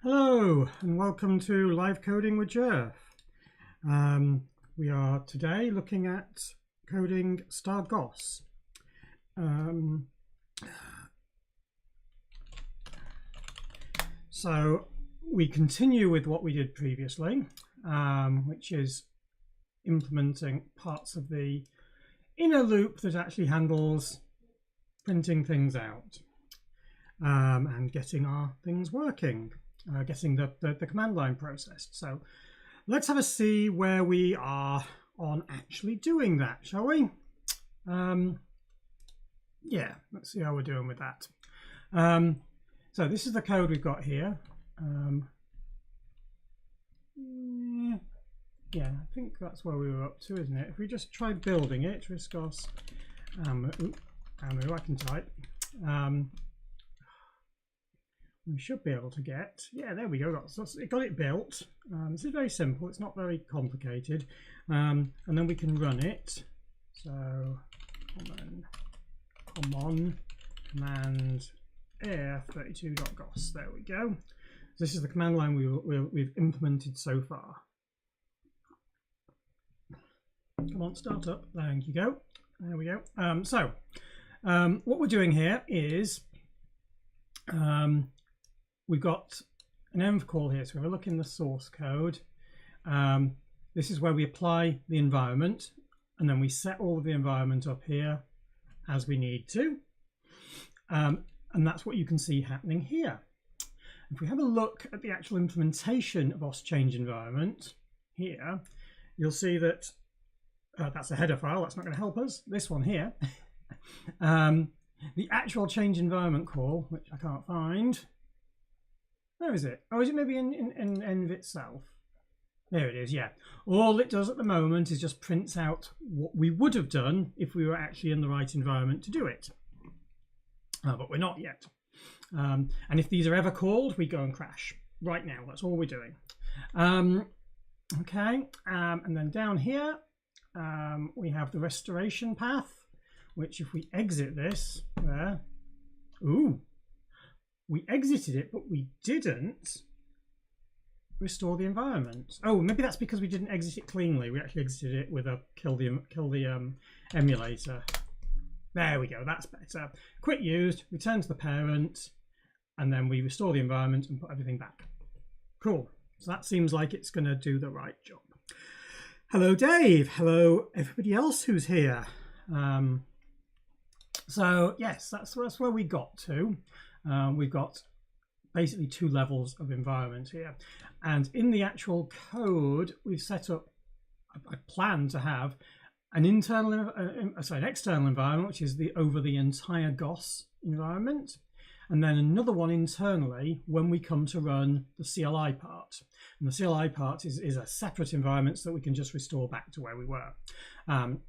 Hello and welcome to Live Coding with Gerph. We are today looking at coding star GOS. So we continue with what we did previously, which is implementing parts of the inner loop that actually handles printing things out and getting our things working. Getting the command line processed. So let's have a see where we are on actually doing that, shall we? Yeah, let's see how we're doing with that. So this is the code we've got here. Yeah, I think that's where we were up to, isn't it? If we just try building it, GOS amu, I can type. We should be able to get, yeah, there we go, got it built. This is very simple, it's not very complicated. And then we can run it. So common command air32.gos, there we go. This is the command line we've implemented so far. Come on, start up, thank you go. There we go. What we're doing here is, we've got an env call here, so we have a look in the source code. This is where we apply the environment, and then we set all of the environment up here as we need to. And that's what you can see happening here. If we have a look at the actual implementation of OS change environment here, you'll see that that's a header file, that's not going to help us. This one here. The actual change environment call, which I can't find. Where is it? Oh, is it maybe in env itself? There it is, yeah. All it does at the moment is just prints out what we would have done if we were actually in the right environment to do it. But we're not yet. And if these are ever called, we go and crash. Right now, that's all we're doing. Okay, and then down here, we have the restoration path, which if we exit this, there, ooh, we exited it, but we didn't restore the environment. Oh, maybe that's because we didn't exit it cleanly. We actually exited it with a kill the emulator. There we go, that's better. Quit used, return to the parent, and then we restore the environment and put everything back. Cool, so that seems like it's gonna do the right job. Hello, Dave. Hello, everybody else who's here. So yes, that's where we got to. We've got basically two levels of environment here, and in the actual code we've set up a plan to have an an external environment, which is over the entire GOS environment, and then another one internally when we come to run the CLI part. And the CLI part is a separate environment so that we can just restore back to where we were, and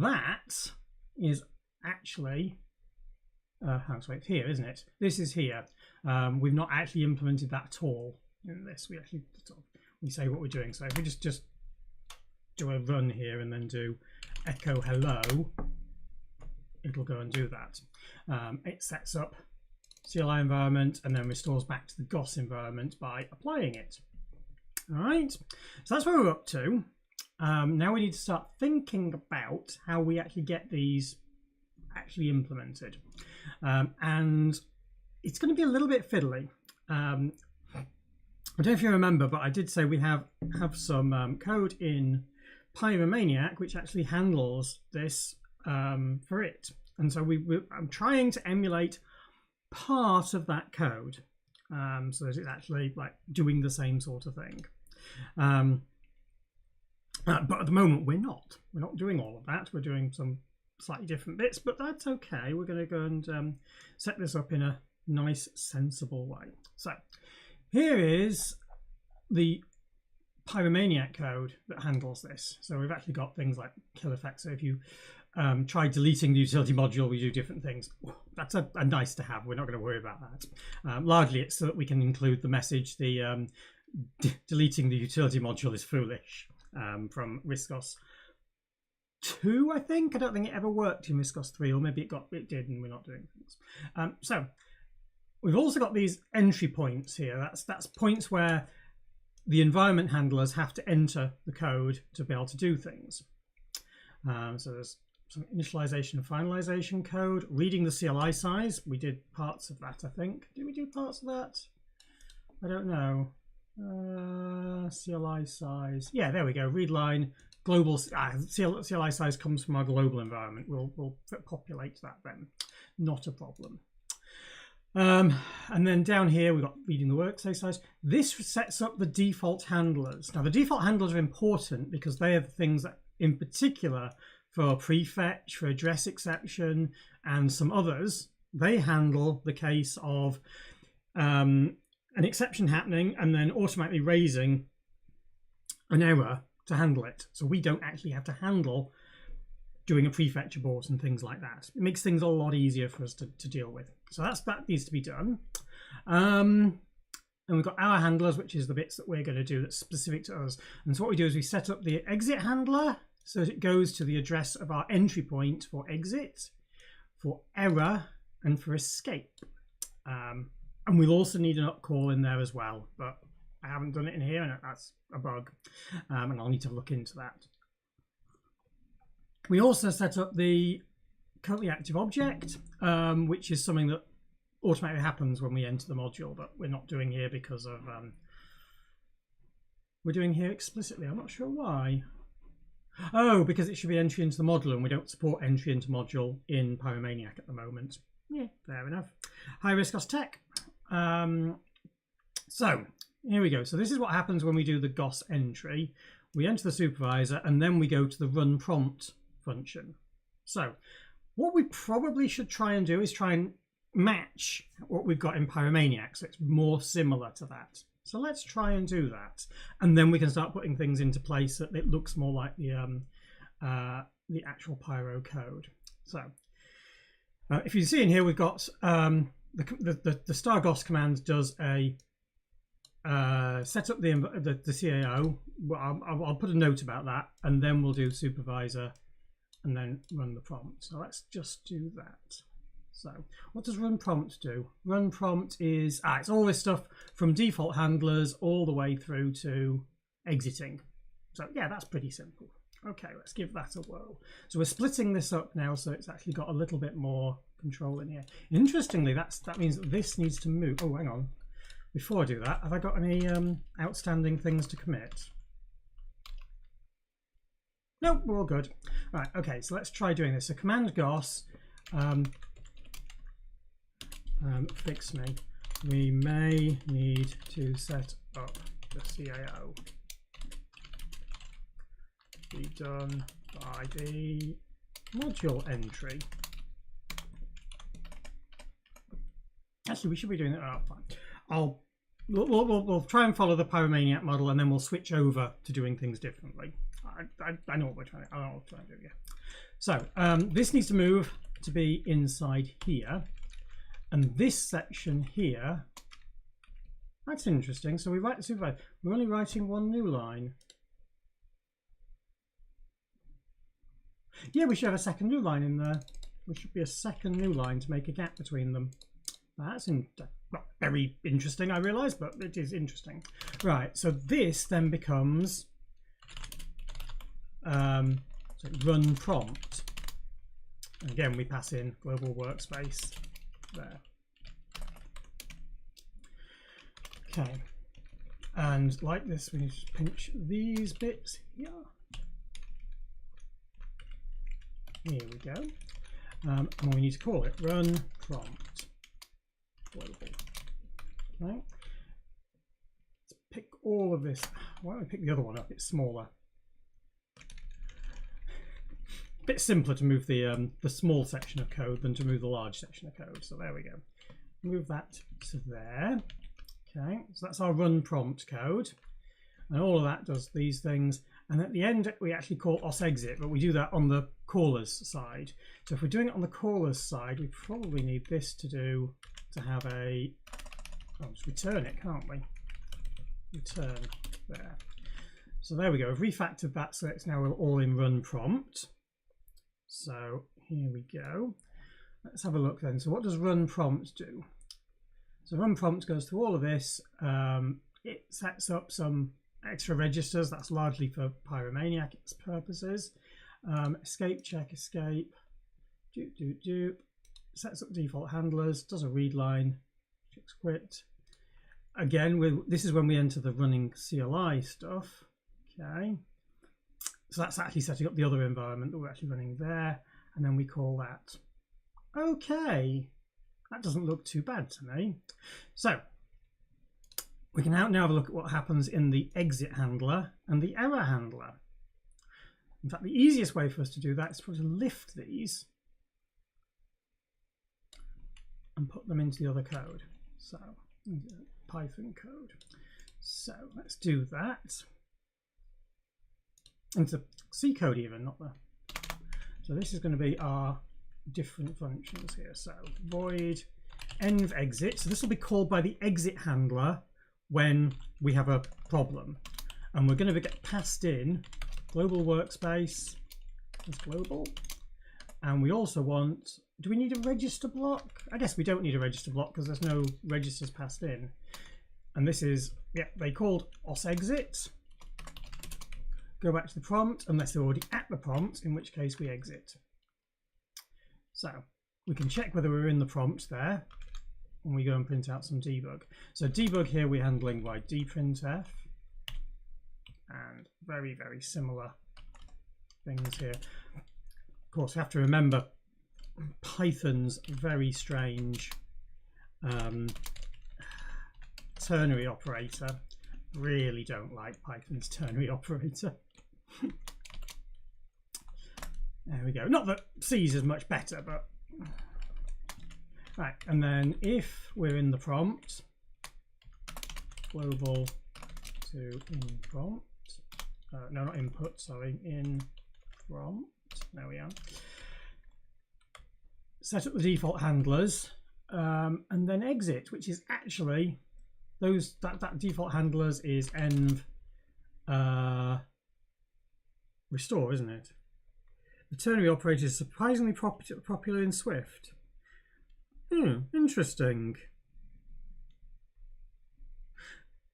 that is actually it's here, isn't it? This is here. We've not actually implemented that at all in this. We actually we say what we're doing. So if we just do a run here and then do echo hello, it'll go and do that. It sets up CLI environment and then restores back to the GOS environment by applying it. All right, so that's where we're up to. Now we need to start thinking about how we actually get these actually implemented, and it's going to be a little bit fiddly. I don't know if you remember, but I did say we have some code in Pyromaniac which actually handles this for it, and so I'm trying to emulate part of that code so that it's actually like doing the same sort of thing. But at the moment we're not doing all of that. We're doing some slightly different bits, but that's okay. We're going to go and set this up in a nice, sensible way. So here is the Pyromaniac code that handles this. So we've actually got things like kill effects. So if you try deleting the utility module, we do different things. That's a nice to have. We're not going to worry about that. Largely it's so that we can include the message, the deleting the utility module is foolish, from GOS 2, I think. I don't think it ever worked in GOS 3, or maybe it did and we're not doing things. So we've also got these entry points here. That's points where the environment handlers have to enter the code to be able to do things. So there's some initialization and finalization code, reading the CLI size. We did parts of that, I think. Did we do parts of that? I don't know. CLI size. Yeah, there we go. Read line. Global CLI size comes from our global environment. We'll populate that then. Not a problem. And then down here we've got reading the workspace size. This sets up the default handlers. Now the default handlers are important because they are the things that, in particular, for prefetch, for address exception, and some others, they handle the case of an exception happening and then automatically raising an error to handle it. So we don't actually have to handle doing a prefetch abort and things like that. It makes things a lot easier for us to deal with. So that needs to be done. And we've got our handlers, which is the bits that we're going to do that's specific to us. And so what we do is we set up the exit handler so that it goes to the address of our entry point for exit, for error, and for escape. And we'll also need an upcall in there as well, but I haven't done it in here, and that's a bug. And I'll need to look into that. We also set up the currently active object, which is something that automatically happens when we enter the module, but we're not doing here because of we're doing here explicitly. I'm not sure why. Oh, because it should be entry into the module, and we don't support entry into module in Pyromaniac at the moment. Yeah, fair enough. High risk cost tech. So here we go. So this is what happens when we do the GOS entry. We enter the supervisor, and then we go to the run prompt function. So what we probably should try and do is try and match what we've got in Pyromaniac, so it's more similar to that. So let's try and do that, and then we can start putting things into place that it looks more like the actual Pyro code. So if you see in here, we've got the star GOS command does a set up the CAO. Well, I'll put a note about that, and then we'll do supervisor and then run the prompt. So let's just do that. So what does run prompt do? Run prompt is it's all this stuff from default handlers all the way through to exiting. So yeah, that's pretty simple. Okay, let's give that a whirl. So we're splitting this up now, so it's actually got a little bit more control in here. Interestingly, that means that this needs to move. Oh, hang on. Before I do that, have I got any outstanding things to commit? Nope, we're all good. Right, okay, so let's try doing this. So command GOS fix me. We may need to set up the CAO. Be done by the module entry. Actually, we should be doing that. Oh, fine. We'll try and follow the Pyromaniac model, and then we'll switch over to doing things differently. I know what we're trying to. I know what we're trying to do. Yeah. So this needs to move to be inside here, and this section here. That's interesting. So we write the supervisor. We're only writing one new line. Yeah, we should have a second new line in there. There should be a second new line to make a gap between them. That's not very interesting, I realise, but it is interesting. Right, so this then becomes so run prompt. And again, we pass in global workspace there. Okay, and like this, we need to pinch these bits here. Here we go. And we need to call it run prompt global. Okay. Let's pick all of this. Why don't we pick the other one up? It's smaller. A bit simpler to move the small section of code than to move the large section of code. So there we go. Move that to there. Okay, so that's our run prompt code. And all of that does these things. And at the end, we actually call os exit, but we do that on the caller's side. So if we're doing it on the caller's side, we probably need this to have a, just return it, can't we? Return there. So there we go. We've refactored that so it's now all in run prompt. So here we go. Let's have a look then. So what does run prompt do? So run prompt goes through all of this. It sets up some extra registers. That's largely for pyromaniac's purposes. Escape, check, escape. Sets up default handlers. Does a read line. Checks quit. Again, this is when we enter the running CLI stuff. Okay. So that's actually setting up the other environment that we're actually running there. And then we call that. Okay. That doesn't look too bad to me. So we can now have a look at what happens in the exit handler and the error handler. In fact, the easiest way for us to do that is to lift these and put them into the other code. So Python code. So let's do that. Into C code even, not the. So this is going to be our different functions here. So void env exit. So this will be called by the exit handler when we have a problem, and we're going to get passed in global workspace as global. And we also want, do we need a register block? I guess we don't need a register block because there's no registers passed in. And this is, yeah, they called os exit. Go back to the prompt unless they're already at the prompt, in which case we exit. So we can check whether we're in the prompt there when we go and print out some debug. So debug here we're handling by dprintf, and very, very similar things here. Of course, we have to remember Python's very strange ternary operator. Really don't like Python's ternary operator. There we go. Not that C's is much better, but right. And then if we're in the prompt, global to in prompt. No, not input. Sorry, in prompt. There we are. Set up the default handlers, and then exit, which is actually those that default handlers is env restore, isn't it? The ternary operator is surprisingly popular in Swift. Interesting.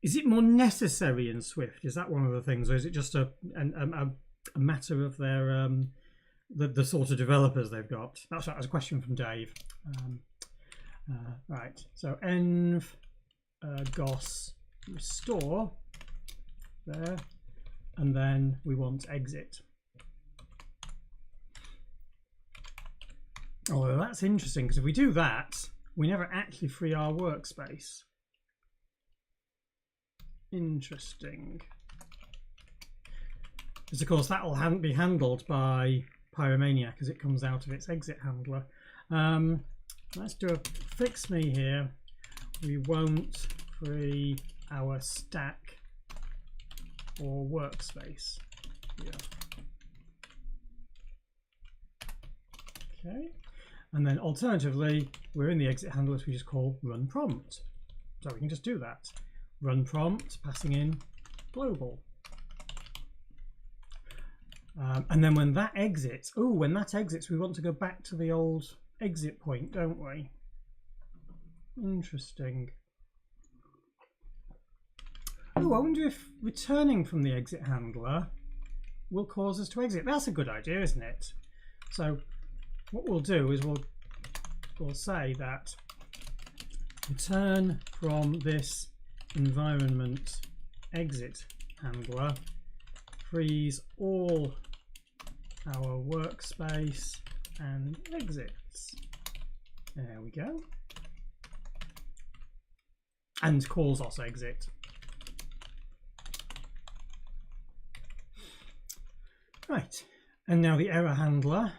Is it more necessary in Swift? Is that one of the things, or is it just a matter of their the sort of developers they've got? That's a question from Dave. Right. So env GOS restore there, and then we want exit. Oh, that's interesting, because if we do that, we never actually free our workspace. Interesting. Because of course that will be handled by Pyromaniac as it comes out of its exit handler. Let's do a fix me here. We won't free our stack or workspace here. Okay. And then alternatively, we're in the exit handler, which we just call run prompt. So we can just do that. Run prompt, passing in global. And then when that exits, we want to go back to the old exit point, don't we? Interesting. I wonder if returning from the exit handler will cause us to exit. That's a good idea, isn't it? So what we'll do is we'll say that return from this environment exit handler frees all our workspace and exits. There we go. And calls us exit. Right, and now the error handler,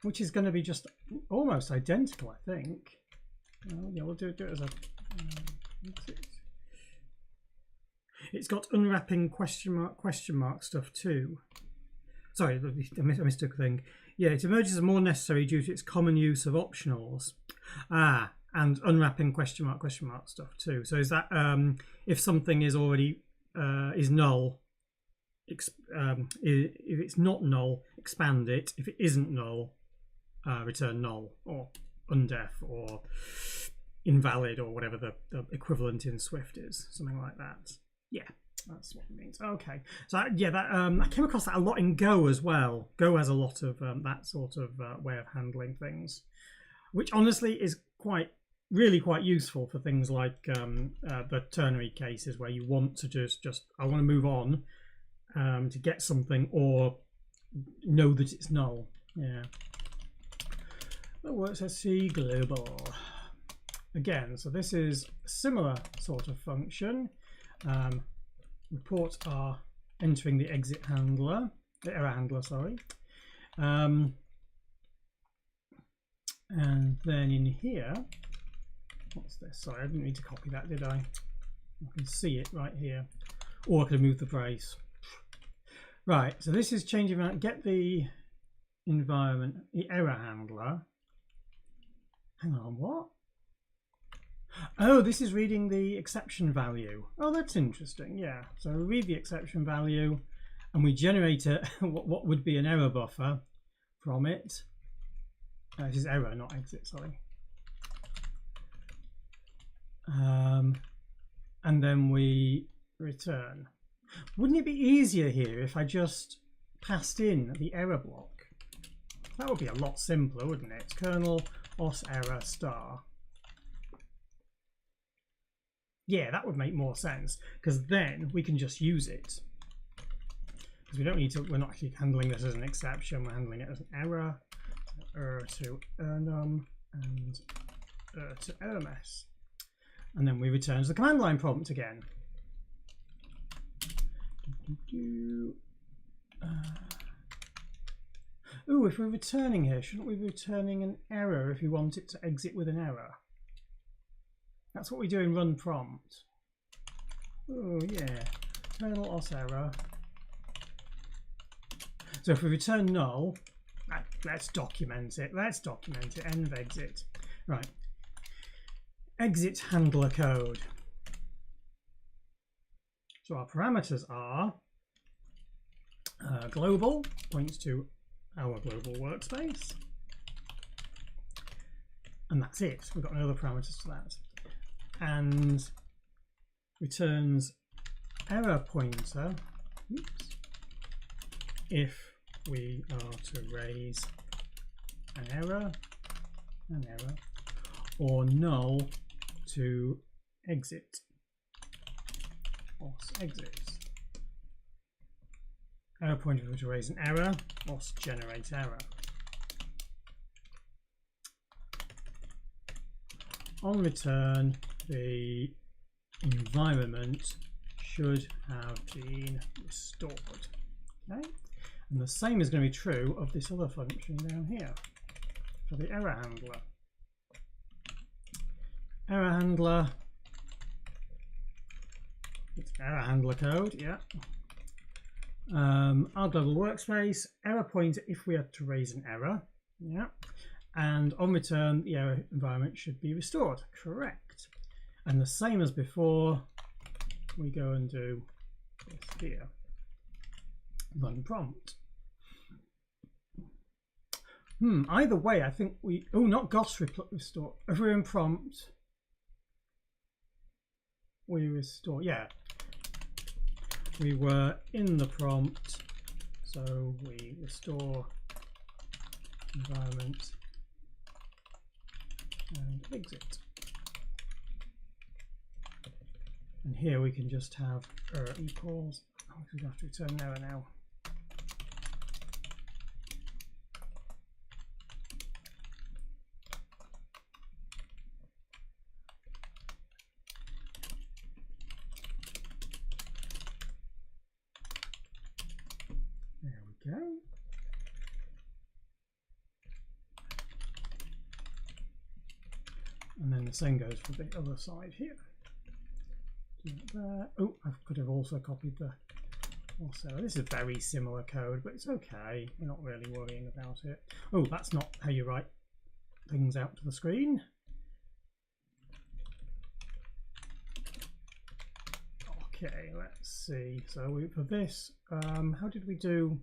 which is going to be just almost identical, I think. Yeah, we'll do it as a exit. It's got unwrapping question mark stuff too. Sorry, I mistook a thing. Yeah, it emerges as more necessary due to its common use of optionals. And unwrapping question mark stuff too. So is that if something is already is null, if it's not null, expand it. If it isn't null, return null or undef or invalid or whatever the equivalent in Swift is, something like that. Yeah, that's what it means. Okay, so yeah, that I came across that a lot in Go as well. Go has a lot of that sort of way of handling things, which honestly is really quite useful for things like the ternary cases where you want to just I want to move on to get something or know that it's null. Yeah. That works as C global. Again, so this is a similar sort of function. Reports are entering the exit handler, the error handler, sorry. And then in here, what's this? Sorry, I didn't need to copy that, did I? I can see it right here. Or I could move the brace. Right, so this is changing around, get the environment, the error handler. Hang on, what? Oh, this is reading the exception value. Oh, that's interesting. Yeah. So we read the exception value and we generate what would be an error buffer from it. This is error, not exit, sorry. And then we return. Wouldn't it be easier here if I just passed in the error block? That would be a lot simpler, wouldn't it? Kernel os error star. Yeah, that would make more sense because then we can just use it. Because we don't need to, we're not actually handling this as an exception, we're handling it as an error. Error to ernum and error to errormess. And then we return to the command line prompt again. Oh, if we're returning here, shouldn't we be returning an error if we want it to exit with an error? That's what we do in run prompt. Oh yeah, kernel os error. So if we return null, let's document it. Let's document it. Env exit. Right. Exit handler code. So our parameters are global, points to our global workspace, and that's it. We've got no other parameters to that. And returns error pointer, oops, if we are to raise an error, or null to exit, os exits. Error pointer to raise an error, os generate error. On return, the environment should have been restored. Okay, and the same is going to be true of this other function down here for the error handler. Error handler, it's error handler code, yeah. Our global workspace, error pointer if we had to raise an error, yeah. And on return, the error environment should be restored. Correct. And the same as before, we go and do this here. Run prompt. Either way, I think we... Oh, not GOS restore. If we're in prompt, we restore. Yeah. We were in the prompt, so we restore environment and exit. And here we can just have error equals. Oh, we have to return error now. There we go. And then the same goes for the other side here. Oh, I could have also copied the also. This is very similar code, but it's okay. We're not really worrying about it. Oh, that's not how you write things out to the screen. Okay, let's see. So for this, how did we do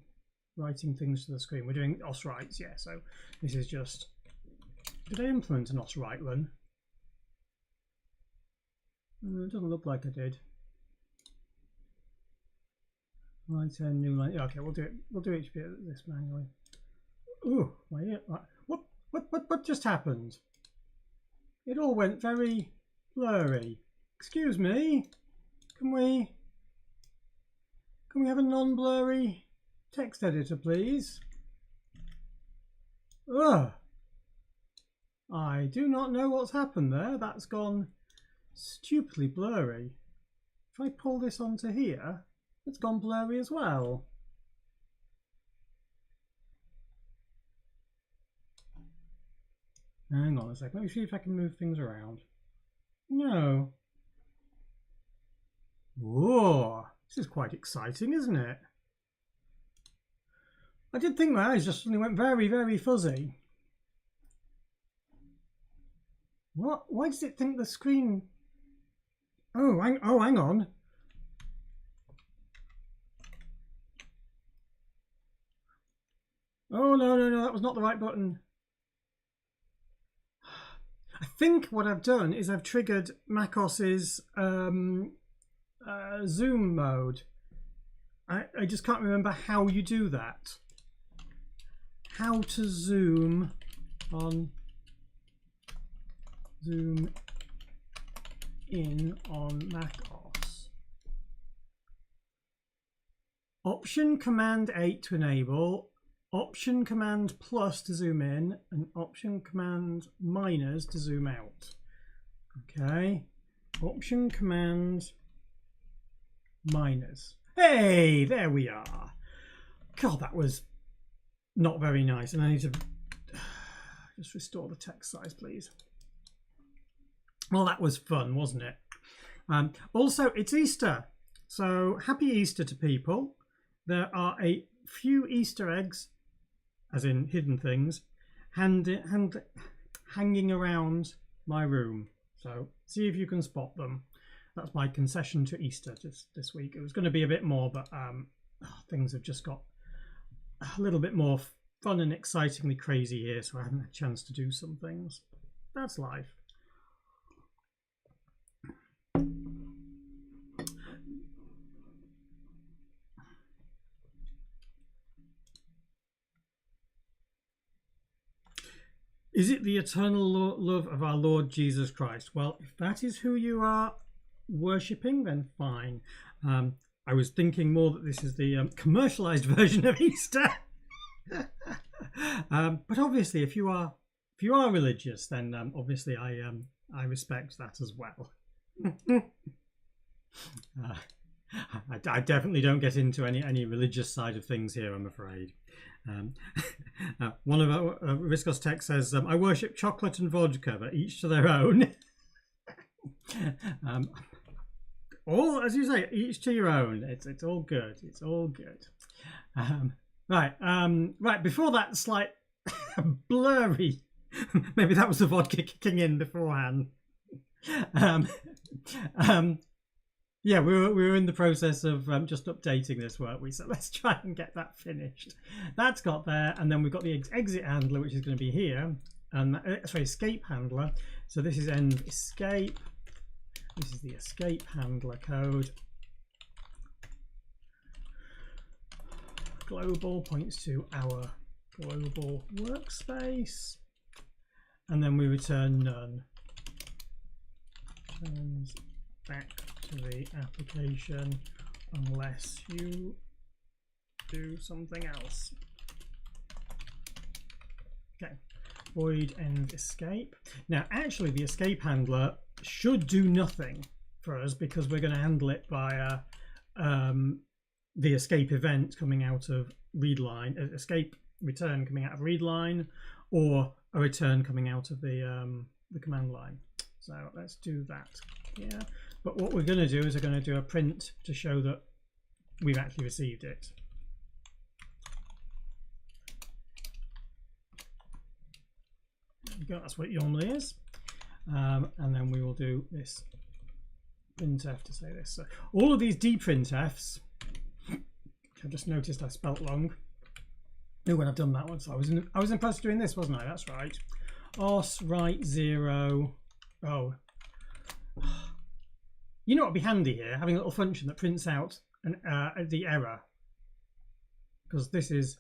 writing things to the screen? We're doing os writes, yeah. So this is just, did I implement an os write run? It doesn't look like I did. Line 10, new line. Yeah, okay, we'll do it. We'll do each bit of this manually. Ooh, what just happened? It all went very blurry. Excuse me. Can we have a non-blurry text editor, please? Ugh. I do not know what's happened there. That's gone stupidly blurry. If I pull this onto here, it's gone blurry as well. Hang on a sec. Let me see if I can move things around. No. Whoa, this is quite exciting, isn't it? I did think my eyes just suddenly went very, very fuzzy. What? Why does it think the screen... Oh, hang on. Oh, no, that was not the right button. I think what I've done is I've triggered macOS's zoom mode. I just can't remember how you do that. How to zoom in on macOS. Option Command 8 to enable, Option Command plus to zoom in, and Option Command minus to zoom out. Okay, Option Command minus. Hey, there we are. God, that was not very nice. And I need to just restore the text size, please. Well, that was fun, wasn't it? Also, it's Easter. So happy Easter to people. There are a few Easter eggs, as in hidden things, hanging around my room. So see if you can spot them. That's my concession to Easter this week. It was going to be a bit more, but things have just got a little bit more fun and excitingly crazy here, so I haven't had a chance to do some things. That's life. Is it the eternal love of our Lord Jesus Christ? Well, if that is who you are worshipping, then fine. I was thinking more that this is the commercialized version of Easter. But obviously, if you are religious, then obviously I respect that as well. I definitely don't get into any religious side of things here, I'm afraid. One of our Riscos Tech says, I worship chocolate and vodka, but each to their own. All, as you say, each to your own. It's all good. It's all good. Right. Before that slight blurry, maybe that was the vodka kicking in beforehand. Yeah, we were in the process of just updating this, weren't we? So let's try and get that finished. That's got there, and then we've got the exit handler, which is going to be here, and sorry, escape handler. So this is end escape. This is the escape handler code. Global points to our global workspace, and then we return none. Turns back to the application unless you do something else. Okay, void end escape. Now actually the escape handler should do nothing for us because we're going to handle it via the escape event coming out of readline, escape return coming out of readline, or a return coming out of the command line. So let's do that here. But what we're going to do is we're going to do a print to show that we've actually received it. There you go, that's what it normally is. And then we will do this printf to say this. So all of these dprintfs, I've just noticed I spelt wrong. Oh, when I've done that one, so I was impressed doing this, wasn't I? That's right. Os right 0. Oh. You know what would be handy here? Having a little function that prints out the error, because this is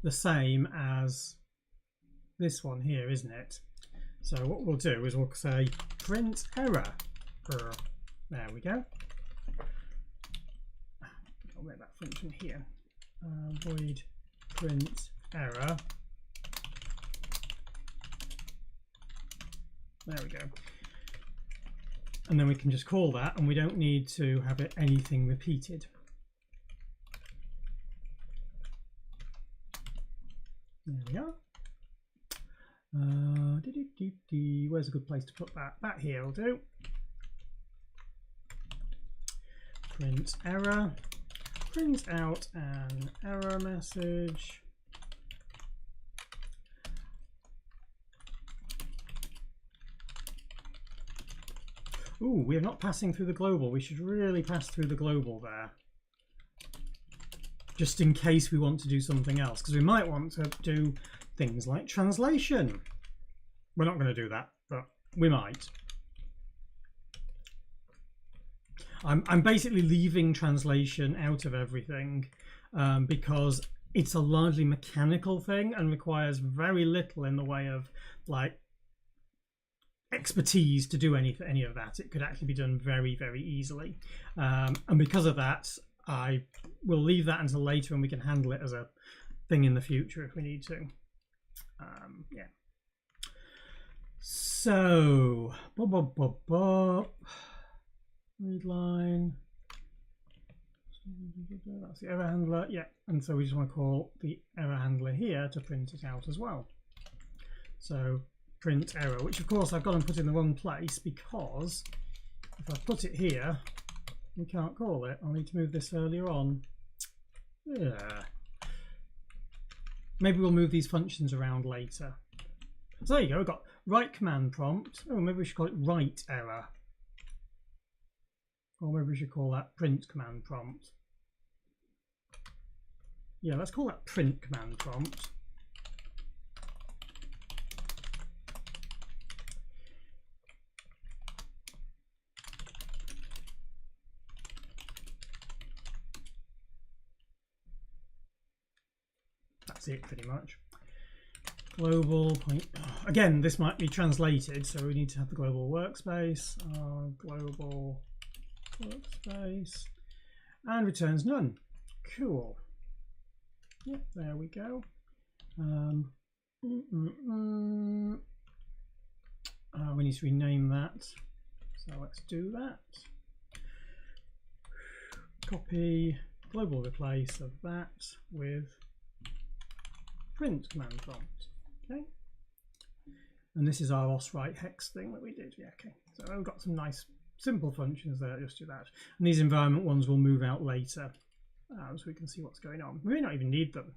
the same as this one here, isn't it? So what we'll do is we'll say print error. There we go. I'll make that function here. Void print error. There we go. And then we can just call that, and we don't need to have anything repeated. There we are. Where's a good place to put that? That here will do. Print error. Print out an error message. Ooh, we are not passing through the global. We should really pass through the global there, just in case we want to do something else, because we might want to do things like translation. We're not going to do that, but we might. I'm basically leaving translation out of everything because it's a largely mechanical thing and requires very little in the way of like expertise to do any of that. It could actually be done very, very easily, and because of that, I will leave that until later, and we can handle it as a thing in the future if we need to. Yeah. So, read line. That's the error handler. Yeah, and so we just want to call the error handler here to print it out as well. So print error, which of course I've got and put in the wrong place, because if I put it here, we can't call it. I'll need to move this earlier on. Yeah. Maybe we'll move these functions around later. So there you go, we've got write command prompt. Oh, maybe we should call it write error. Or maybe we should call that print command prompt. Yeah, let's call that print command prompt. That's it pretty much. Global point. Again, this might be translated, so we need to have the global workspace. Global workspace, and returns none. Cool. Yep, there we go. We need to rename that, so let's do that. Copy global replace of that with print command prompt. Okay, and this is our oswrite hex thing that we did. Yeah, okay, so we've got some nice simple functions there. Just do that, and these environment ones will move out later, so we can see what's going on. We may not even need them.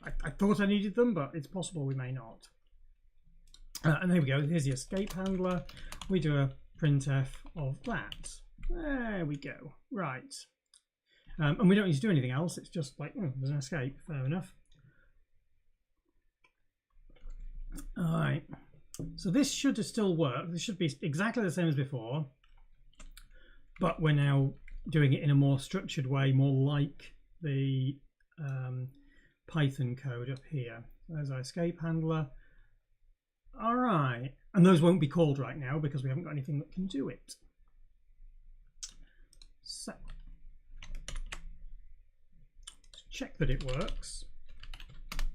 I thought I needed them, but it's possible we may not. And there we go. Here's the escape handler. We do a printf of that. There we go. Right, and we don't need to do anything else. It's just like, there's an escape. Fair enough. All right, so this should still work. This should be exactly the same as before, but we're now doing it in a more structured way, more like the Python code up here. There's our escape handler. All right, and those won't be called right now because we haven't got anything that can do it. So let's check that it works.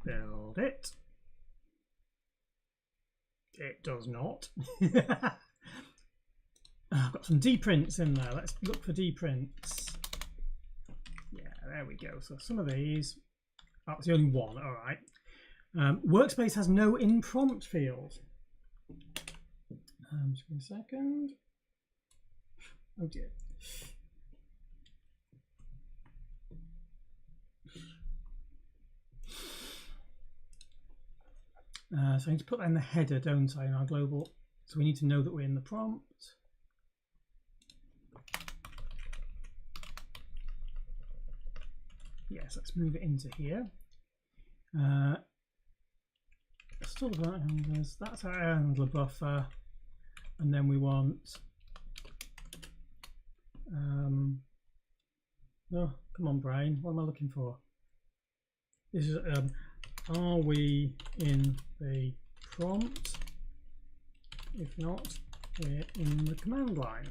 Build it. It does not. I've got some dprints in there. Let's look for dprints. Yeah, there we go. So some of these. Oh, it's the only one. All right. Workspace has no in prompt field. Just give me a second. Oh dear. So I need to put that in the header, don't I, in our global? So we need to know that we're in the prompt. Yes, let's move it into here. Still the right handlers. That's our handler buffer, and then we want Oh, come on, brain. What am I looking for? This is are we in the prompt? If not, we're in the command line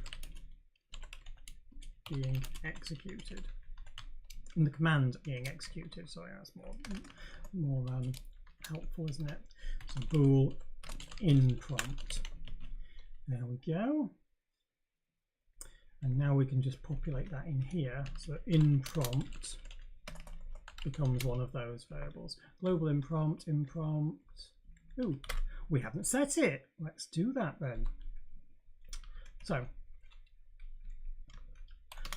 being executed. In the command being executed. Sorry, that's more helpful, isn't it? So bool in prompt. There we go. And now we can just populate that in here. So in prompt becomes one of those variables. Global in prompt, in prompt. Ooh, we haven't set it. Let's do that then. So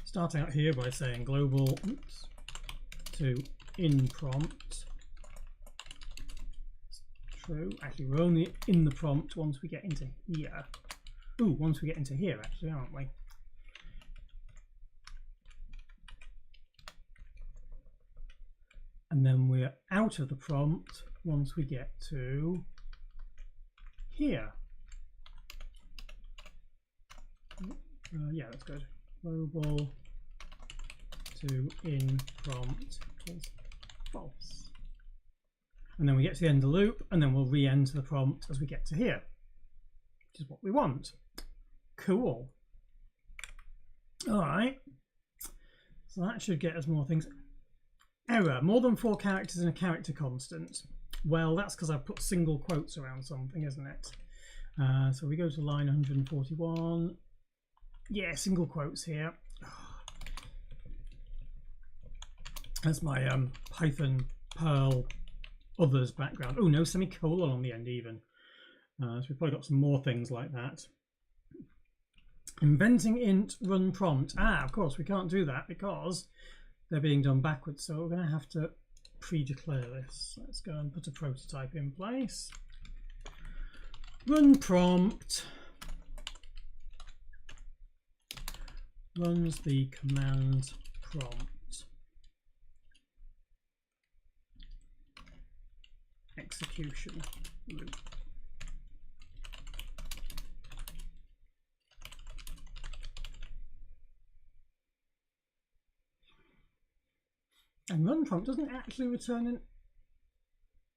start out here by saying global to in prompt. True. Actually, we're only in the prompt once we get into here. Ooh, once we get into here, actually, aren't we? And then we're out of the prompt once we get to here. Yeah, that's good. Global to in prompt equals false. And then we get to the end of the loop, and then we'll re-enter the prompt as we get to here, which is what we want. Cool. All right. So that should get us more things. Error, more than 4 characters in a character constant. Well, that's because I've put single quotes around something, isn't it? So we go to line 141. Yeah, single quotes here. That's my Python, Perl, others background. Oh, no semicolon on the end even. So we've probably got some more things like that. Inventing int run prompt. Of course, we can't do that because they're being done backwards, so we're going to have to pre-declare this. Let's go and put a prototype in place. Run prompt runs the command prompt execution loop. And run prompt doesn't actually return an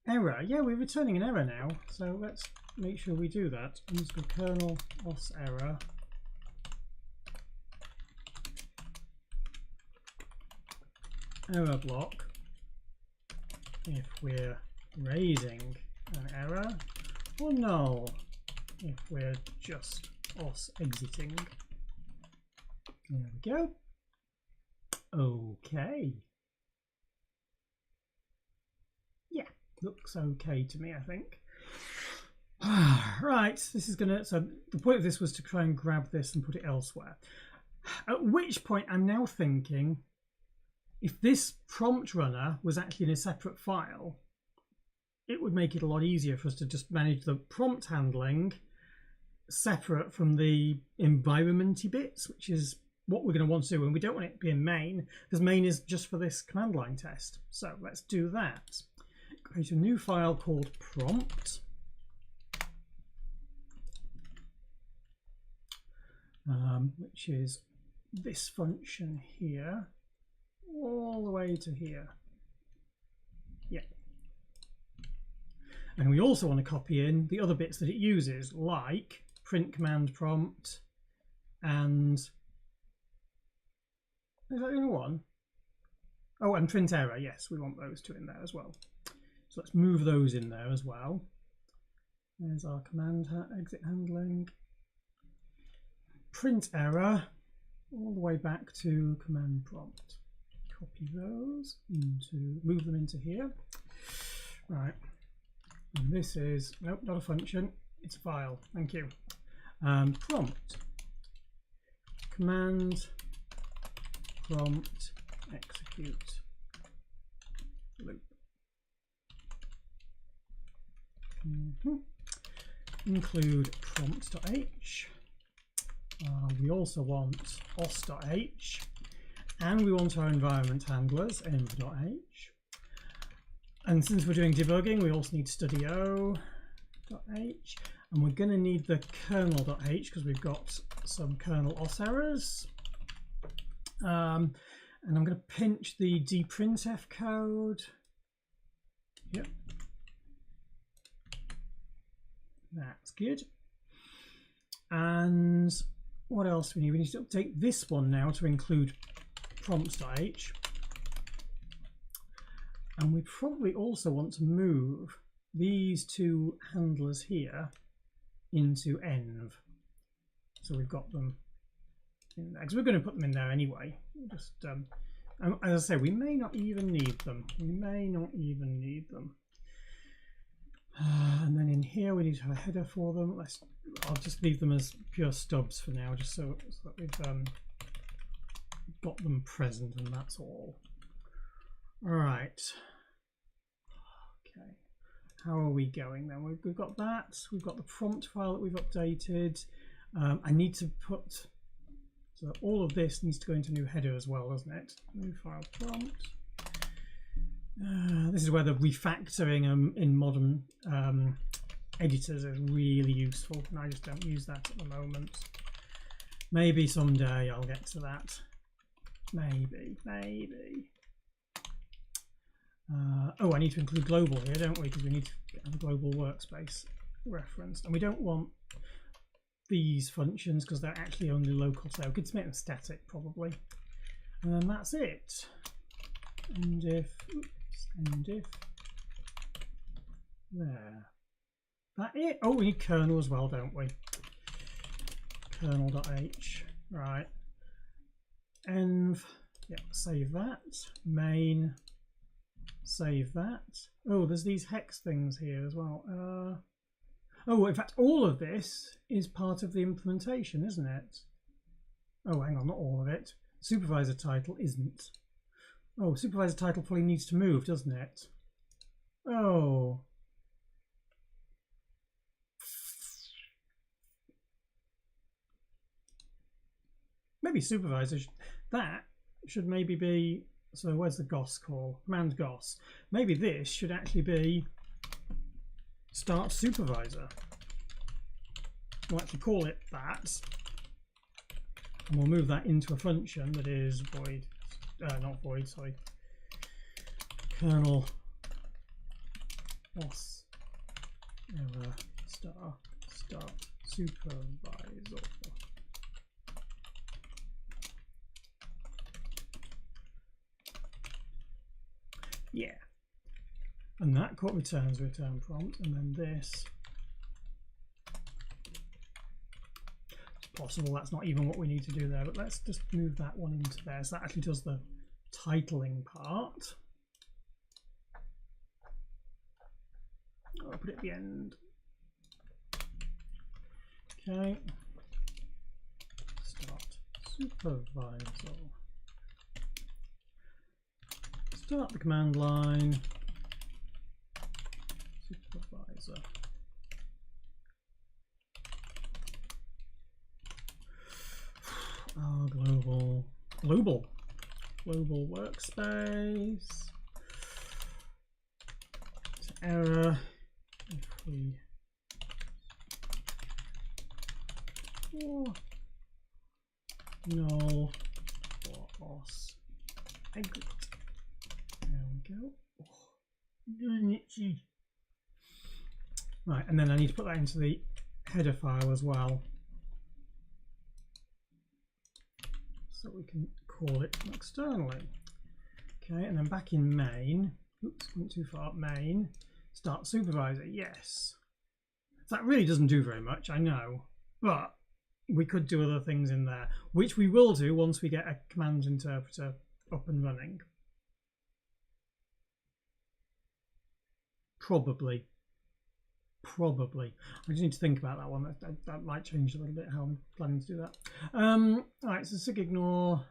error. Yeah, we're returning an error now, so let's make sure we do that. Underscore kernel os error. Error block if we're raising an error, or null if we're just os exiting. There we go. Okay. Looks okay to me, I think. Right, this is gonna, so the point of this was to try and grab this and put it elsewhere. At which point I'm now thinking, if this prompt runner was actually in a separate file, it would make it a lot easier for us to just manage the prompt handling separate from the environmenty bits, which is what we're going to want to do, and we don't want it to be in main, because main is just for this command line test. So let's do that. Create a new file called prompt. Which is this function here, all the way to here. Yeah. And we also want to copy in the other bits that it uses, like print command prompt and is that the only one? Oh, and print error. Yes, we want those two in there as well. So let's move those in there as well. There's our command exit handling. Print error all the way back to command prompt. Copy those into, move them into here. Right. And this is, nope, not a function, it's a file. Thank you. Prompt. Command prompt execute loop. Include prompt.h. We also want os.h, and we want our environment handlers env.h. And since we're doing debugging, we also need studio.h, and we're going to need the kernel.h because we've got some kernel os errors. And I'm going to pinch the dprintf code. Yep. That's good. And what else do we need? We need to update this one now to include prompts.h. And we probably also want to move these two handlers here into env. So we've got them in there, because we're going to put them in there anyway. Just as I say, we may not even need them. We may not even need them. And then in here we need to have a header for them. I'll just leave them as pure stubs for now, just so that we've got them present, and that's all. All right. Okay. How are we going then? We've got that. We've got the prompt file that we've updated. I need to put, so all of this needs to go into a new header as well, doesn't it? New file prompt. This is where the refactoring in modern editors is really useful, and I just don't use that at the moment. Maybe someday I'll get to that. Maybe. Oh, I need to include global here, don't we? Because we need to get a global workspace referenced, and we don't want these functions because they're actually only local, so we could make them static probably. And then that's it. And if there. That it? Oh, we need kernel as well, don't we? Kernel.h. Right. Env. Yeah, save that. Main. Save that. Oh, there's these hex things here as well. Oh, in fact, all of this is part of the implementation, isn't it? Oh, hang on, not all of it. Supervisor title isn't. Oh, supervisor title probably needs to move, doesn't it? Oh. Maybe supervisor, that should maybe be, so where's the GOS call? Command GOS. Maybe this should actually be start supervisor. We'll actually call it that. And we'll move that into a function that is void, not void, sorry. Kernel GOS error start supervisor. Yeah, and that returns return prompt, and then this. It's possible that's not even what we need to do there, but let's just move that one into there. So that actually does the titling part. I'll put it at the end. Okay. Start supervisor. Start the command line, supervisor. Oh, global workspace. It's error if we null or os exit. There we go. Oh, itchy. Right, and then I need to put that into the header file as well, so we can call it externally. Okay, and then back in main. Oops, went too far. Main. Start supervisor. Yes. That really doesn't do very much, I know, but we could do other things in there, which we will do once we get a command interpreter up and running. Probably. I just need to think about that one. That might change a little bit how I'm planning to do that. All right, so sig ignore,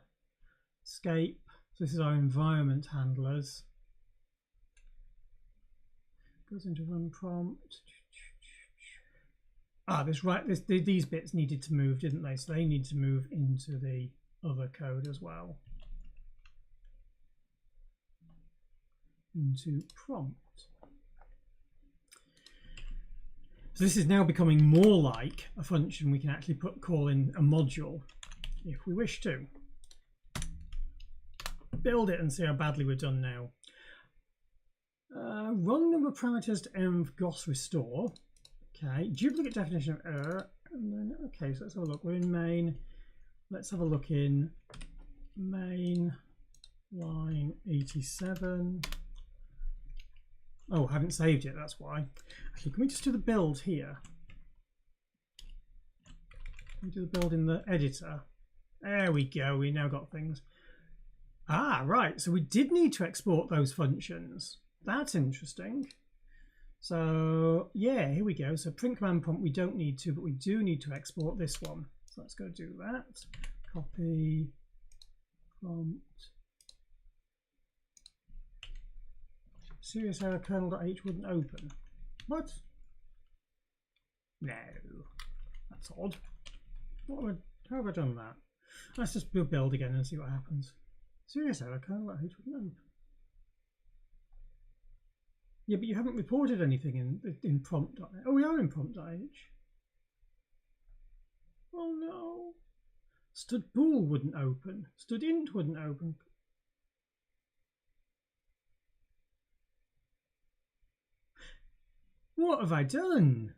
escape. So this is our environment handlers. Goes into run prompt. These bits needed to move, didn't they? So they need to move into the other code as well. Into prompt. So this is now becoming more like a function we can actually call in a module if we wish to. build it and see how badly we're done now. Wrong number of parameters to env GOS restore. Okay, duplicate definition of error. And then, okay, so let's have a look. We're in main. Let's have a look in main line 87. Oh, I haven't saved it, that's why. Actually, can we just do the build here? Can we do the build in the editor? There we go, we now got things. Ah, right, so we did need to export those functions. That's interesting. So, yeah, here we go. So print command prompt we don't need to, but we do need to export this one. So let's go do that. Copy prompt. Serious error kernel.h wouldn't open. What? No. That's odd. How have I done that? Let's just build again and see what happens. Serious error kernel.h wouldn't open. Yeah, but you haven't reported anything in prompt.h. Oh, we are in prompt.h. Oh no. Stud bool wouldn't open. Stud int wouldn't open. What have I done?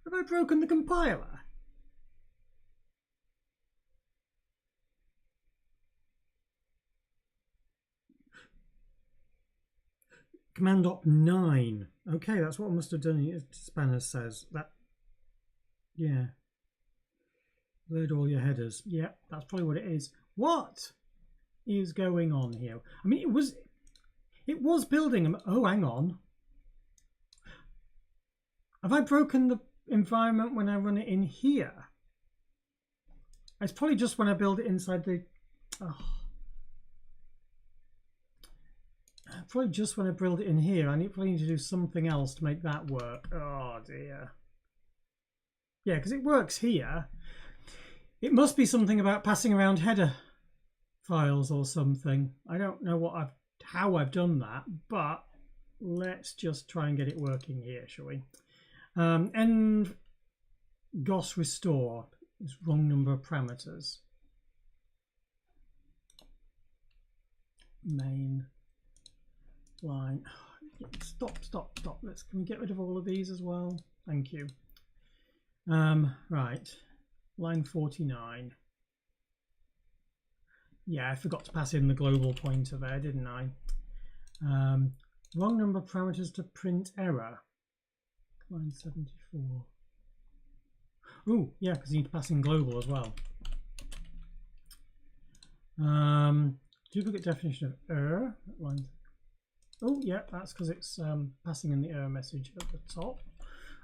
Have I broken the compiler? Command op 9. Okay, that's what I must have done. Spanner says that. Yeah. Load all your headers. Yeah, that's probably what it is. What is going on here? I mean, it was building them. Oh, hang on. Have I broken the environment when I run it in here? It's probably just when I build it inside the. Oh. Probably just when I build it in here. I probably need to do something else to make that work. Oh dear. Yeah, because it works here. It must be something about passing around header files or something. I don't know how I've done that, but let's just try and get it working here, shall we? Env GOS restore is wrong number of parameters. Main line. Stop. Can we get rid of all of these as well? Thank you. Right, line 49. Yeah, I forgot to pass in the global pointer there, didn't I? Wrong number of parameters to print error. Line 74. Oh, yeah, because you need to pass in global as well. Duplicate definition of error. Line. Oh, yeah, that's because it's passing in the error message at the top.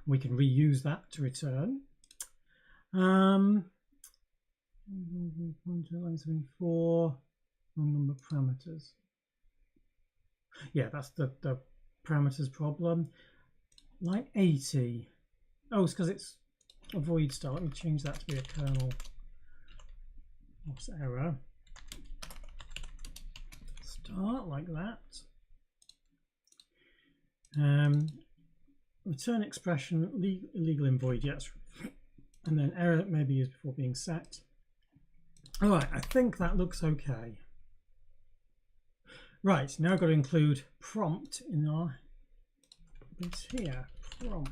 We can reuse that to return. Line 74. Wrong number of parameters. Yeah, that's the parameters problem. Line 80. Oh, it's because it's a void star. Let me change that to be a kernel error. Start like that. Return expression illegal in void, yes, and then error may be used before being set. All right, I think that looks okay. Right, now I've got to include prompt in our bits here. Prompt.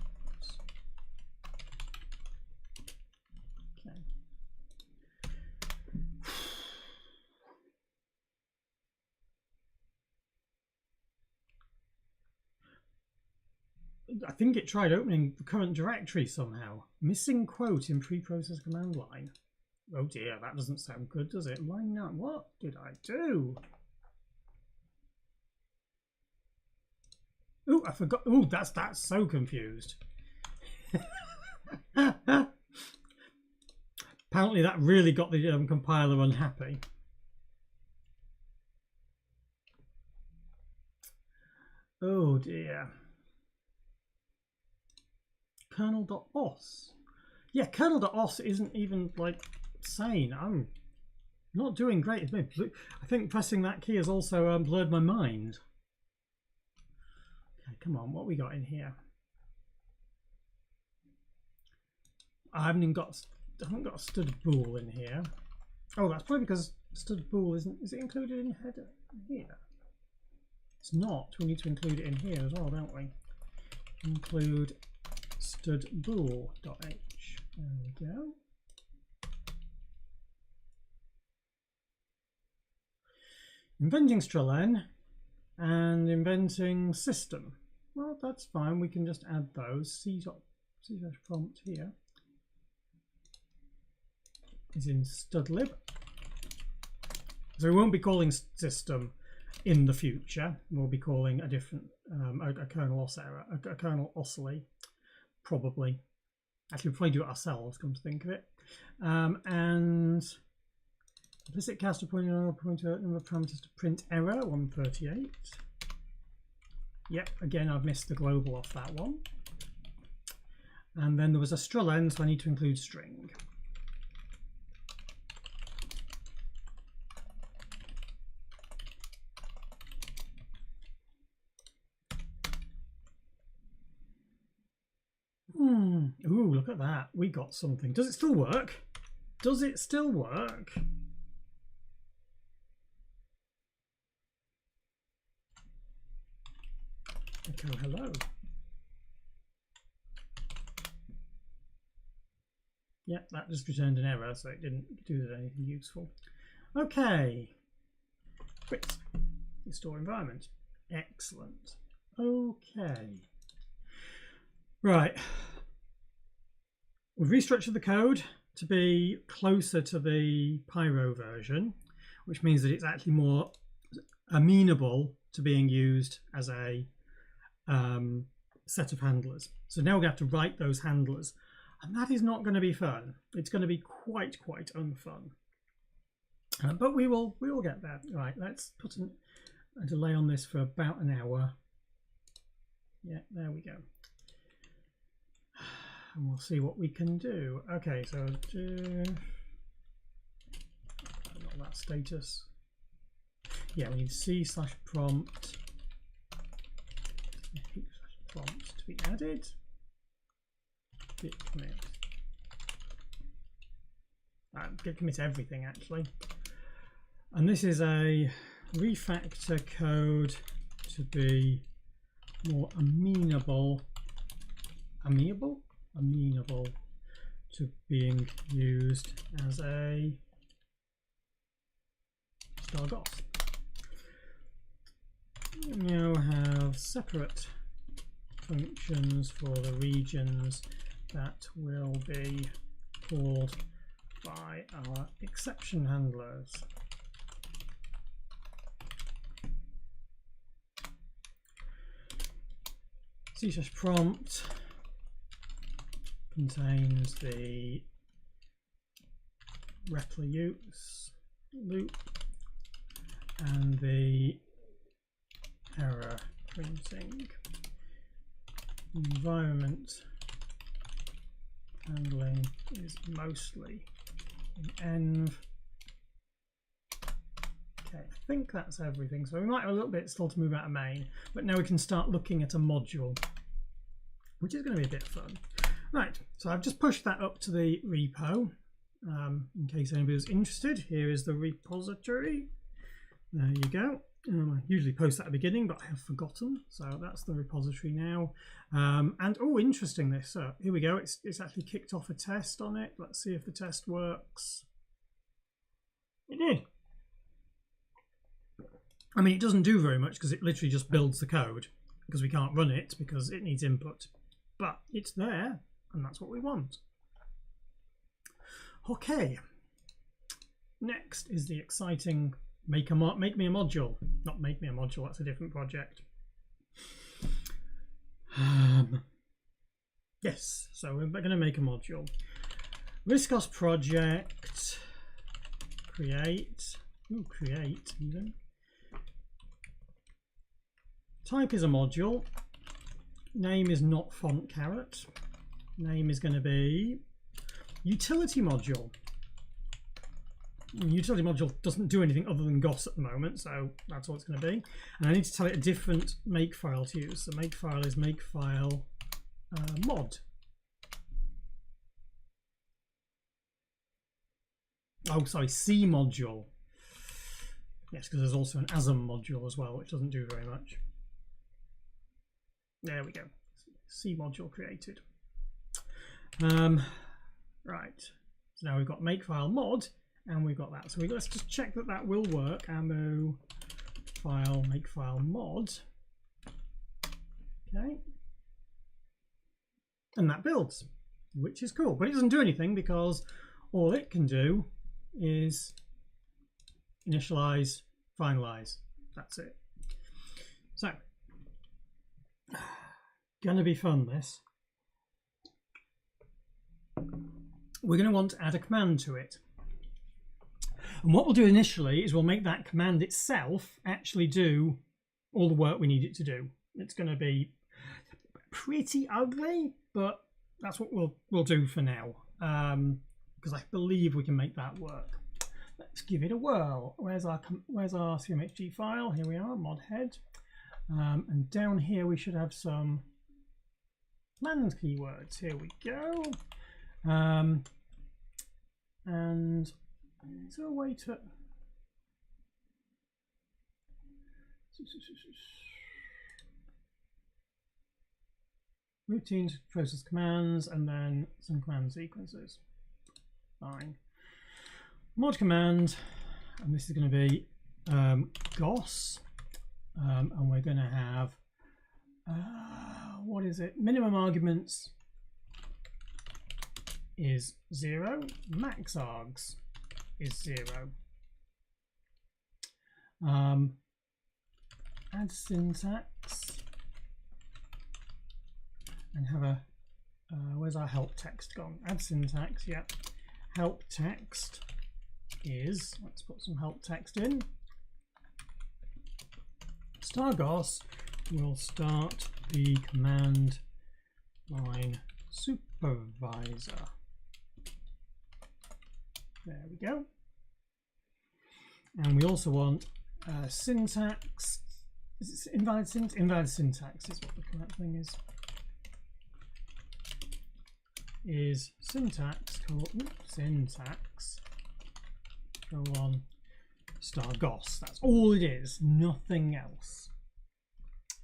Okay. I think it tried opening the current directory somehow. Missing quote in preprocess command line. Oh dear, that doesn't sound good, does it? Line 9. What did I do? Oh, I forgot. Oh, that's so confused. Apparently that really got the compiler unhappy. Oh dear. Kernel.os. Yeah, kernel.os isn't even like sane. I'm not doing great. I think pressing that key has also blurred my mind. come on, what we got in here? I haven't got a stud bool in here. Oh, that's probably because stud bool is it included in header here? It's not. We need to include it in here as well, don't we? Include stud bool.h. There we go. Inventing strlen and inventing system. Well, that's fine. We can just add those. C-prompt here is in studlib. So we won't be calling system in the future. We'll be calling a different a kernel os error, a kernel oscillate, probably. Actually, we'll probably do it ourselves, come to think of it. And implicit caster pointer number of parameters to print error 138. Yep, again I've missed the global off that one. And then there was a strlen, so I need to include string. Ooh, look at that. We got something. Does it still work? Does it still work? Echo hello. Yeah, that just returned an error, so it didn't do anything useful. Okay. Quit. Restore environment. Excellent. Okay. Right. We've restructured the code to be closer to the Pyro version, which means that it's actually more amenable to being used as a set of handlers. So now we're going to have to write those handlers, and that is not going to be fun. It's going to be quite unfun. But we will get there. Right, let's put a delay on this for about an hour. Yeah, there we go. And we'll see what we can do. Okay, so not that status. Yeah, we need C/prompt prompt to be added. Git commit. Git commit everything actually. And this is a refactor code to be more amenable to being used as a GOS. We now have separate functions for the regions that will be called by our exception handlers. C/prompt contains the repl use loop and the error printing. Environment handling is mostly in env. Okay, I think that's everything. So we might have a little bit still to move out of main, but now we can start looking at a module, which is going to be a bit fun. Right, so I've just pushed that up to the repo. In case anybody's interested, here is the repository. There you go. I usually post that at the beginning, but I have forgotten. So that's the repository now. And oh, interesting this. So here we go. It's actually kicked off a test on it. Let's see if the test works. It did. I mean, it doesn't do very much because it literally just builds the code because we can't run it because it needs input. But it's there, and that's what we want. Okay. Next is the exciting make me a module. Not make me a module, that's a different project. Yes, so we're going to make a module. Viscos project, create even. Type is a module. Name is not font caret. Name is going to be utility module. Utility module doesn't do anything other than GOS at the moment, so that's all it's going to be. And I need to tell it a different makefile to use. So makefile is makefile mod. Oh, sorry, C module. Yes, because there's also an ASM module as well, which doesn't do very much. There we go. C module created. Right. So now we've got makefile mod, and we've got that. So let's just check that that will work. Ammo file makefile mod. Okay. And that builds, which is cool. But it doesn't do anything because all it can do is initialize, finalize. That's it. So, gonna be fun, this. We're going to want to add a command to it. And what we'll do initially is we'll make that command itself actually do all the work we need it to do. It's going to be pretty ugly, but that's what we'll do for now, because I believe we can make that work. Let's give it a whirl. Where's our CMHG file? Here we are, mod head. And down here we should have some command keywords. Here we go. And is there a way to routines, process commands, and then some command sequences? Fine. Mod command, and this is going to be GOS, and we're going to have what is it? Minimum arguments is 0, max args is 0. Add syntax and have a where's our help text gone? Add syntax, yep. Help text is, let's put some help text in. Star GOS will start the command line supervisor. There we go. And we also want syntax. Is it invalid syntax? Invalid syntax is what the correct thing is. Is syntax colon star GOS. That's all it is, nothing else.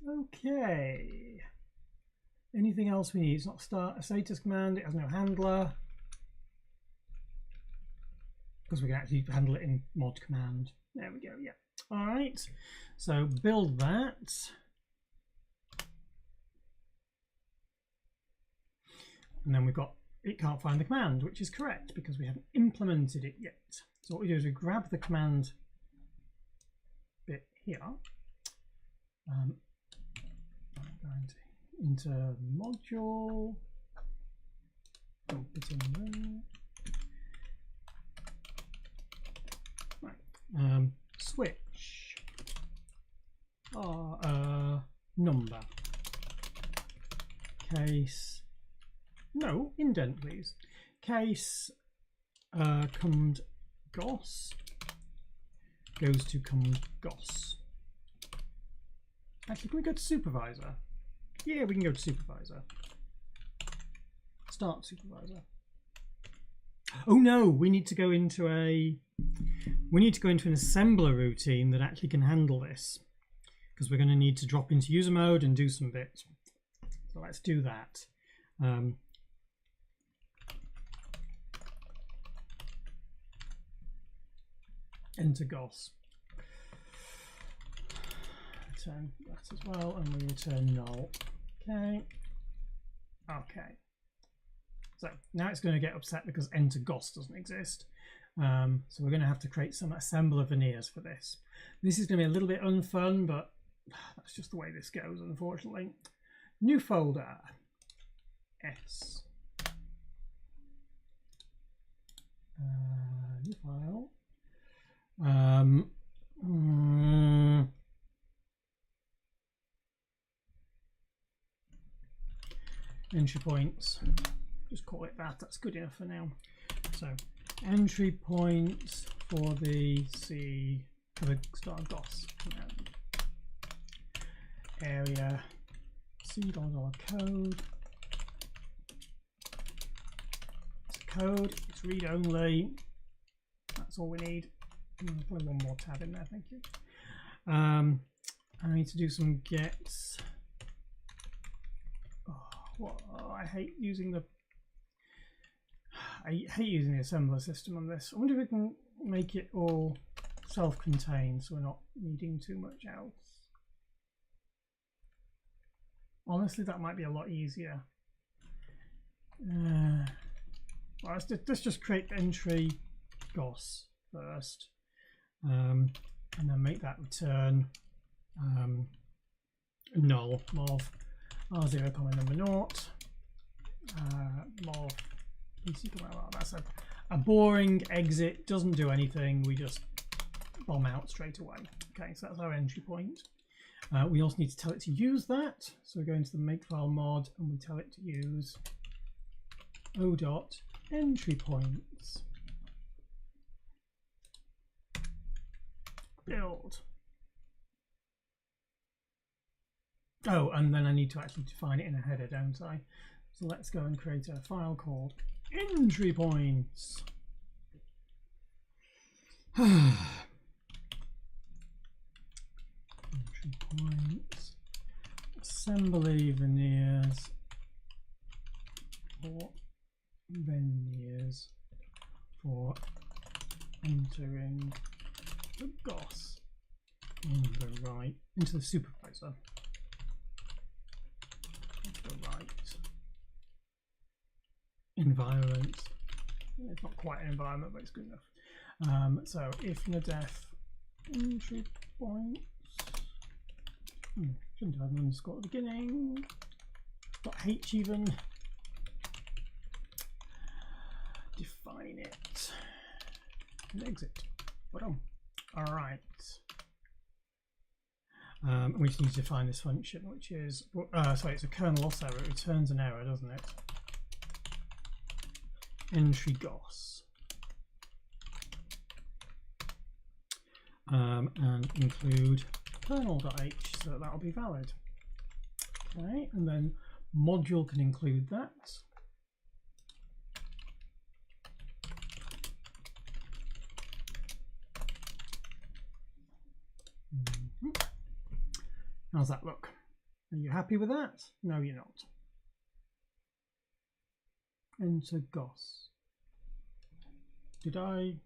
Okay. Anything else we need? It's not a status command, it has no handler. Because we can actually handle it in mod command. There we go, yeah. All right, so build that. And then we've got, it can't find the command, which is correct because we haven't implemented it yet. So what we do is we grab the command bit here. I'm going to into module, dump it in there. Right. Switch number case, no, indent please, case command GOS goes to command GOS. Actually, can we go to supervisor? Yeah, we can go to supervisor. Start supervisor. Oh no, we need to go into an assembler routine that actually can handle this, because we're going to need to drop into user mode and do some bits. So let's do that. Enter GOS. Return that as well, and we return null. Okay. Okay. So now it's going to get upset because enter GOS doesn't exist. So we're going to have to create some assembler veneers for this. This is going to be a little bit unfun, but that's just the way this goes, unfortunately. New folder. S. New file. Entry points. Just call it that. That's good enough for now. So entry points for the start GOS command. Area $code. It's code, it's read only. That's all we need. Probably one more tab in there, thank you. I need to do some gets. I hate using the assembler system on this. I wonder if we can make it all self-contained so we're not needing too much else. Honestly, that might be a lot easier. Well, let's just create entry GOS first, and then make that return null mov r0, number naught, mov PC. That's a boring exit, doesn't do anything. We just bomb out straight away. Okay, so that's our entry point. We also need to tell it to use that, so we go into the makefile mod and we tell it to use o.entryPoints. Build. Oh, and then I need to actually define it in a header, don't I? So let's go and create a file called entryPoints. EntryPoints. Assembly veneers for entering the GOS on the right into the supervisor. The right environment. It's not quite an environment, but it's good enough. So if nadef entry points, shouldn't have an underscore at the beginning. .h even. Define it and exit. Bottom. All right. We just need to define this function, which is sorry, it's a kernel loss error. It returns an error, doesn't it? Entry GOS, and include kernel.h, so that will be valid. Okay, and then module can include that. How's that look? Are you happy with that? No, you're not. Enter GOS. Did I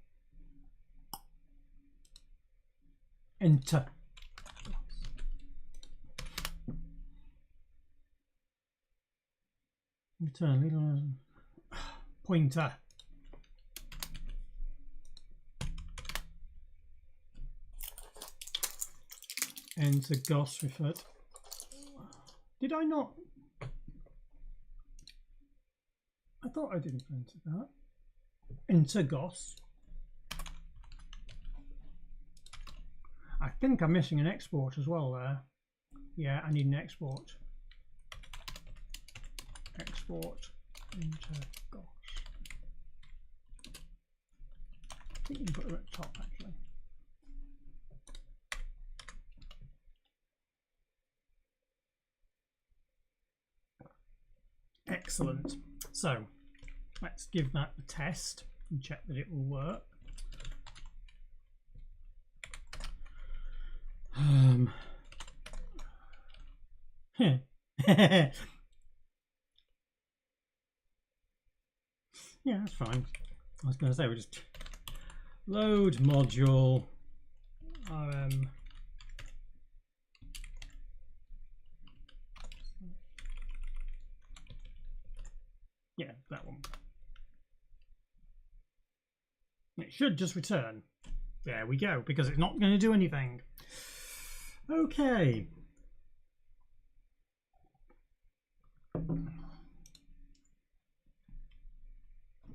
enter GOS? Return pointer. Enter GOS referred. Did I not? I thought I didn't enter that. Enter GOS. I think I'm missing an export as well there. Yeah, I need an export. Export enter GOS. I think you can put it at the top actually. Excellent. So let's give that a test and check that it will work. Yeah, that's fine. I was going to say we just load module rm. Yeah, that one. It should just return. There we go, because it's not going to do anything. Okay.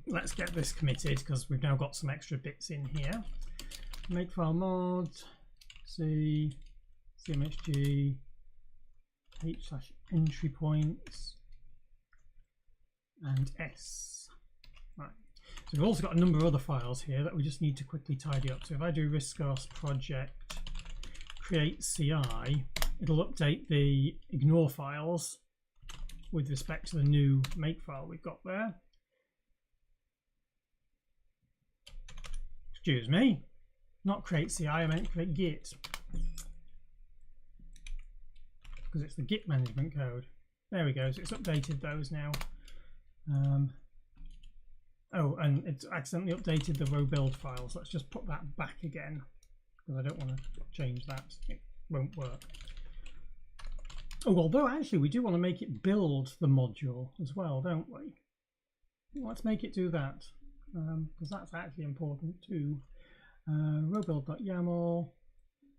Let's get this committed because we've now got some extra bits in here. Makefile mod, C, CMHG, h/entry points, and S. Right. So we've also got a number of other files here that we just need to quickly tidy up. So if I do riscos project create CI, it'll update the ignore files with respect to the new make file we've got there. Excuse me, not create CI, I meant create git, because it's the git management code. There we go, so it's updated those now. Oh, and it's accidentally updated the row build files. Let's just put that back again, because I don't want to change that. It won't work. Oh, although actually we do want to make it build the module as well, don't we? Let's make it do that, because that's actually important too. Rowbuild.yaml.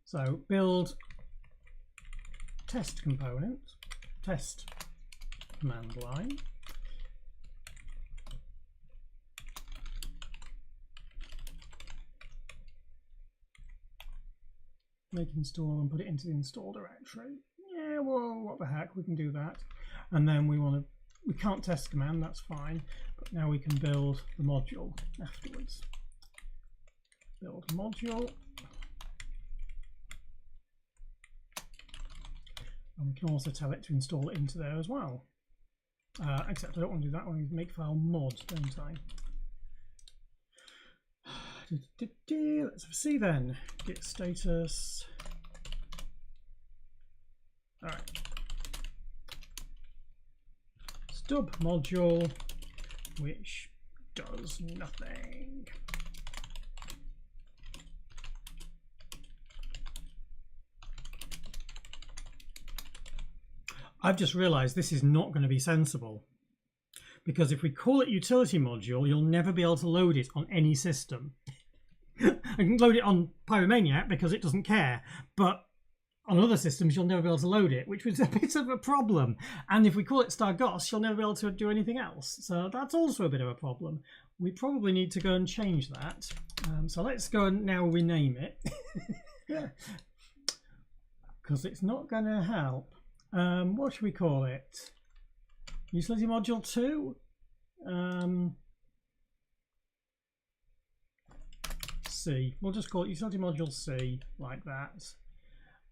So build test component, test command line. Make install and put it into the install directory. Yeah, well, what the heck, we can do that. And then we can't test command, that's fine, but now we can build the module afterwards. Build module. And we can also tell it to install it into there as well. Except I don't want to do that one, I need to make file mod, don't I? Let's see then. Git status. Alright. Stub module, which does nothing. I've just realized this is not going to be sensible, because if we call it utility module, you'll never be able to load it on any system. I can load it on Pyromaniac because it doesn't care, but on other systems you'll never be able to load it, which was a bit of a problem. And if we call it *GOS, you'll never be able to do anything else. So that's also a bit of a problem. We probably need to go and change that. So let's go and now rename it, because it's not going to help. What should we call it? Utility module 2? C. We'll just call it utility module C, like that.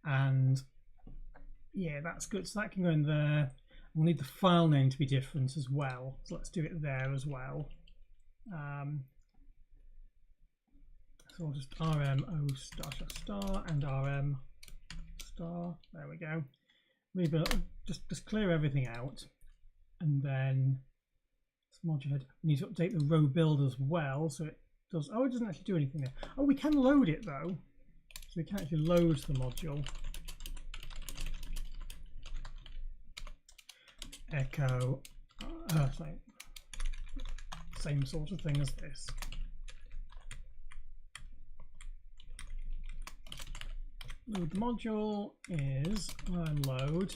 And yeah, that's good. So that can go in there. We'll need the file name to be different as well. So let's do it there as well. So we'll just rm o** and rm*. There we go. Rebuild. Just clear everything out, and then module. We need to update the row build as well, so it does. Oh, it doesn't actually do anything there. Oh, we can load it though, so we can actually load the module. Echo. Same sort of thing as this. Load the module is load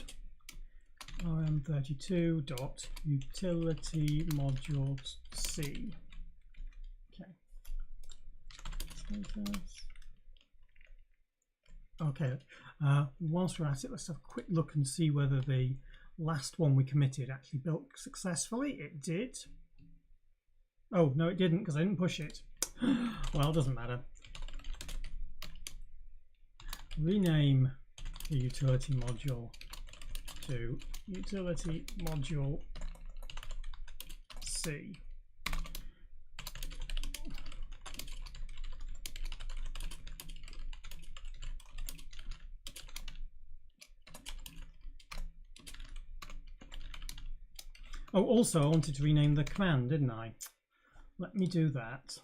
rm32.utility module C. Okay. Status. Okay. Whilst we're at it, let's have a quick look and see whether the last one we committed actually built successfully. It did. Oh no, it didn't, because I didn't push it. Well, it doesn't matter. Rename the utility module to utility module C. Oh, also I wanted to rename the command, didn't I? Let me do that.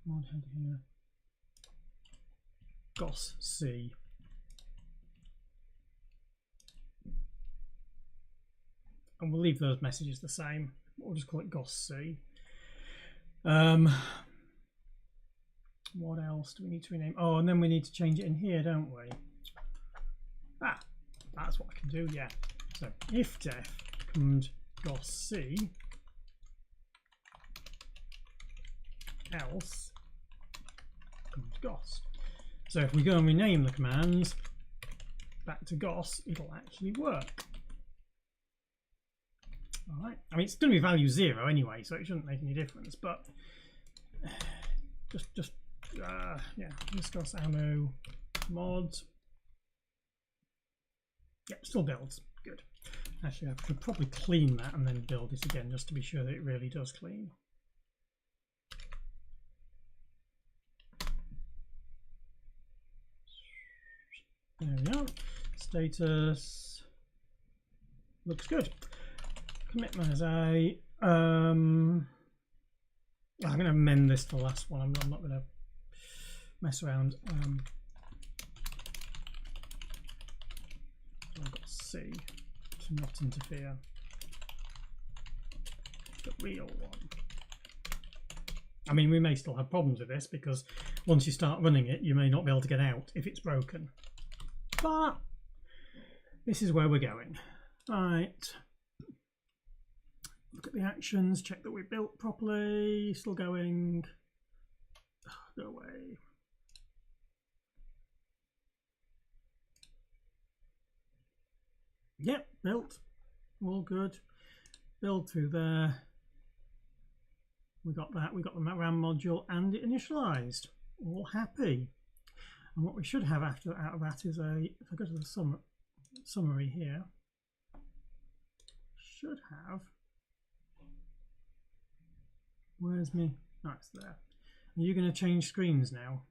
Mod head here. GOS C. And we'll leave those messages the same. We'll just call it GOS C. What else do we need to rename? Oh, and then we need to change it in here, don't we? Ah, that's what I can do, yeah. So if def command GOS C, else command GOS. So if we go and rename the commands back to GOS, it'll actually work. All right. I mean, it's going to be value 0 anyway, so it shouldn't make any difference. But yeah, discuss ammo mod. Yep, still builds. Good. Actually, I could probably clean that and then build it again just to be sure that it really does clean. There we are. Status looks good. Commit as I'm going to amend this to the last one. I'm not going to mess around. I've got C to not interfere. The real one. I mean, we may still have problems with this because once you start running it, you may not be able to get out if it's broken. But this is where we're going. Right. Look at the actions, check that we built properly. Still going. Go away. Yep, built. All good. Build through there. We got that. We got the RAM module and it initialized. All happy. And what we should have out of that is a, if I go to the summary here, should have, where's me? Oh, it's there. Are you going to change screens now?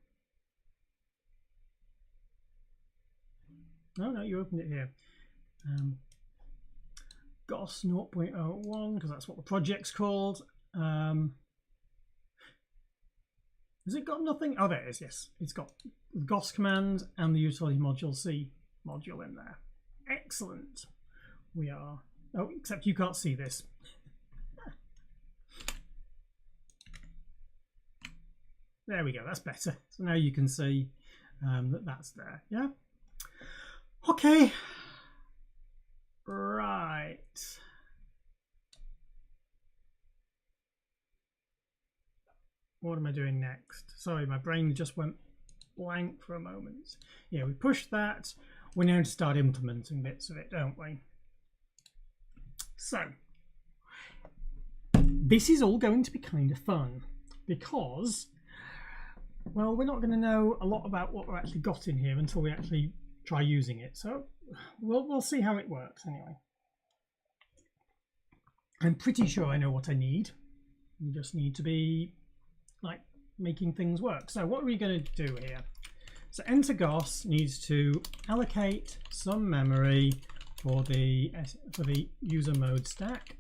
No, you opened it here. GOS 0.01 because that's what the project's called. Has it got nothing? Oh, there it is. Yes, it's got the GOS command and the utility module C module in there. Excellent. We are. Oh, except you can't see this. There we go. That's better. So now you can see that that's there. Yeah. Okay. Right. What am I doing next? Sorry, my brain just went blank for a moment. Yeah, we pushed that. We're now to start implementing bits of it, don't we? So, this is all going to be kind of fun because, well, we're not going to know a lot about what we actually got in here until we actually try using it. So, we'll see how it works anyway. I'm pretty sure I know what I need. You just need to be like making things work. So what are we going to do here? So enter GOS needs to allocate some memory for the user mode stack.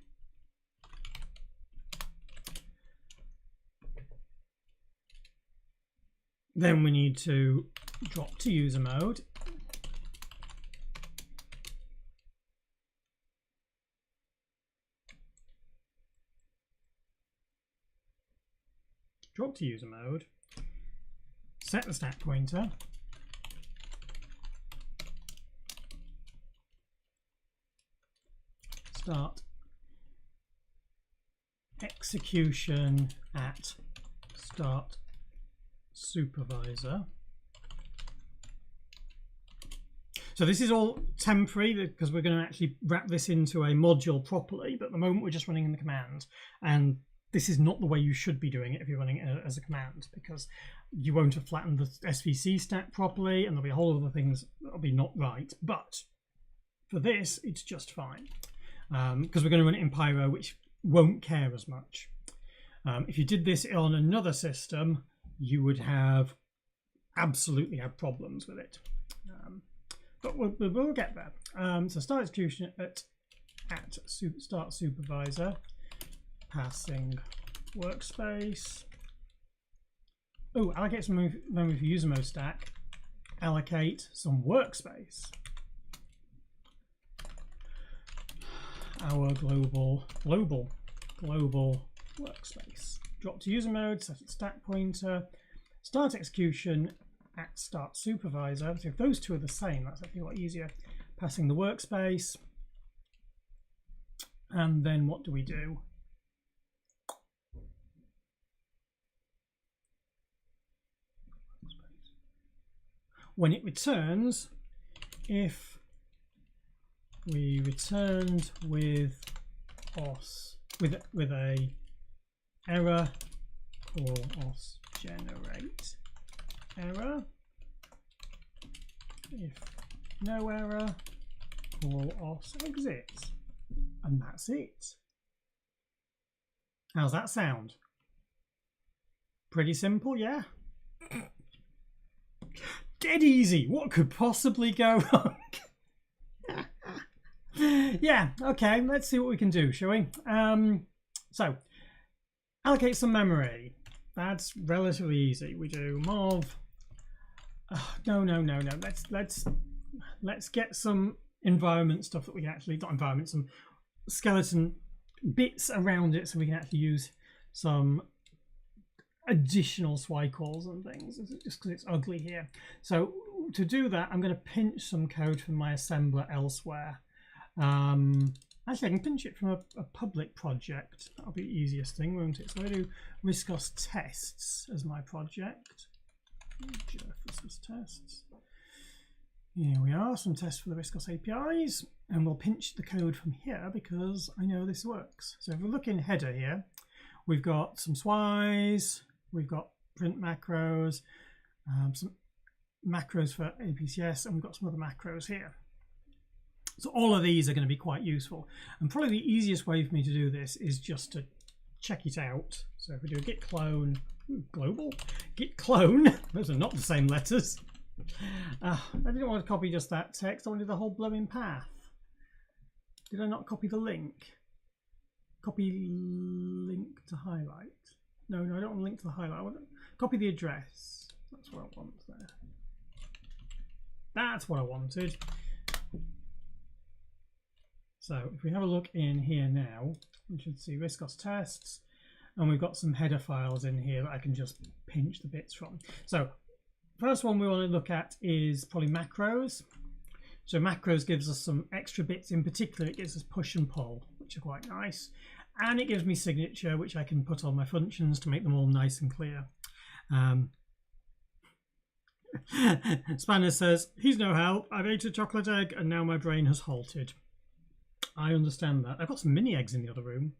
Then we need to drop to user mode. Drop to user mode, set the stack pointer, start execution at start supervisor. So this is all temporary because we're going to actually wrap this into a module properly, but at the moment we're just running in the command, and this is not the way you should be doing it if you're running it as a command, because you won't have flattened the SVC stack properly and there'll be a whole lot of things that'll be not right. But for this, it's just fine because we're going to run it in Pyro, which won't care as much. If you did this on another system, you would have absolutely have problems with it. But we'll get there. So start execution at start supervisor. Passing workspace. Oh, allocate some memory for user mode stack. Allocate some workspace. Our global workspace. Drop to user mode, set its stack pointer. Start execution at start supervisor. So if those two are the same, that's actually a lot easier. Passing the workspace. And then what do we do? When it returns, if we returned with os with a error, call os generate error. If no error, call os exit, and that's it. How's that sound? Pretty simple, yeah? Dead easy. What could possibly go wrong? Yeah, okay, let's see what we can do, shall we? So, allocate some memory. That's relatively easy. We do mov. No. Let's get some environment stuff that we can actually, not environment, some skeleton bits around it so we can actually use some additional swy calls and things, just because it's ugly here. So to do that, I'm going to pinch some code from my assembler elsewhere. Actually, I can pinch it from a public project. That'll be the easiest thing, won't it? So I do Riscos tests as my project. Gerph Riscos tests. Here we are, some tests for the Riscos APIs, and we'll pinch the code from here because I know this works. So if we look in header here, we've got some swys, we've got print macros, some macros for APCS, and we've got some other macros here. So all of these are going to be quite useful. And probably the easiest way for me to do this is just to check it out. So if we do a git clone, global, git clone, those are not the same letters. I didn't want to copy just that text, I wanted the whole blowing path. Did I not copy the link? Copy link to highlight. No, I don't want to link to the highlight. I want to copy the address. That's what I want there. That's what I wanted. So if we have a look in here now, we should see Riscos tests, and we've got some header files in here that I can just pinch the bits from. So first one we want to look at is probably macros. So macros gives us some extra bits. In particular, it gives us push and pull, which are quite nice. And it gives me signature, which I can put on my functions to make them all nice and clear. Spanner says, he's no help. I've ate a chocolate egg and now my brain has halted. I understand that. I've got some mini eggs in the other room.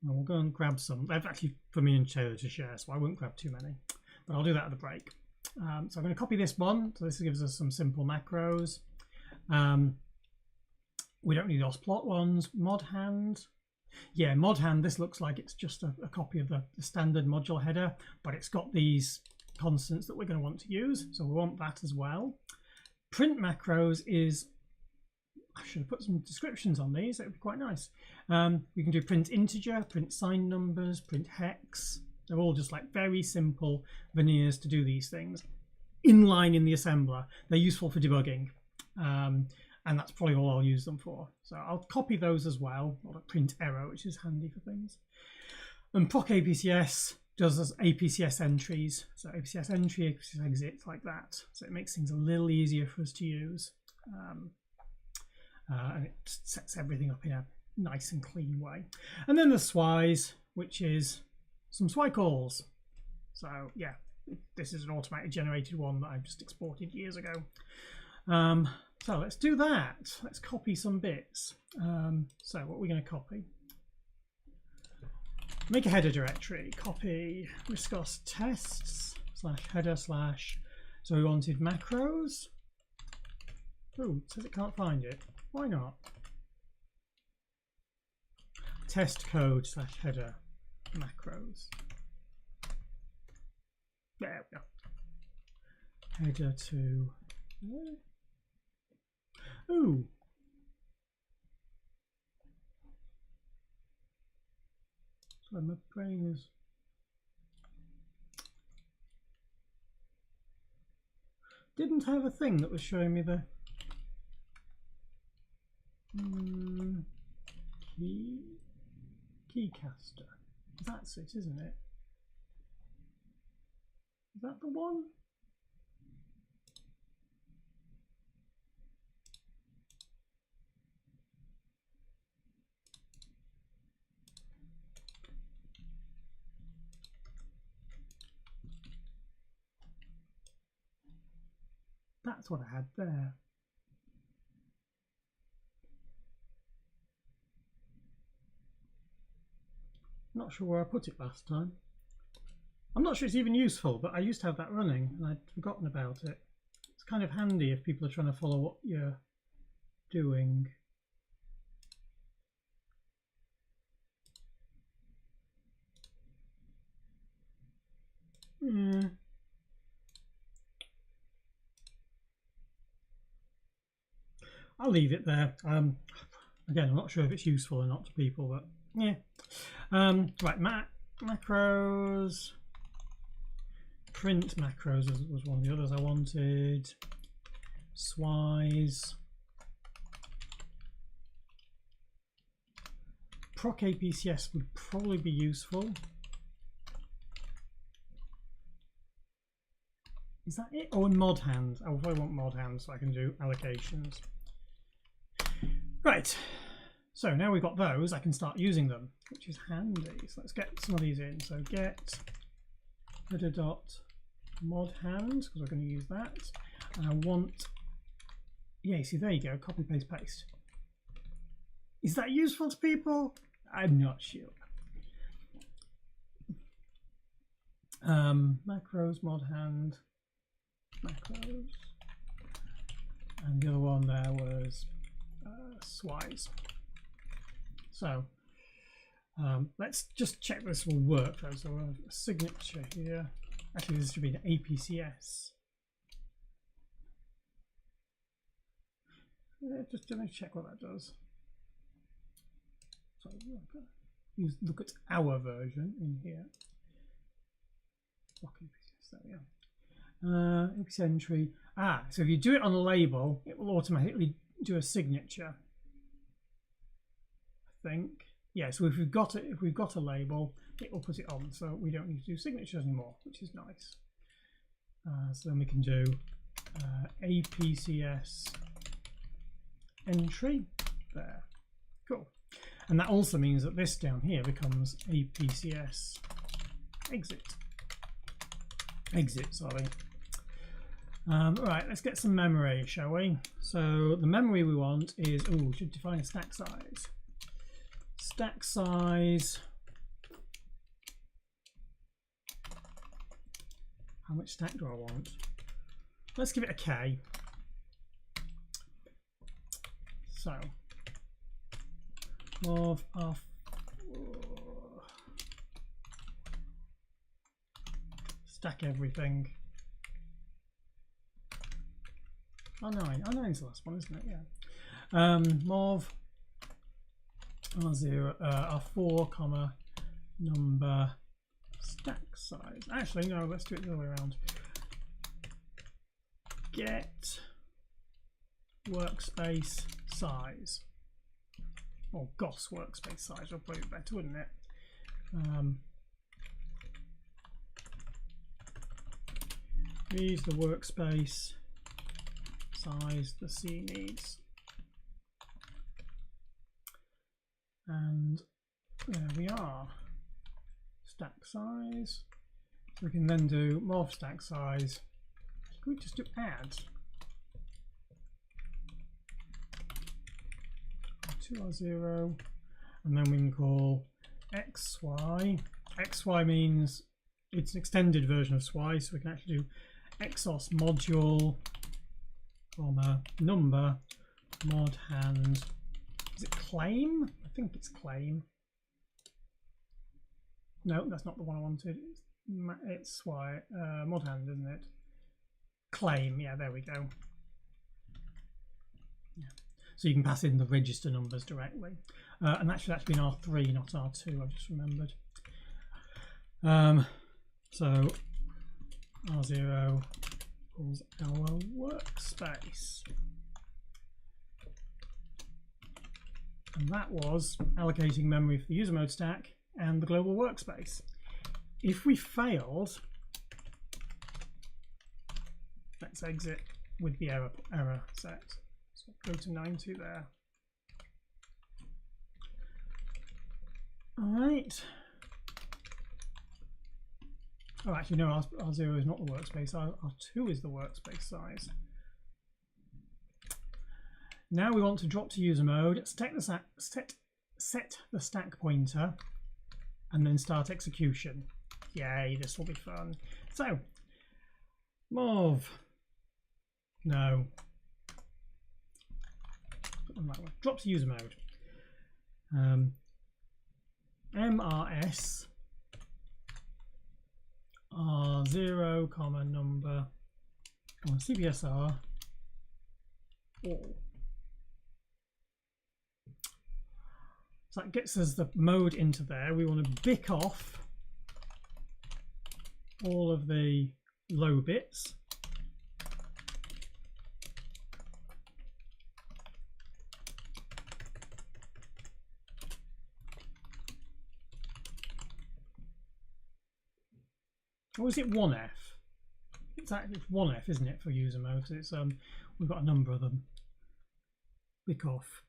And we'll go and grab some. They're actually for me and Taylor to share, so I won't grab too many. But I'll do that at the break. So I'm going to copy this one. So this gives us some simple macros. We don't need those plot ones. Mod hand. Yeah, mod hand, this looks like it's just a copy of the standard module header, but it's got these constants that we're going to want to use. So we want that as well. Print macros is, I should have put some descriptions on these. That would be quite nice. We can do print integer, print sign numbers, print hex. They're all just like very simple veneers to do these things. Inline in the assembler. They're useful for debugging. And that's probably all I'll use them for. So I'll copy those as well, or a print error, which is handy for things. And proc APCS does us APCS entries. So APCS entry, APCS exit, like that. So it makes things a little easier for us to use. And it sets everything up in a nice and clean way. And then the swys, which is some swy calls. So yeah, this is an automatically generated one that I've just exported years ago. So let's do that. Let's copy some bits. So what are we going to copy? Make a header directory. Copy Riscos tests / header / so we wanted macros. Oh, it says it can't find it. Why not? Test code / header macros. There we go. Header to. Ooh. Sorry, my brain is. Didn't have a thing that was showing me the keycaster. That's it, isn't it? Is that the one? That's what I had there. not sure where I put it last time. I'm not sure it's even useful, but I used to have that running and I'd forgotten about it. It's kind of handy if people are trying to follow what you're doing. I'll leave it there. Again, I'm not sure if it's useful or not to people, but yeah. Right, macros. Print macros was one of the others I wanted. Swise. Proc APCS would probably be useful. Is that it? Oh, and mod hand. I probably want mod hand so I can do allocations. Right. So now we've got those, I can start using them, which is handy. So let's get some of these in. So get mod hand, because we're going to use that. And I want, yeah, see, there you go, copy, paste, paste. Is that useful to people? I'm not sure. Macros, mod hand, macros. And the other one there was Swise. So let's just check this will work. So we'll have a signature here. Actually, this should be an APCS. Just let me check what that does. So look at our version in here. APCS, there we go. APCS entry. So if you do it on a label, it will automatically do a signature. I think. Yeah, so if we've got a label, it will put it on, so we don't need to do signatures anymore, which is nice. So then we can do APCS entry there. Cool. And that also means that this down here becomes APCS exit, sorry. Right, let's get some memory, shall we? So the memory we want is, we should define a stack size. Stack size. How much stack do I want? Let's give it a K. So, of stack everything. R9. R9's the last one, isn't it? Yeah. Mov R0 R4 comma number stack size. Actually, no. Let's do it the other way around. Get workspace size. Or GOS workspace size would probably be better, wouldn't it? Use the workspace size the C needs. And there we are. Stack size. We can then do mov stack size. Can we just do add? R2R0, and then we can call XY. XY means it's an extended version of SWI, so we can actually do exos module comma number mod hand. Is it claim? I think it's claim. No, that's not the one I wanted. It's SWI mod hand, isn't it? Claim. Yeah, there we go. Yeah. So you can pass in the register numbers directly, and actually that's been R3, not R2. I've just remembered. So R0 equals our workspace, and that was allocating memory for the user mode stack and the global workspace. If we failed, let's exit with the error set. So go to 90 there. All right. Oh, actually, no, R0 is not the workspace. R2 is the workspace size. Now we want to drop to user mode, set the stack pointer, and then start execution. Yay, this will be fun. So, mov. No. Drop to user mode. MRS R0, comma number, CPSR all. So that gets us the mode into there. We want to bick off all of the low bits. Or is it 1F? It's actually 1F, isn't it, for user mode? So it's we've got a number of them. Bick off.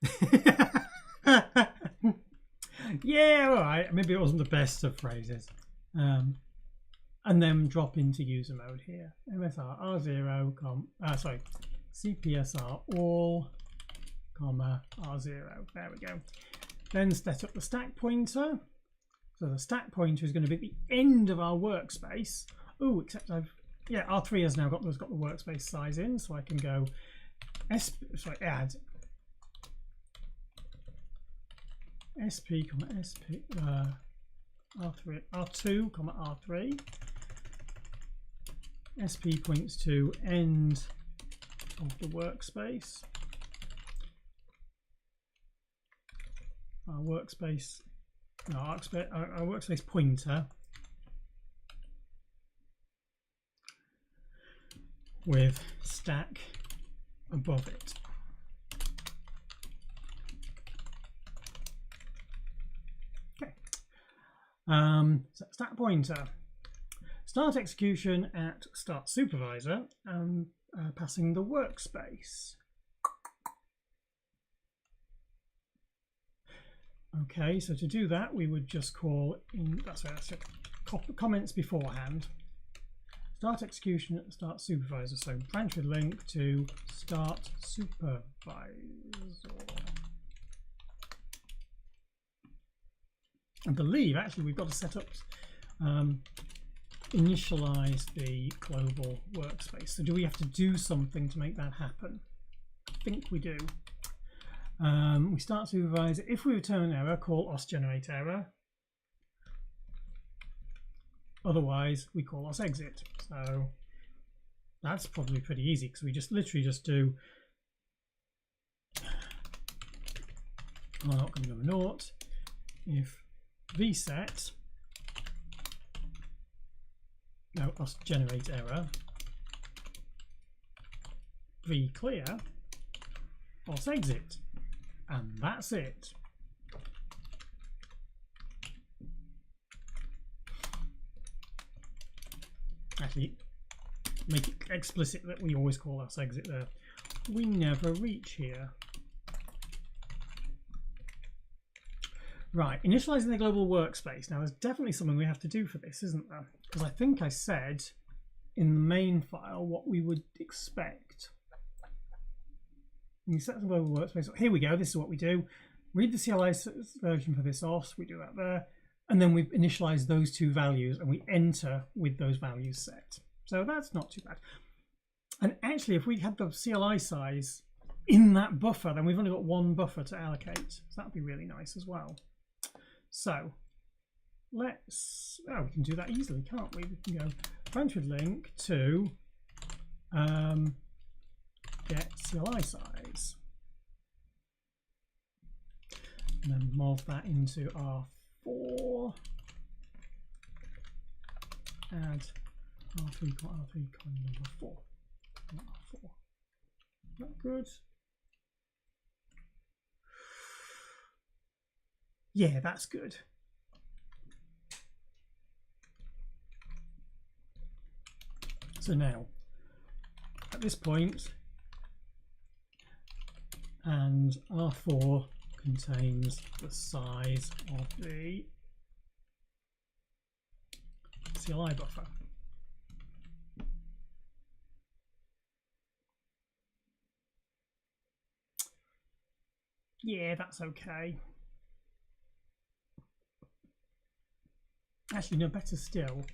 Yeah, all right. Maybe it wasn't the best of phrases. And then drop into user mode here. MSR R0, sorry, CPSR all, comma R0. There we go. Then set up the stack pointer. So the stack pointer is going to be at the end of our workspace. Oh, except yeah, R3 has now got the workspace size in, so I can go add SP, SP R3 R2, R3. SP points to end of the workspace. Our workspace. No, our workspace pointer with stack above it. Okay. So stack pointer. Start execution at start supervisor and passing the workspace. Okay, so to do that, we would just call in, that's it, comments beforehand. Start execution at start supervisor. So branch with link to start supervisor. I believe actually we've got to set up, initialize the global workspace. So do we have to do something to make that happen? I think we do. We start supervisor. If we return an error, call os generate error. Otherwise, we call os exit. So that's probably pretty easy because we just literally just do not going to go naught if vset os generate error v clear os exit. And that's it. Actually, make it explicit that we always call us exit there. We never reach here. Right, initializing the global workspace. Now, there's definitely something we have to do for this, isn't there? Because I think I said in the main file what we would expect. You set the global workspace. Here we go. This is what we do. Read the CLI version for this OS. We do that there. And then we initialize those two values and we enter with those values set. So that's not too bad. And actually, if we had the CLI size in that buffer, then we've only got one buffer to allocate. So that'd be really nice as well. So let's, we can do that easily, can't we? We can go branch with link to get CLI size, and then mov that into R4, add R3, number 4. R4. Is that good? Yeah, that's good. So now, at this point, and R4 contains the size of the CLI buffer. Yeah, that's okay. Actually, no, better still.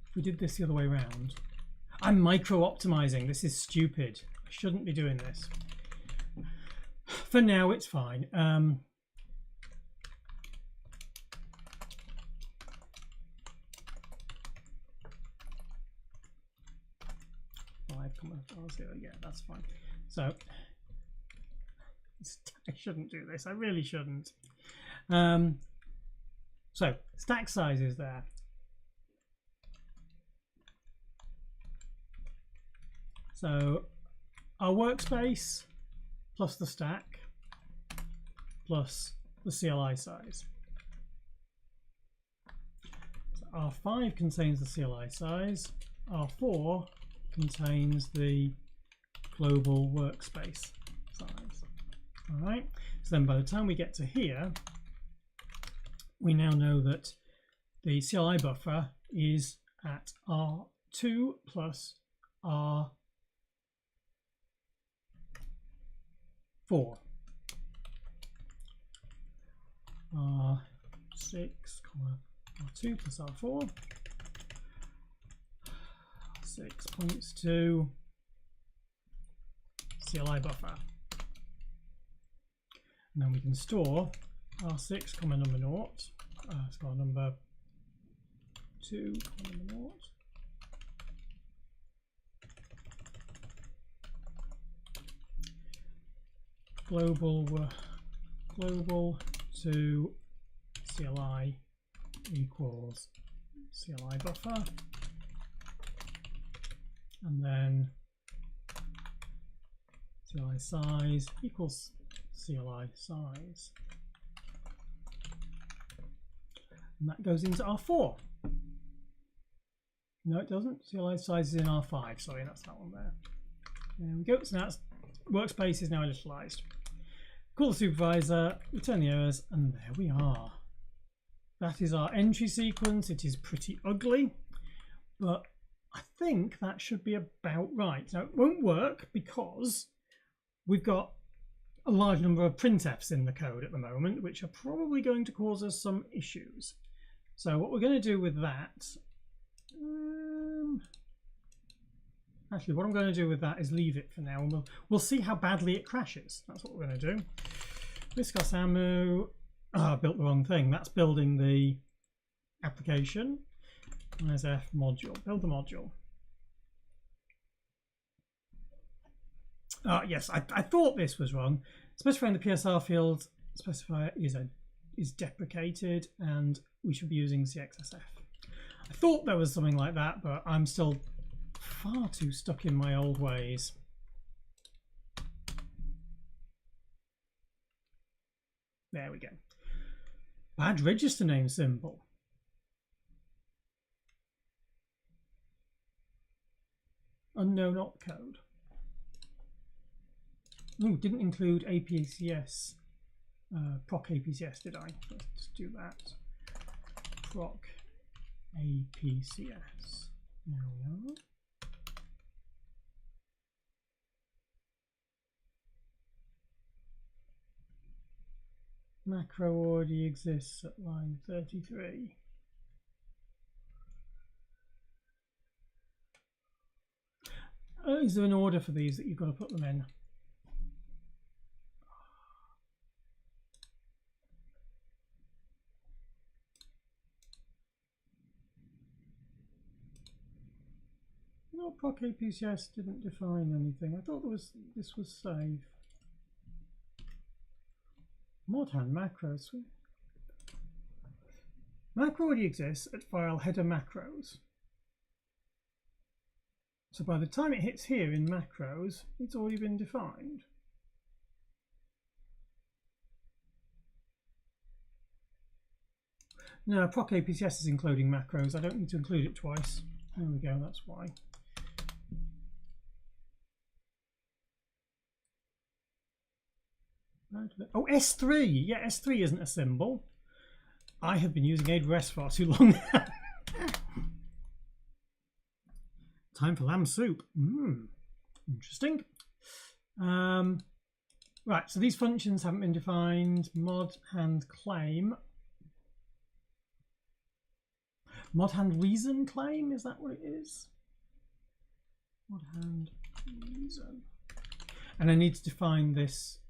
If we did this the other way around. I'm micro-optimizing. This is stupid. I shouldn't be doing this. For now, it's fine. 5,0, yeah, that's fine. So I shouldn't do this. I really shouldn't. So stack size is there. So our workspace plus the stack plus the CLI size. So R5 contains the CLI size. R4 contains the global workspace size. All right. So then by the time we get to here, we now know that the CLI buffer is at R2 plus R4. R6, R2 plus R4. 6 points to CLI buffer. And then we can store R6, number 0, store number 2, number 0. Global to CLI equals CLI buffer, and then CLI size equals CLI size, and that goes into R4. No, it doesn't. CLI size is in R5. Sorry, that's that one there. There we go. So now workspace is now initialized. Call the supervisor, return the errors, and there we are. That is our entry sequence. It is pretty ugly, but I think that should be about right. Now, it won't work because we've got a large number of printfs in the code at the moment, which are probably going to cause us some issues. So what we're going to do with that, actually what I'm going to do with that is leave it for now, and we'll see how badly it crashes. That's what we're going to do. Viscos ammo. I built the wrong thing. That's building the application. And there's F module. Build the module. Yes, I thought this was wrong. Specifying the PSR field specifier is deprecated, and we should be using CXSF. I thought there was something like that, but I'm still far too stuck in my old ways. There we go. Bad register name symbol. Unknown opcode. Ooh, didn't include APCS, proc APCS, did I? Let's do that. Proc APCS. There we are. Macro already exists at line 33. Is there an order for these that you've got to put them in? No, proc APCS didn't define anything. I thought this was save. Modhan macros. Macro already exists at file header macros. So by the time it hits here in macros, it's already been defined. No, proc APCS is including macros. I don't need to include it twice. There we go, that's why. Oh, S3. Yeah, S3 isn't a symbol. I have been using AWS far too long. Time for lamb soup. Interesting. Right, so these functions haven't been defined. Mod hand claim. Mod hand reason claim, is that what it is? Mod hand reason. And I need to define this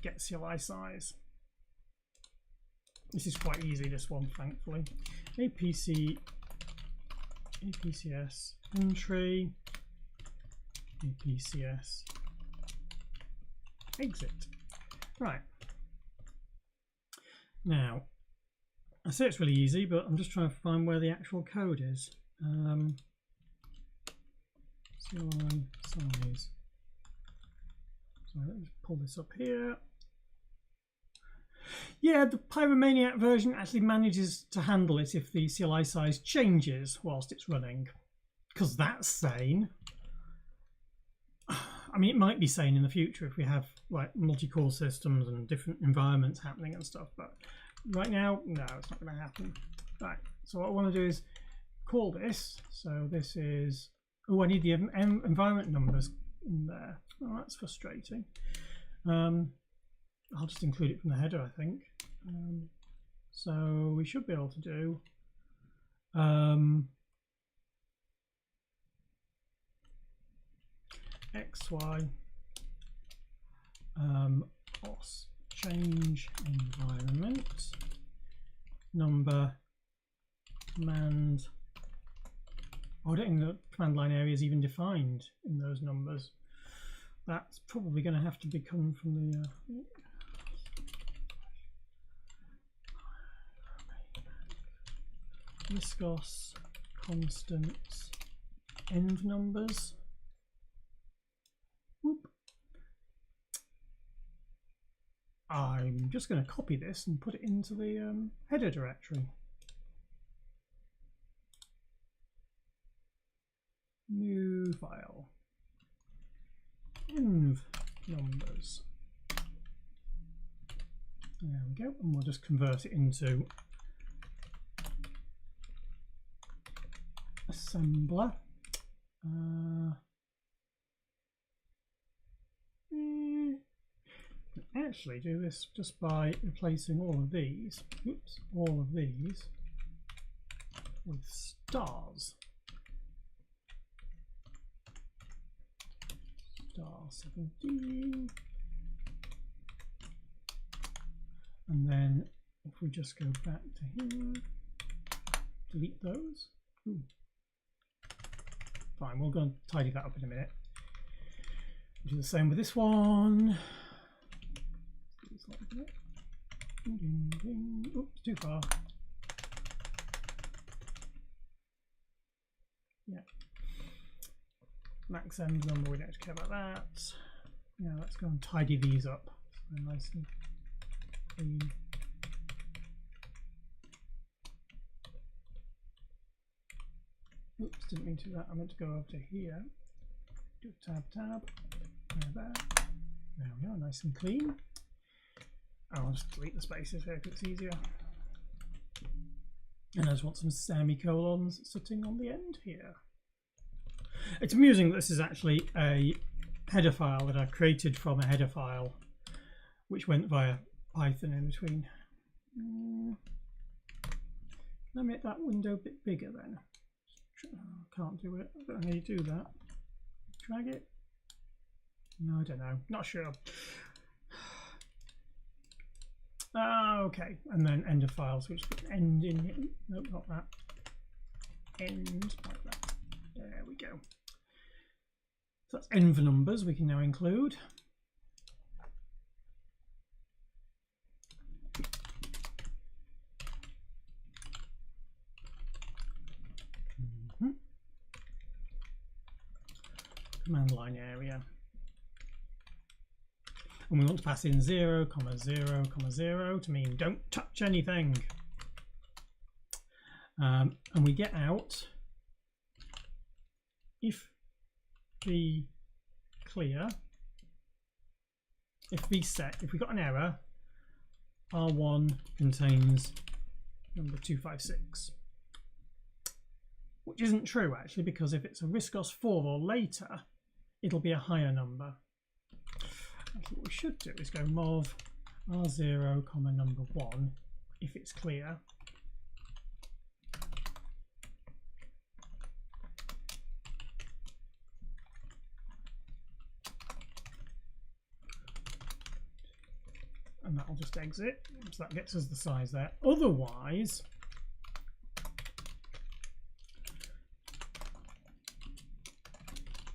get CLI size. This is quite easy, this one, thankfully. APCS entry, APCS exit. Right. Now, I say it's really easy, but I'm just trying to find where the actual code is. CLI size. So let me pull this up here. Yeah, the Pyromaniac version actually manages to handle it if the CLI size changes whilst it's running, because that's sane. I mean, it might be sane in the future if we have like multi-core systems and different environments happening and stuff, but right now, no, it's not going to happen. Right, so what I want to do is call this. So this is, oh, I need the environment numbers in there. Oh, that's frustrating. I'll just include it from the header, I think. So we should be able to do XY OS change environment number command. Oh, I don't think the command line area is even defined in those numbers. That's probably going to have to be coming from the GOS constants env numbers. Whoop. I'm just going to copy this and put it into the header directory. New file. Env numbers. There we go, and we'll just convert it into assembler. Actually do this just by replacing all of these, oops, all of these with stars. Star 17. And then if we just go back to here, delete those. Ooh. Fine, we'll go and tidy that up in a minute. Do the same with this one. Oops, too far. Yeah. Max end number, we don't care about that. Now let's go and tidy these up so nice and clean. Oops, didn't mean to do that. I meant to go over to here. Do tab. There. There we are, nice and clean. I'll just delete the spaces here because it's easier. And I just want some semicolons sitting on the end here. It's amusing that this is actually a header file that I created from a header file, which went via Python in between. Can I make that window a bit bigger then? Can't do it. I don't know how you do that. Drag it? No, I don't know. Not sure. Okay, and then end of file, so we just put end in here. Nope, not that. End like that. There we go. So that's env numbers we can now include. Command line area. And we want to pass in 0, 0, 0 to mean don't touch anything. And we get out if the clear, if the set, if we got an error, R1 contains number 256. Which isn't true actually, because if it's a RISC-OS 4 or later, it'll be a higher number. Actually, what we should do is go mov R0, number 1 if it's clear. and that'll just exit. So that gets us the size there. Otherwise,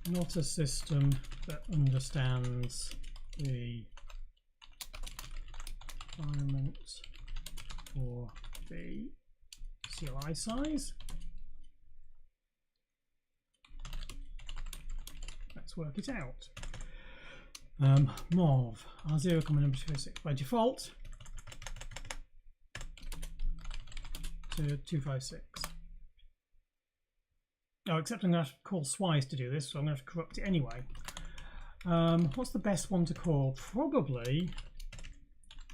not a system that understands the environment for the CLI size. Let's work it out. Mov R0, number 256 by default to 256. Oh, except I'm going to have to call Swise to do this, so I'm going to have to corrupt it anyway. What's the best one to call? Probably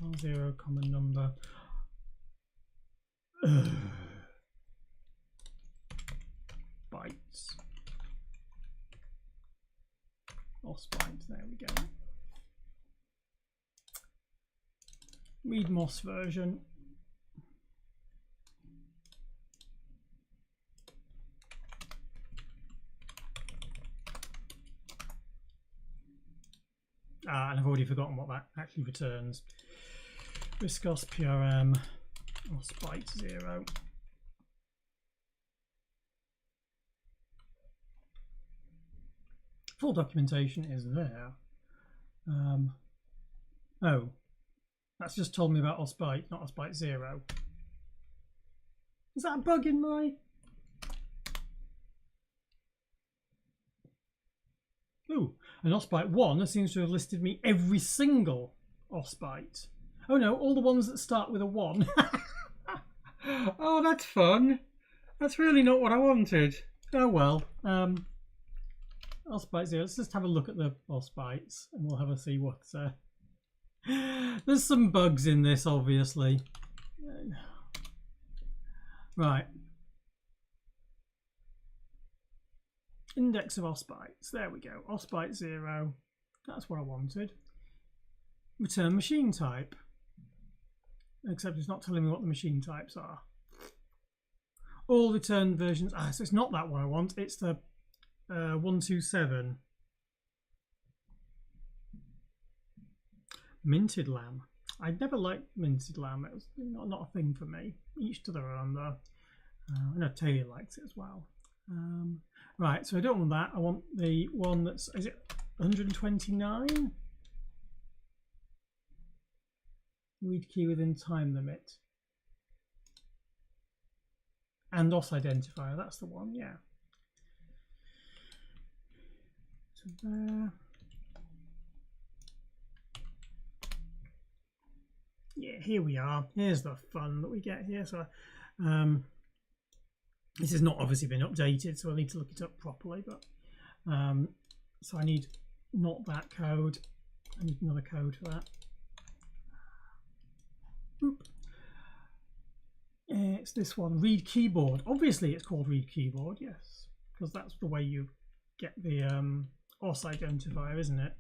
R0, number. Bytes. OS bytes, there we go. Read MOS version. And I've already forgotten what that actually returns. Viscos PRM OS byte 0. Full documentation is there. Oh, that's just told me about OS byte, not OS byte 0. Is that a bug in my? Ooh, and OS byte 1 seems to have listed me every single OS byte. Oh no, all the ones that start with a 1. Oh, that's fun. That's really not what I wanted. Oh well. OS byte 0. Let's just have a look at the OS bytes and we'll have a see what. There's some bugs in this, obviously. Right. Index of OS bytes. There we go. OS byte 0. That's what I wanted. Return machine type. Except it's not telling me what the machine types are. All return versions. So it's not that one I want. It's the 127. Minted lamb. I never liked minted lamb. It was not a thing for me. Each to their own though. I know Taylor likes it as well. Right, so I don't want that. I want the one that's, is it 129? Read key within time limit. And OS identifier, that's the one, yeah. So there. Yeah, here we are. Here's the fun that we get here. So this has not obviously been updated, so I need to look it up properly. But so I need not that code. I need another code for that. Oop. It's this one, read keyboard. Obviously, it's called read keyboard, yes, because that's the way you get the OS identifier, isn't it?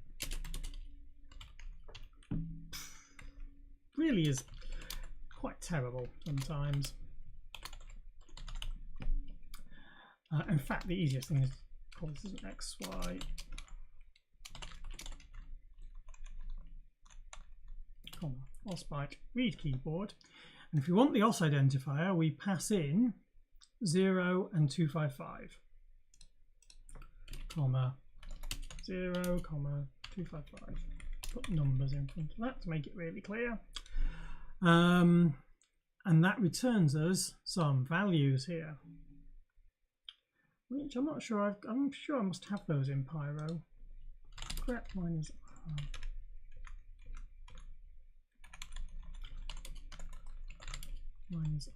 Really is quite terrible sometimes. In fact, the easiest thing is call this as an XY. OS byte read keyboard. And if we want the OS identifier, we pass in 0 and 255, comma 0, comma 255. Put numbers in front of that to make it really clear. And that returns us some values here, which I'm not sure I'm sure I must have those in Pyro. Correct, mine is Mine's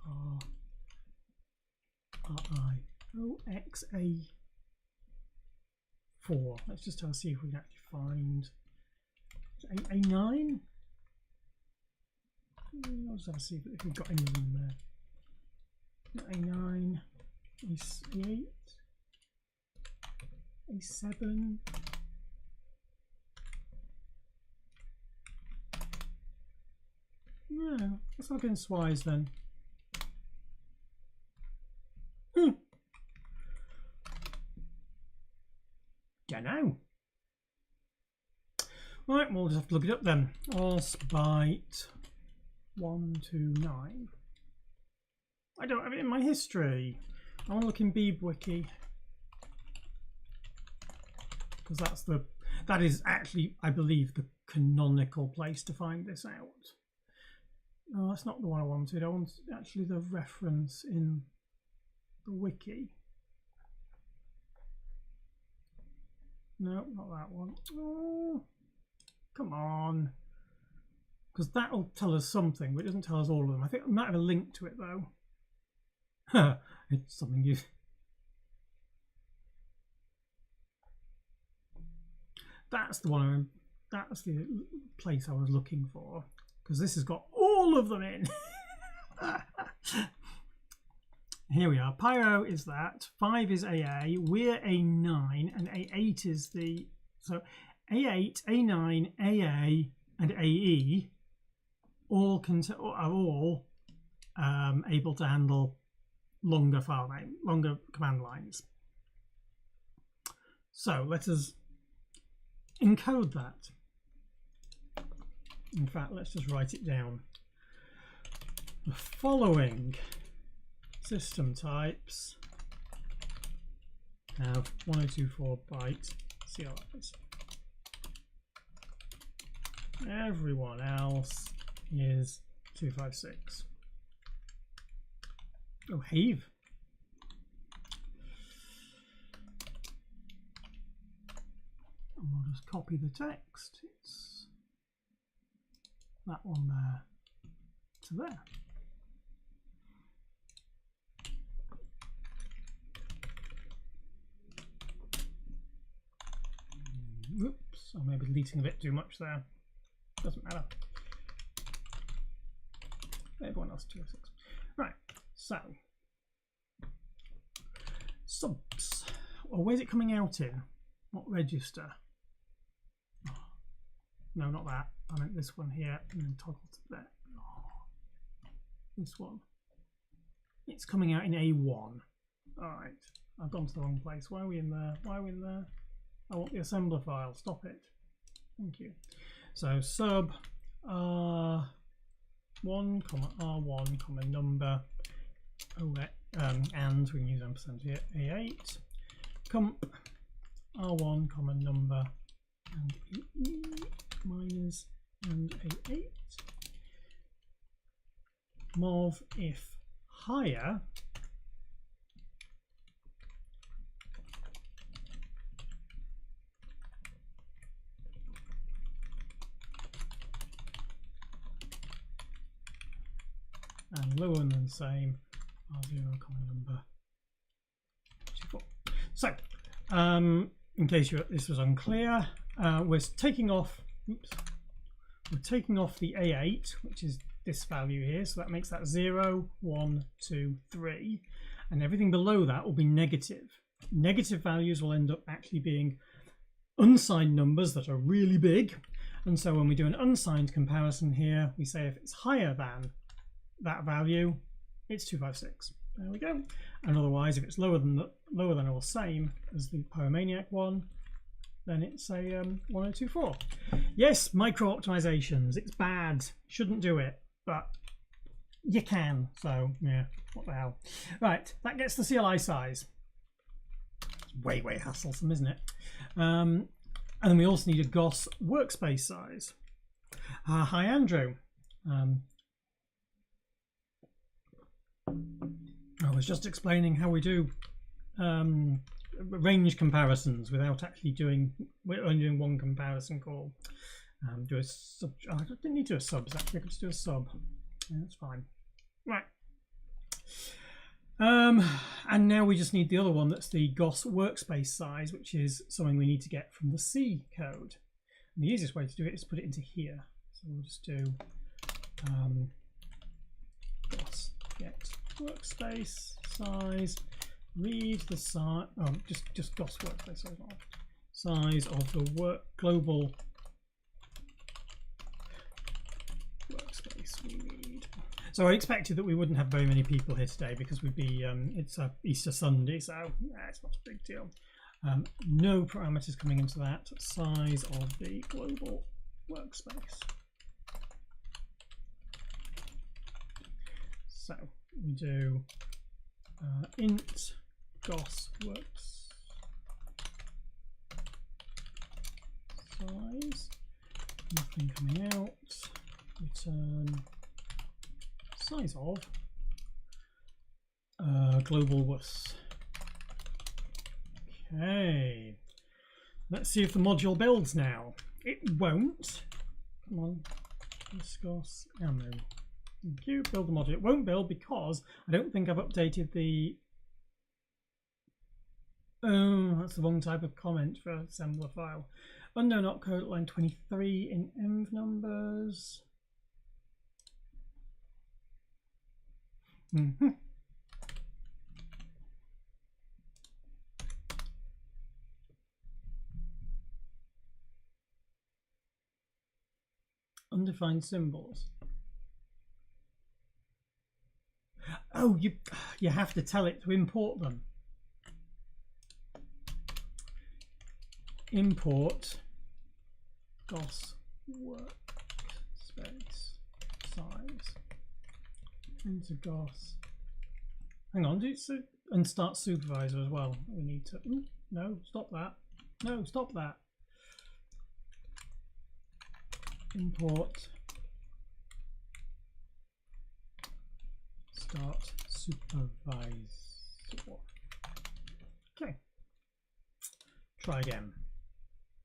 OXA4. Let's just see if we can actually find A9. Let's have a see if we've got any of them there. A9, A8, A7. No, let's look in Swise then. Dunno. Right, we'll just have to look it up then. OS byte 129. I don't have it in my history. I want to look in BeebWiki, because that is actually, I believe, the canonical place to find this out. No, that's not the one I wanted. I wanted actually the reference in the wiki. No, not that one. Oh, come on. Because that'll tell us something, but it doesn't tell us all of them. I think I might have a link to it though. It's something you... That's the one. That's the place I was looking for, because this has got all of them in. Here we are. Pyro is that. 5 is AA. We're A9, and A8 is the... So A8, A9, AA, and AE all are all able to handle longer file name, longer command lines. So let us encode that. In fact, let's just write it down. The following system types have 1024 byte CLIs. Everyone else is 256. Oh, heave. And we'll just copy the text. It's that one there to there. Oops, I may be deleting a bit too much there. Doesn't matter. Everyone else 206. Right, so subs. Well, where's it coming out in? What register? Oh, no, not that. I meant this one here, and then toggle to that. Oh, this one. It's coming out in A1. All right, I've gone to the wrong place. Why are we in there? Why are we in there? I want the assembler file. Stop it. Thank you. So sub R1, R1, number, and we can use ampersand here, A8, comp R1, number, and AE minus and A8, mov if higher, and lower than same R0, number 24. So in case this was unclear, we're taking off the A8, which is this value here, so that makes that 0, 1, 2, 3, and everything below that will be negative. Negative values will end up actually being unsigned numbers that are really big, and so when we do an unsigned comparison here, we say if it's higher than that value, it's 256. There we go. And otherwise, if it's lower than or same as the Pyromaniac one, then it's a 1024. Yes, micro optimizations. It's bad. Shouldn't do it, but you can. So yeah, what the hell? Right, that gets the CLI size. It's way hasslesome, isn't it? And then we also need a GOS workspace size. Hi, Andrew. I was just explaining how we do range comparisons without actually we're only doing one comparison call. Do a sub. Oh, I didn't need to do a sub. Actually, I could just do a sub. Yeah, that's fine. Right. And now we just need the other one. That's the GOS workspace size, which is something we need to get from the C code. And the easiest way to do it is put it into here. So we'll just do GOS get workspace size, read the size, just GOS workspace size of the global workspace we need. So I expected that we wouldn't have very many people here today because we'd be it's Easter Sunday, so it's not a big deal. No parameters coming into that. Size of the global workspace. So we do int GOS works size, nothing coming out, return size of global WUS. Okay, let's see if the module builds now. It won't. Come on, discuss ammo. Thank you. Build the module. It won't build because I don't think I've updated the. Oh, that's the wrong type of comment for assembler file. Unknown opcode line 23 in env numbers. Undefined symbols. Oh, you have to tell it to import them. Import GOS workspace size into GOS. Hang on, and start supervisor as well. We need to. Ooh, no, stop that. No, stop that. Import start supervisor. Okay. Try again.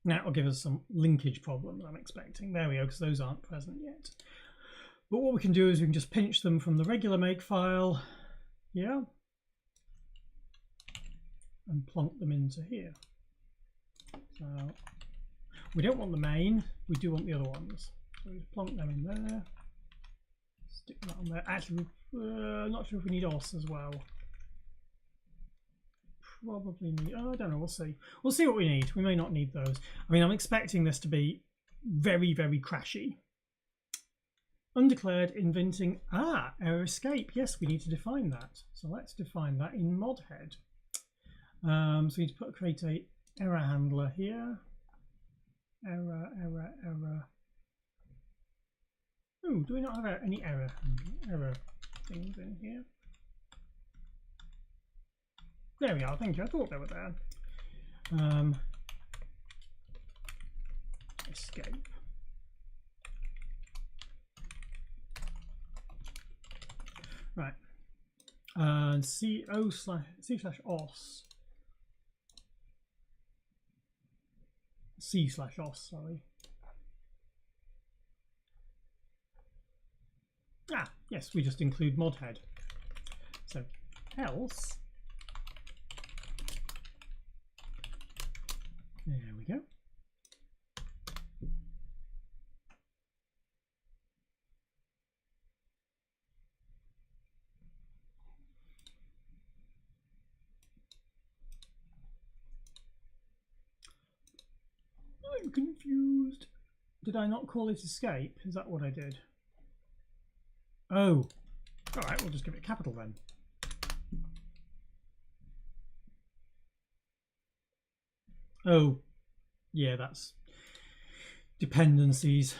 Now it'll give us some linkage problems I'm expecting. There we go, because those aren't present yet. But what we can do is we can just pinch them from the regular make file, yeah, and plonk them into here. So we don't want the main, we do want the other ones. So we just plonk them in there, stick that on there. Actually, I'm not sure if we need OS as well. Probably need, oh, I don't know, we'll see. We'll see what we need. We may not need those. I mean, I'm expecting this to be very, very crashy. Undeclared inventing, error escape. Yes, we need to define that. So let's define that in mod head. So we need to create a error handler here. Error. Oh, do we not have any error things in here? There we are, thank you. I thought they were there. Escape. Right. C/OS. C/OS, sorry. Yes, we just include mod head. So else. There we go. I'm confused. Did I not call it escape? Is that what I did? Oh, all right, we'll just give it a capital then. Oh, yeah, that's dependencies.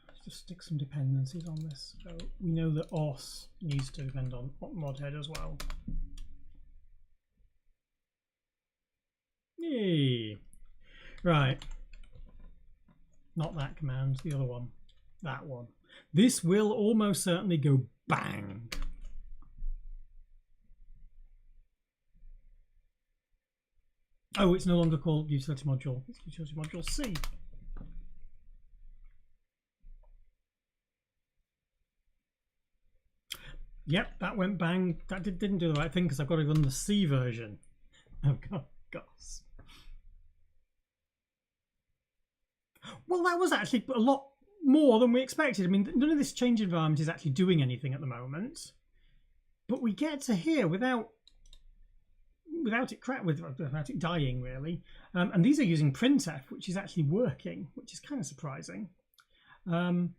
Let's just stick some dependencies on this. So we know that OS needs to depend on mod head as well. Yay. Right. Not that command, the other one. That one. This will almost certainly go bang. Oh, it's no longer called utility module. It's utility module C. Yep, that went bang. That didn't do the right thing because I've got to run the C version. Oh, GOS. Well, that was actually a lot more than we expected. I mean, none of this change environment is actually doing anything at the moment. But we get to here without it dying, really. And these are using printf, which is actually working, which is kind of surprising. On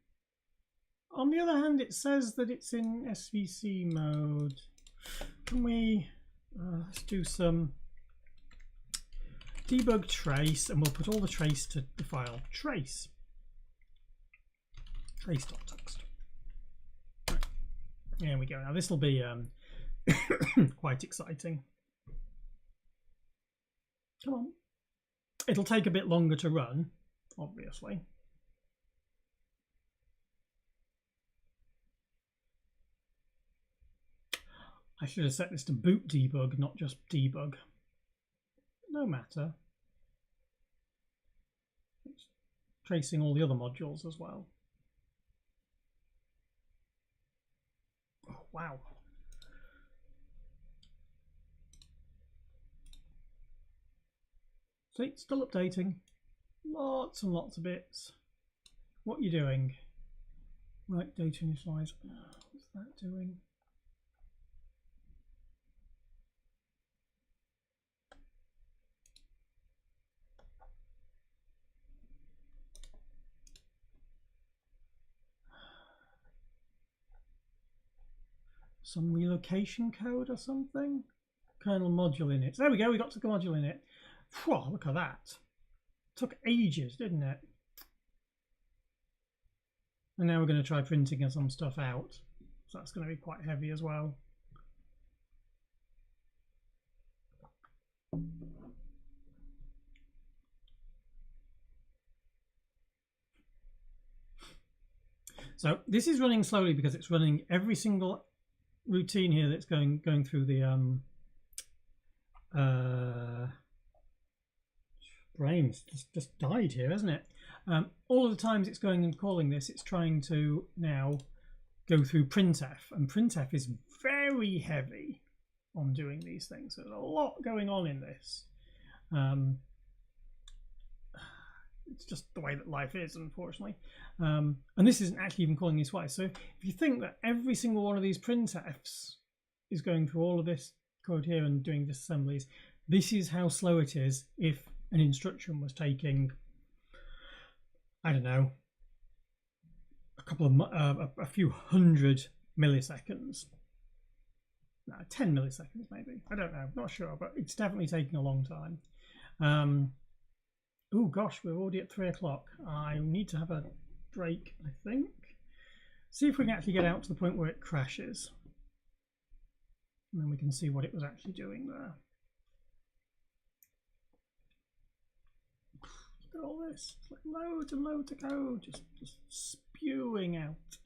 the other hand, it says that it's in SVC mode. Can we let's do some debug trace, and we'll put all the trace to the file trace. trace.txt. Right. There we go. Now this will be quite exciting. Come on. It'll take a bit longer to run, obviously. I should have set this to boot debug, not just debug. No matter. It's tracing all the other modules as well. Oh, wow. See, it's still updating. Lots and lots of bits. What are you doing? Right, data initialize. What's that doing? Some relocation code or something? Kernel module init. There we go, we got to the module init. Whew, look at that. Took ages, didn't it? And now we're going to try printing some stuff out. So that's going to be quite heavy as well. So this is running slowly because it's running every single routine here that's going through the brains just died here, hasn't it? All of the times it's going and calling this, it's trying to now go through printf, and printf is very heavy on doing these things. There's a lot going on in this. It's just the way that life is, unfortunately. And this isn't actually even calling these twice. So if you think that every single one of these printfs is going through all of this code here and doing disassemblies, this is how slow it is if an instruction was taking, I don't know, a few hundred milliseconds. No, 10 milliseconds maybe. I don't know, not sure, but it's definitely taking a long time. Oh gosh, we're already at 3 o'clock. I need to have a break, I think. See if we can actually get out to the point where it crashes. And then we can see what it was actually doing there. Look at all this. It's like loads and loads of code just spewing out.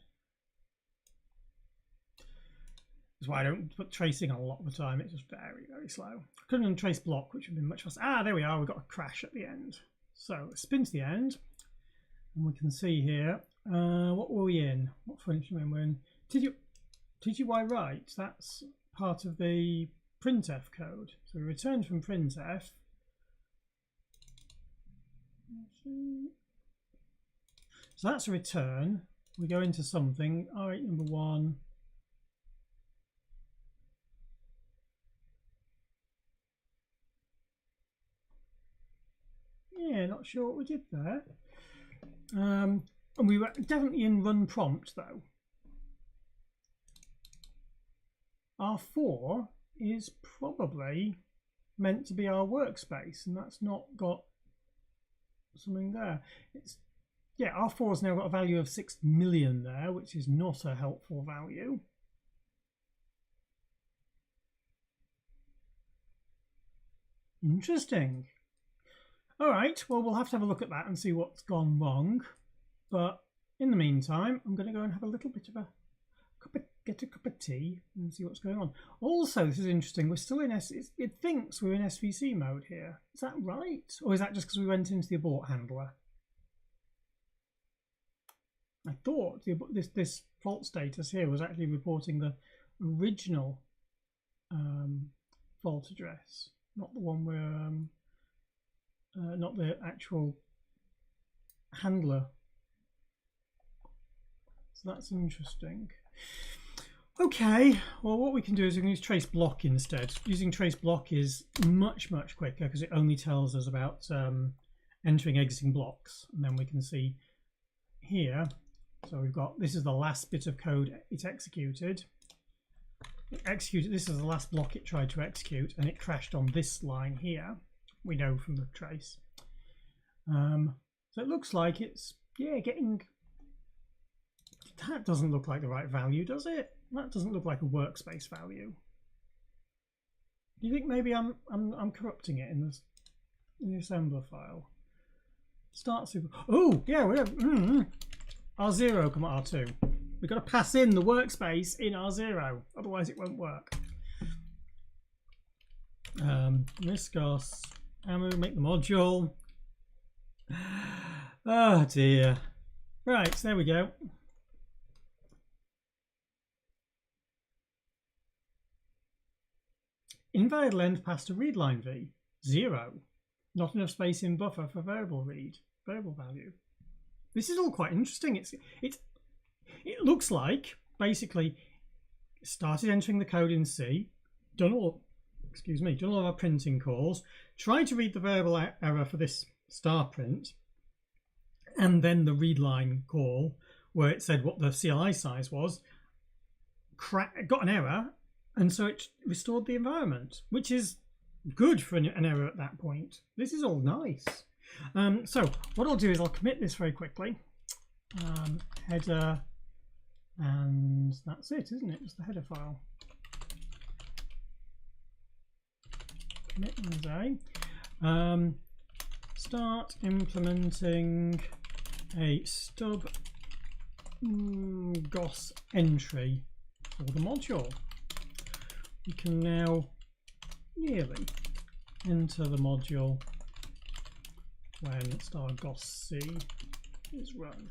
That's why I don't put tracing on a lot of the time. It's just very, very slow. I couldn't have trace block, which would have been much faster. Ah, there we are. We've got a crash at the end. So spin to the end, and we can see here what were we in? What function were we in? TGY write. That's part of the printf code. So we returned from printf. So that's a return. We go into something. R8 number 1. Yeah, not sure what we did there. And we were definitely in run prompt though. R4 is probably meant to be our workspace, and that's not got something there. It's, yeah, R4 has now got a value of 6 million there, which is not a helpful value. Interesting. All right, well, we'll have to have a look at that and see what's gone wrong. But in the meantime, I'm going to go and have a little bit of get a cup of tea and see what's going on. Also, this is interesting. We're still in it thinks we're in SVC mode here. Is that right? Or is that just because we went into the abort handler? I thought this fault status here was actually reporting the original fault address, not the one where not the actual handler. So that's interesting. Okay, well, what we can do is we can use trace block instead. Using trace block is much quicker because it only tells us about entering exiting blocks, and then we can see here. So we've got, this is the last bit of code it executed. It executed, this is the last block it tried to execute, and it crashed on this line here. We know from the trace. So it looks like it's, yeah, getting That doesn't look like the right value, does it? That doesn't look like a workspace value. Do you think maybe I'm corrupting it in the assembler file? Start super. Oh yeah, we have R0, come on R2. We've got to pass in the workspace in R0, otherwise it won't work. This GOS ammo, make the module. Oh dear. Right, so there we go. Invalid length past a read line V, 0. Not enough space in buffer for variable value. This is all quite interesting. It looks like basically started entering the code in C, done all of our printing calls, tried to read the variable error for this star print, and then the read line call where it said what the CLI size was, got an error, and so it restored the environment, which is good for an error at that point. This is all nice. So what I'll do is I'll commit this very quickly. Header, and that's it, isn't it? Just the header file. Commit as a. Start implementing a stub GOS entry for the module. We can now nearly enter the module when star GOS C is run.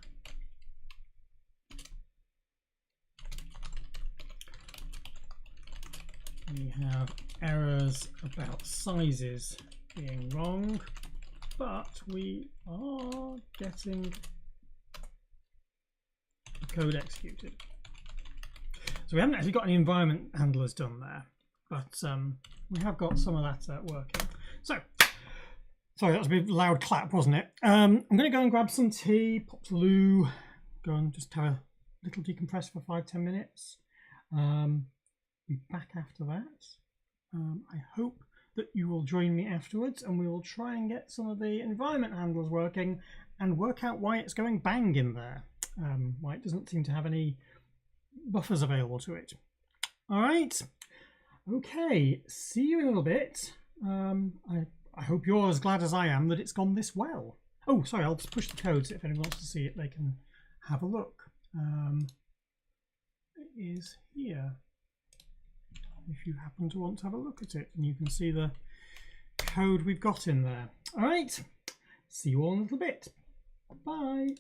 We have errors about sizes being wrong, but we are getting the code executed. So we haven't actually got any environment handlers done there, but we have got some of that working. So, sorry, that was a bit loud clap, wasn't it? I'm going to go and grab some tea, pop to loo, go and just have a little decompress for 5-10 minutes. Be back after that. I hope that you will join me afterwards, and we will try and get some of the environment handlers working and work out why it's going bang in there, why it doesn't seem to have any buffers available to it. All right, okay, see you in a little bit. I hope you're as glad as I am that it's gone this well. Oh, sorry, I'll just push the code so if anyone wants to see it, they can have a look. It is here, if you happen to want to have a look at it, and you can see the code we've got in there. All right, see you all in a little bit. Bye.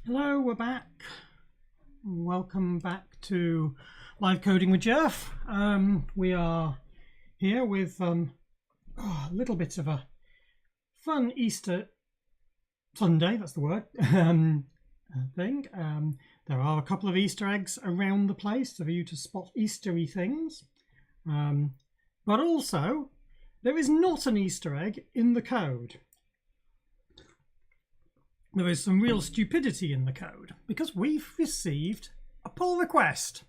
Hello, we're back. Welcome back to Live Coding with Gerph. We are here with a little bit of a fun Easter Sunday, that's the word, thing. There are a couple of Easter eggs around the place for you to spot Eastery things. But also, there is not an Easter egg in the code. There is some real stupidity in the code because we've received a pull request.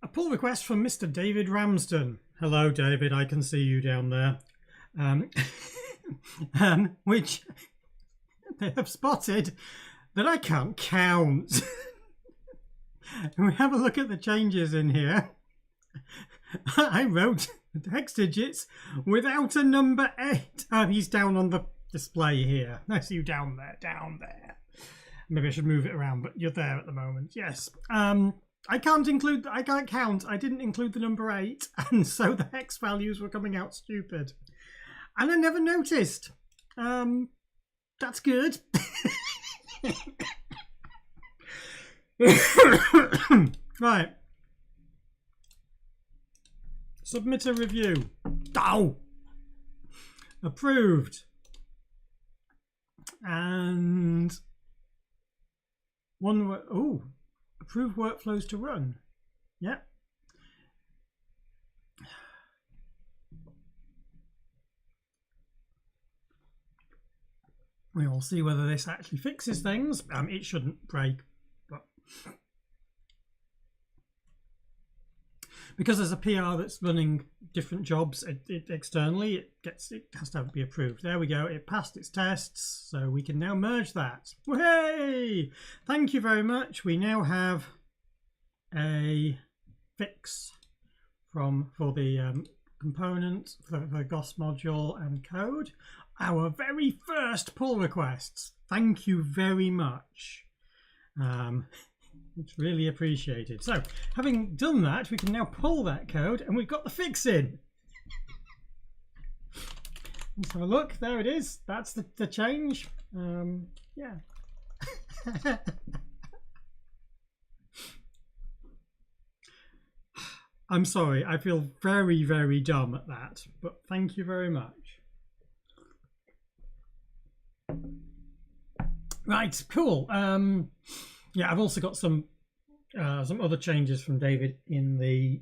A pull request from Mr. David Ramsden. Hello, David. I can see you down there. Which they have spotted that I can't count. And we have a look at the changes in here. I wrote the hex digits without a number 8. He's down on the display here. I see you down there. Maybe I should move it around, but you're there at the moment. Yes. I can't count. I didn't include the number 8, and so the hex values were coming out stupid. And I never noticed. That's good. Right. Submit a review. Oh! Approved. And approved workflows to run. Yep. We'll see whether this actually fixes things. It shouldn't break, but because there's a PR that's running different jobs externally, it has to be approved. There we go. It passed its tests, so we can now merge that. Hey! Thank you very much. We now have a fix for the component for the GOS module and code. Our very first pull requests. Thank you very much. It's really appreciated. So, having done that, we can now pull that code, and we've got the fix in. Let's have a look. There it is. That's the change. Yeah. I'm sorry. I feel very, very dumb at that, but thank you very much. Right. Cool. Yeah, I've also got some other changes from David in the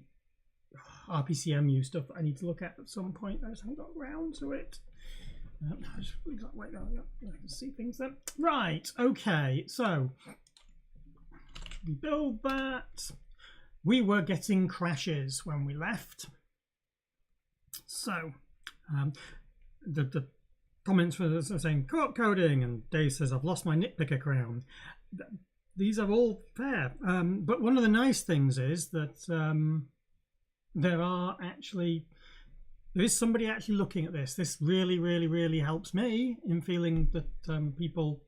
RPCMU stuff that I need to look at some point. I just haven't got around to it. Wait, no, I can see things then. Right, okay, so we build that. We were getting crashes when we left. So the comments were saying co-op coding, and Dave says I've lost my nitpicker crown. These are all fair, but one of the nice things is that there is somebody actually looking at this. This really, really, really helps me in feeling that people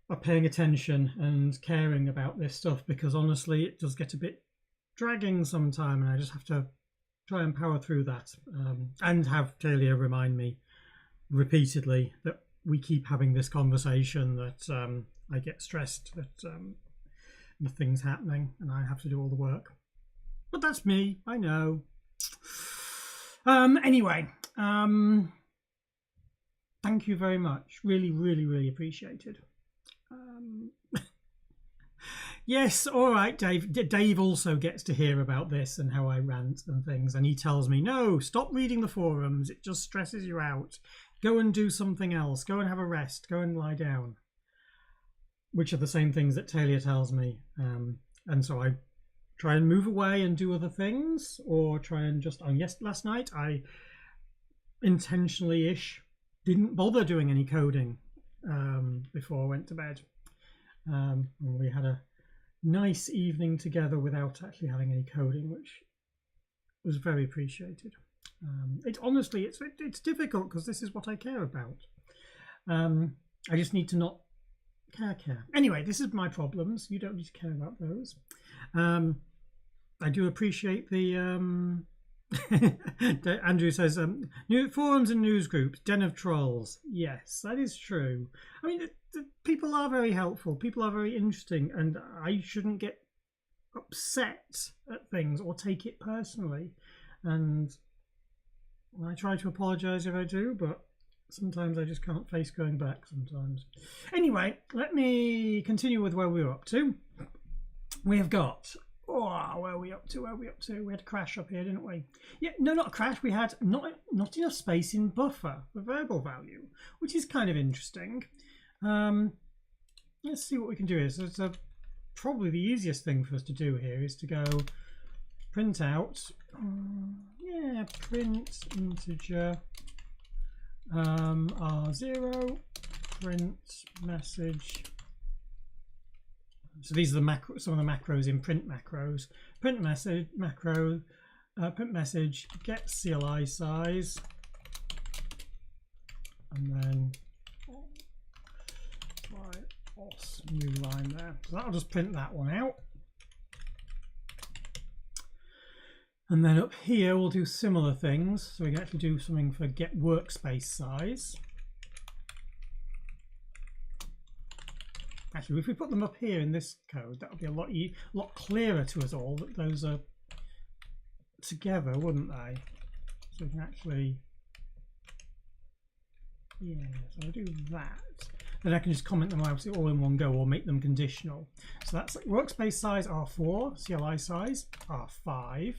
are paying attention and caring about this stuff, because honestly, it does get a bit dragging sometime, and I just have to try and power through that, and have Talia remind me repeatedly that we keep having this conversation, that I get stressed that nothing's happening and I have to do all the work. But that's me, I know. Anyway, thank you very much. Really, really, really appreciated. Yes, all right, Dave. Dave also gets to hear about this and how I rant and things, and he tells me, no, stop reading the forums. It just stresses you out. Go and do something else. Go and have a rest. Go and lie down. Which are the same things that Talia tells me. And so I try and move away and do other things, or try and just... last night I intentionally-ish didn't bother doing any coding before I went to bed. And we had a nice evening together without actually having any coding, which was very appreciated. Honestly, it's difficult because this is what I care about. I just need to not care. Anyway, this is my problems. You don't need to care about those. I do appreciate the Andrew says, new forums and news groups, den of trolls. Yes, that is true. I mean, the people are very helpful. People are very interesting, and I shouldn't get upset at things or take it personally. And I try to apologise if I do, but sometimes I just can't face going back sometimes. Anyway, let me continue with where we were up to. We have got... Oh, where are we up to? Where are we up to? We had a crash up here, didn't we? Yeah, no, not a crash. We had not enough space in buffer for variable value, which is kind of interesting. Let's see what we can do here. So probably the easiest thing for us to do here is to go print out. Yeah, print integer R0, print message. So these are the some of the macros in print macros. Print message macro, print message get CLI size, and then os new line there. So that'll just print that one out. And then up here we'll do similar things. So we can actually do something for get workspace size. Actually, if we put them up here in this code, that would be a lot clearer to us all that those are together, wouldn't they? So we can actually, yeah, so I do that. Then I can just comment them out all in one go or make them conditional. So that's like workspace size R4, CLI size R5.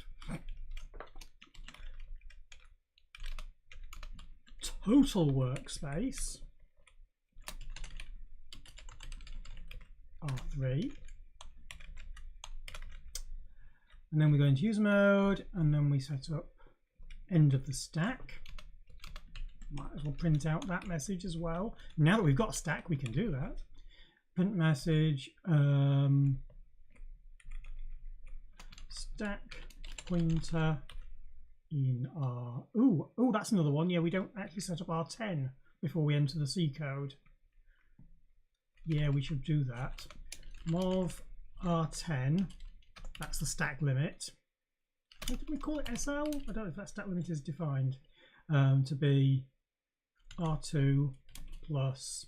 Total workspace R3, and then we go into user mode, and then we set up end of the stack. Might as well print out that message as well. Now that we've got a stack, we can do that. Print message stack pointer in R. Oh, that's another one. Yeah, we don't actually set up R10 before we enter the C code. Yeah, we should do that. Mov R10, that's the stack limit. What did we call it? SL? I don't know if that stack limit is defined. To be R2 plus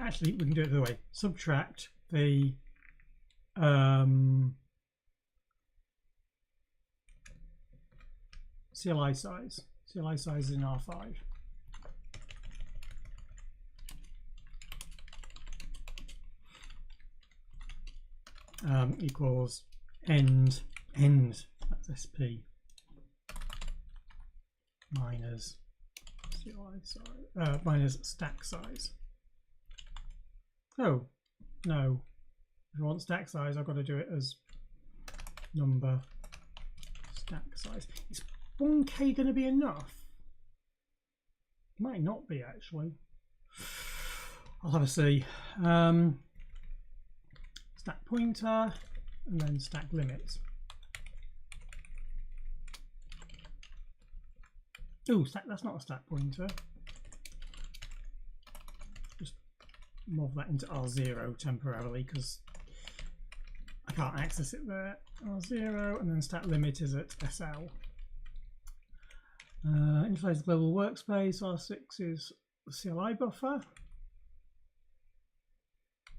actually we can do it the other way. Subtract the CLI size. CLI size is in R5. Equals end, that's SP, minus CLI size, minus stack size. Oh, no. If I want stack size, I've got to do it as number stack size. Is 1K going to be enough? Might not be, actually. I'll have a see. Stack pointer and then stack limit. Oh, that's not a stack pointer. Just move that into R0 temporarily because I can't access it there. R0 and then stack limit is at SL. Initialize the global workspace. R6 is the CLI buffer.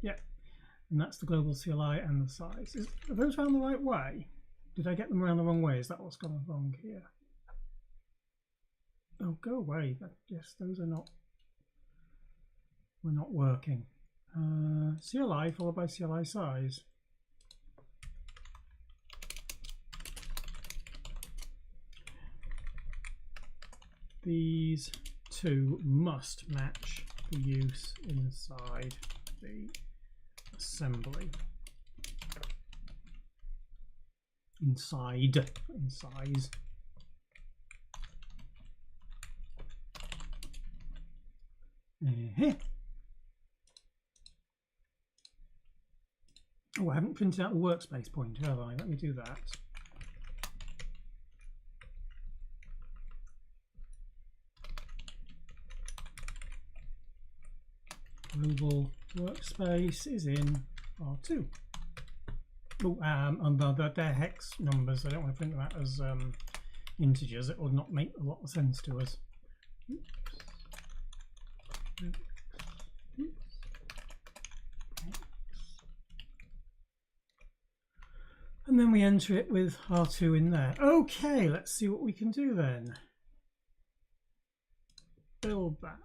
Yeah, and that's the global CLI and the size. Are those around the right way? Did I get them around the wrong way? Is that what's gone wrong here? Oh, go away. Yes, those are not. We're not working. CLI followed by CLI size. These two must match the use inside the assembly. In size. Oh, I haven't printed out the workspace pointer, have I? Let me do that. Global workspace is in R2. Oh, and they're hex numbers. I don't want to print them out as integers. It will not make a lot of sense to us. And then we enter it with R2 in there. Okay, let's see what we can do then. Build that.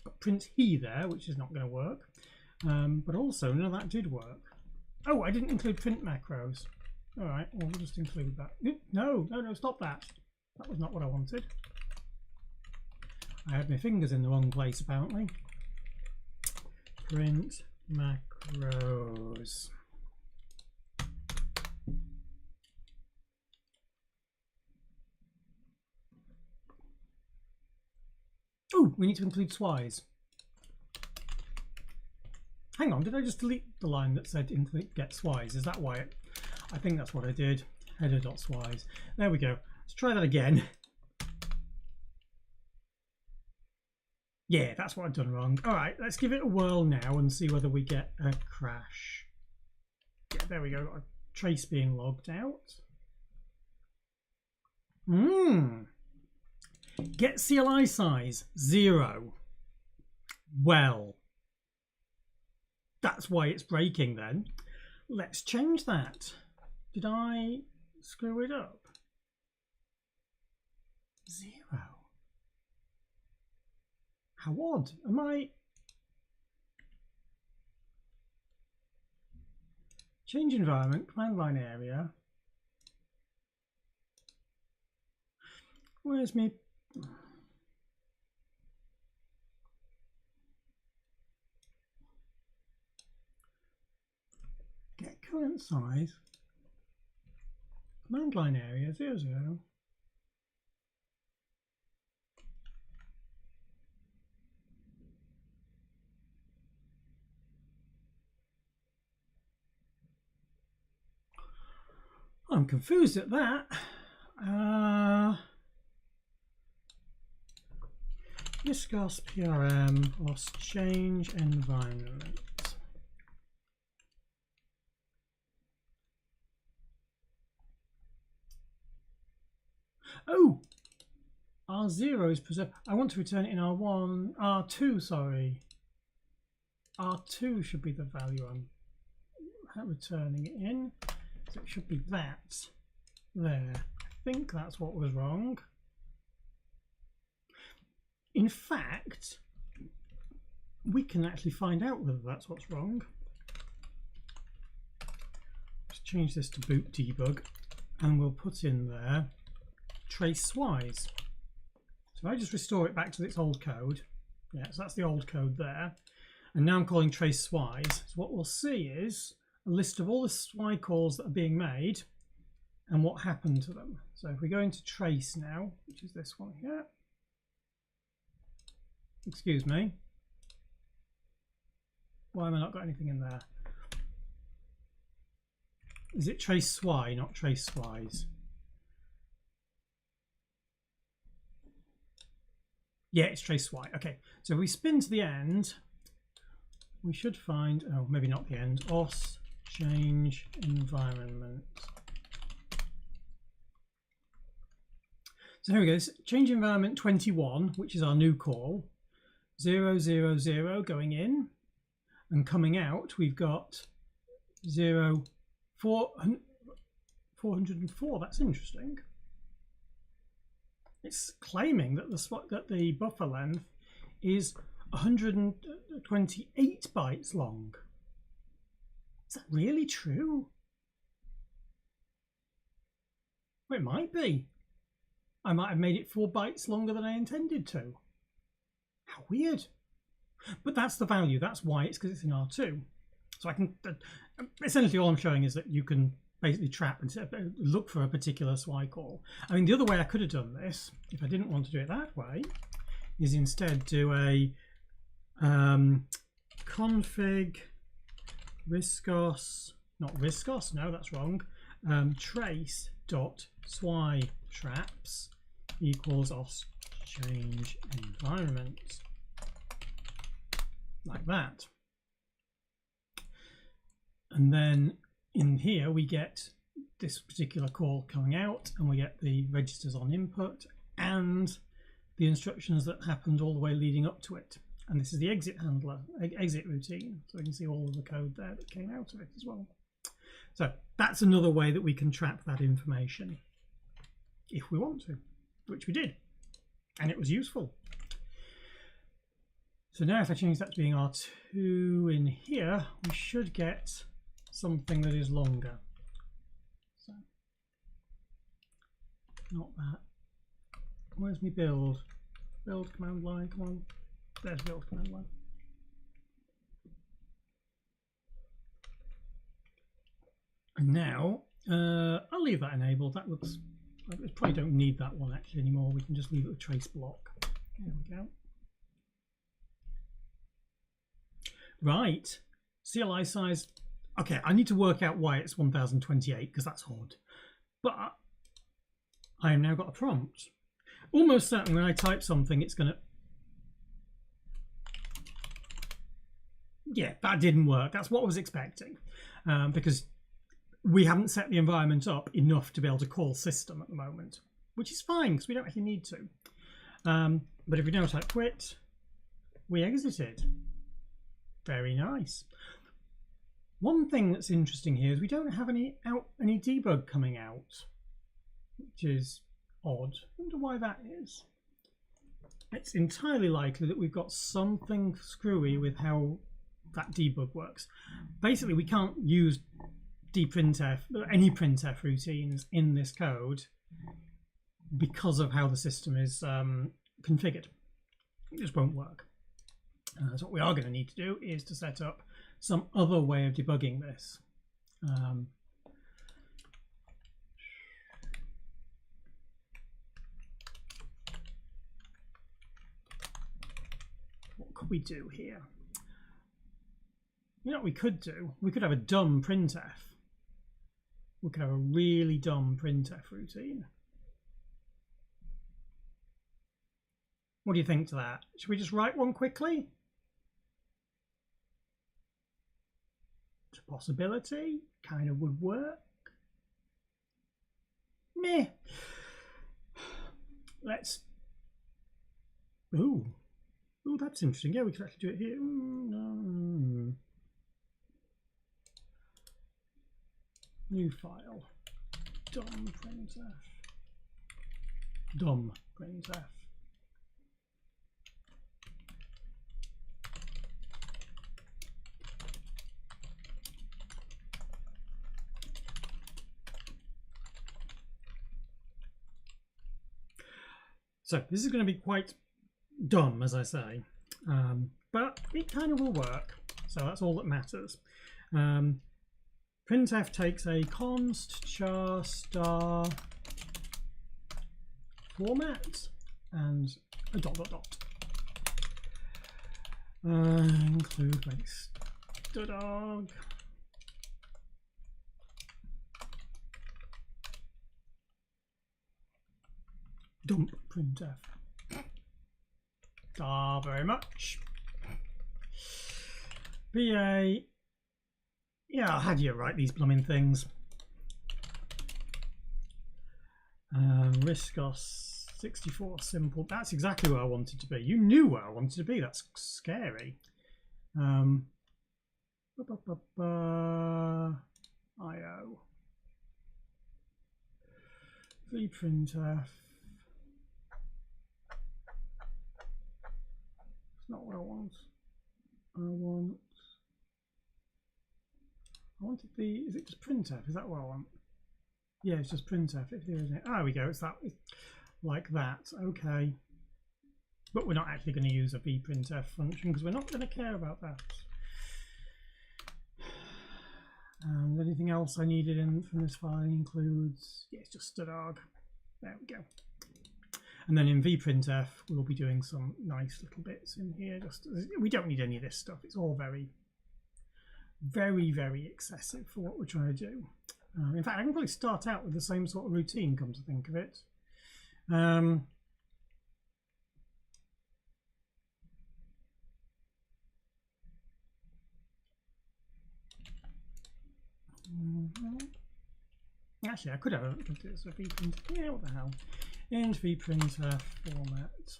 Got print he there, which is not going to work. But also, none of that did work. Oh, I didn't include print macros. All right, well, we'll just include that. No, stop that. That was not what I wanted. I had my fingers in the wrong place, apparently. Print macros. Oh, we need to include swis. Hang on, did I just delete the line that said get swis? Is that why it? I think that's what I did. Header.swis. There we go. Let's try that again. Yeah, that's what I've done wrong. All right, let's give it a whirl now and see whether we get a crash. Yeah, there we go. Got a trace being logged out. Get CLI size 0. Well, that's why it's breaking then. Let's change that. Did I screw it up? 0. How odd. Am I? Change environment, command line area. Where's me? Get current size. Command line area 00. I'm confused at that. GOS PRM lost change environment. Oh, R0 is preserved. I want to return it in R1, R2, sorry. R2 should be the value I'm returning it in. So it should be that there. I think that's what was wrong. In fact, we can actually find out whether that's what's wrong. Let's change this to boot debug and we'll put in there trace swis. So I just restore it back to its old code. Yeah, so that's the old code there. And now I'm calling trace swis. So what we'll see is a list of all the swi calls that are being made and what happened to them. So if we go into trace now, which is this one here. Excuse me. Why have I not got anything in there? Is it trace swi, not trace swis? Yeah, it's trace swi. Okay, so if we spin to the end, we should find, oh, maybe not the end, os change environment. So here we go, change environment 21, which is our new call, 0, 0, 0 going in, and coming out we've got 0, 404. That's interesting. It's claiming that the buffer length is 128 bytes long. Is that really true? Well, it might be. I might have made it 4 bytes longer than I intended to. How weird. But that's the value. That's why it's, because it's in R2. So I can, essentially all I'm showing is that you can basically trap and look for a particular swi call. I mean, the other way I could have done this, if I didn't want to do it that way, is instead do a config riscos, not riscos, no, that's wrong, trace dot swi traps equals os change environment. like that. And then in here we get this particular call coming out, and we get the registers on input and the instructions that happened all the way leading up to it. And this is the exit handler, exit routine. So we can see all of the code there that came out of it as well. So that's another way that we can trap that information if we want to, which we did, and it was useful. So now if I change that to being R2 in here, we should get something that is longer. So not that. Where's my build? Build command line, come on. There's build command line. And now I'll leave that enabled. That looks, I probably don't need that one actually anymore. We can just leave it with trace block. There we go. Right, CLI size. Okay, I need to work out why it's 1028 because that's odd. But I have now got a prompt. Almost certain when I type something, it's going to. Yeah, that didn't work. That's what I was expecting, because we haven't set the environment up enough to be able to call system at the moment, which is fine because we don't actually need to. But if we now type quit, we exited. Very nice. One thing that's interesting here is we don't have any debug coming out, which is odd. I wonder why that is. It's entirely likely that we've got something screwy with how that debug works. Basically, we can't use dprintf, any printf routines in this code because of how the system is configured. It just won't work. So what we are going to need to do is to set up some other way of debugging this. What could we do here? You know what we could do? We could have a dumb printf. We could have a really dumb printf routine. What do you think to that? Should we just write one quickly? It's a possibility. Kind of would work. Meh. Let's. Ooh, that's interesting. Yeah, we could actually do it here. New file. Dumb printf. Dumb printf. So this is going to be quite dumb, as I say, but it kind of will work. So that's all that matters. Printf takes a const char star format and a dot dot dot. Include like stdog. Dump printf. Very much. BA. Yeah, how do you write these blooming things? Riscos 64 simple. That's exactly where I wanted to be. You knew where I wanted to be. That's scary. IO. vprintf. It's not what I want. I wanted the, is it just printf? Is that what I want? Yeah, it's just printf. If there isn't, there we go. It's that, like that. Okay. But we're not actually going to use a vprintf function because we're not going to care about that. And anything else I needed in from this file includes, yeah, it's just stdog. There we go. And then in vprintf, we'll be doing some nice little bits in here. Just, we don't need any of this stuff. It's all very, very, very excessive for what we're trying to do. In fact, I can probably start out with the same sort of routine, come to think of it. actually I could have a vprint. Yeah, what the hell? Int vprinter format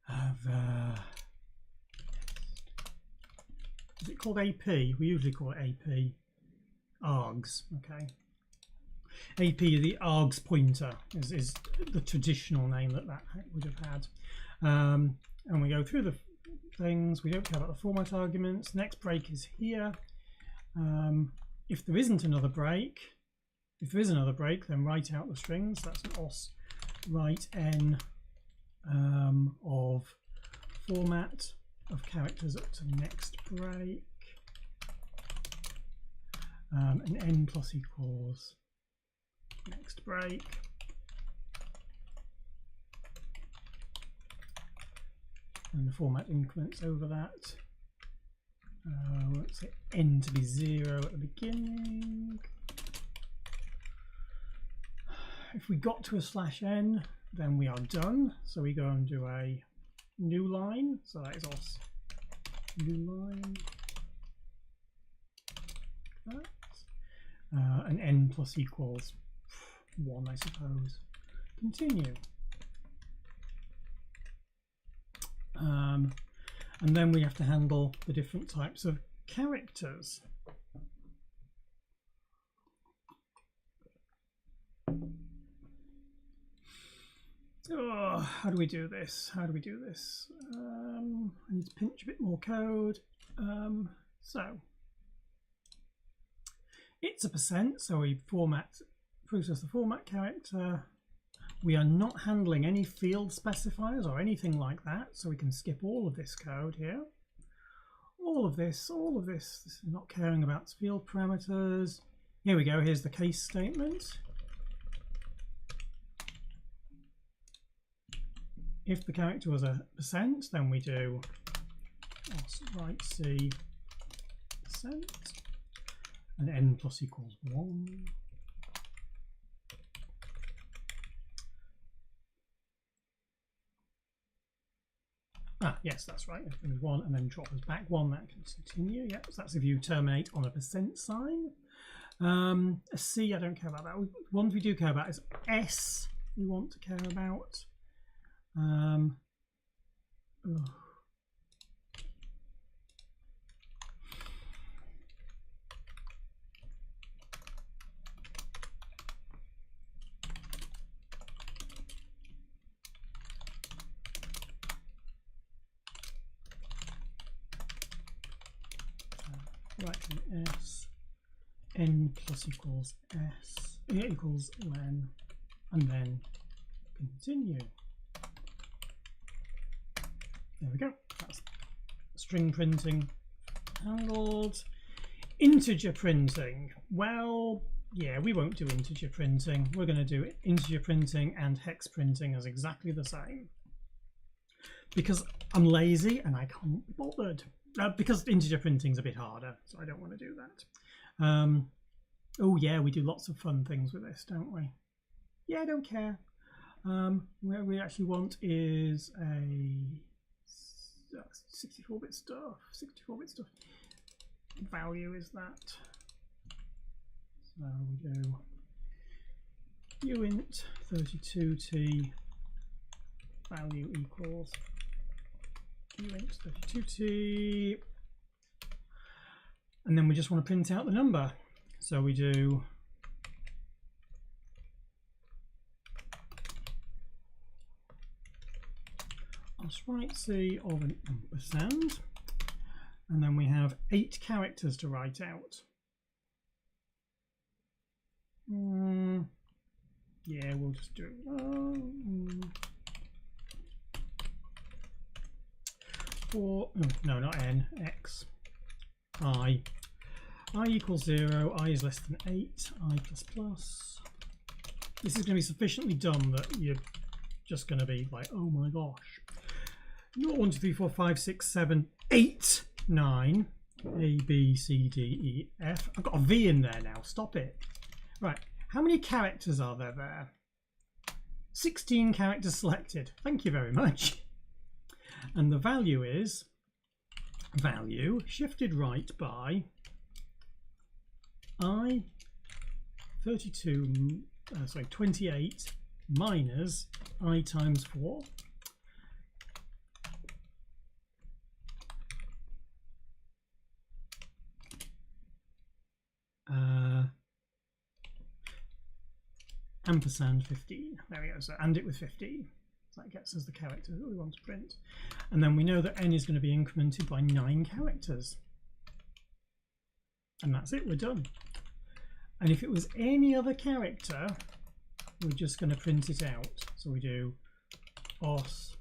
of is it called AP? We usually call it AP. Args, okay. AP, the args pointer is the traditional name that would have had. And we go through the things. We don't care about the format arguments. Next break is here. If there isn't another break, if there is another break, then write out the strings. That's an os write n of format of characters up to next break, and n plus equals next break, and the format increments over that. Let's say n to be 0 at the beginning. If we got to a /n, then we are done. So we go and do a new line. So that is os new line. That. And n plus equals 1, I suppose. Continue. And then we have to handle the different types of characters. Oh, how do we do this? How do we do this? I need to pinch a bit more code. So it's a %, so we process the format character. We are not handling any field specifiers or anything like that, so we can skip all of this code here. All of this is not caring about field parameters. Here we go, here's the case statement. If the character was a %, then we do write c %, and n plus equals 1. Ah, yes, that's right. If there's 1 and then drop us back 1, that can continue. Yep, so that's if you terminate on a % sign. A C, I don't care about that. Ones we do care about is S. We want to care about. Right, S, n plus equals S equals len, and then continue. There we go. That's string printing handled. Integer printing. Well, yeah, we won't do integer printing. We're going to do integer printing and hex printing as exactly the same. Because I'm lazy and I can't be bothered. Because integer printing is a bit harder, so I don't want to do that. Oh yeah, we do lots of fun things with this, don't we? Yeah, I don't care. What we actually want is a 64-bit stuff. 64-bit stuff. Value is that. So we do uint 32t value equals uint 32t, and then we just want to print out the number. So we do write c of an %, and then we have 8 characters to write out. Yeah, we'll just do it. No, not n, x, I equals 0, I is less than 8, I plus plus. This is going to be sufficiently dumb that you're just going to be like, oh my gosh. Not 1, 2, 3, 4, 5, 6, 7, 8, 9, A, B, C, D, E, F. I've got a V in there now, stop it. Right, how many characters are there? 16 characters selected, thank you very much. And the value is value shifted right by I 28 minus I times 4. Ampersand 15. There we go. So and it with 15. So that gets us the character that we want to print. And then we know that n is going to be incremented by 9 characters. And that's it, we're done. And if it was any other character, we're just going to print it out. So we do os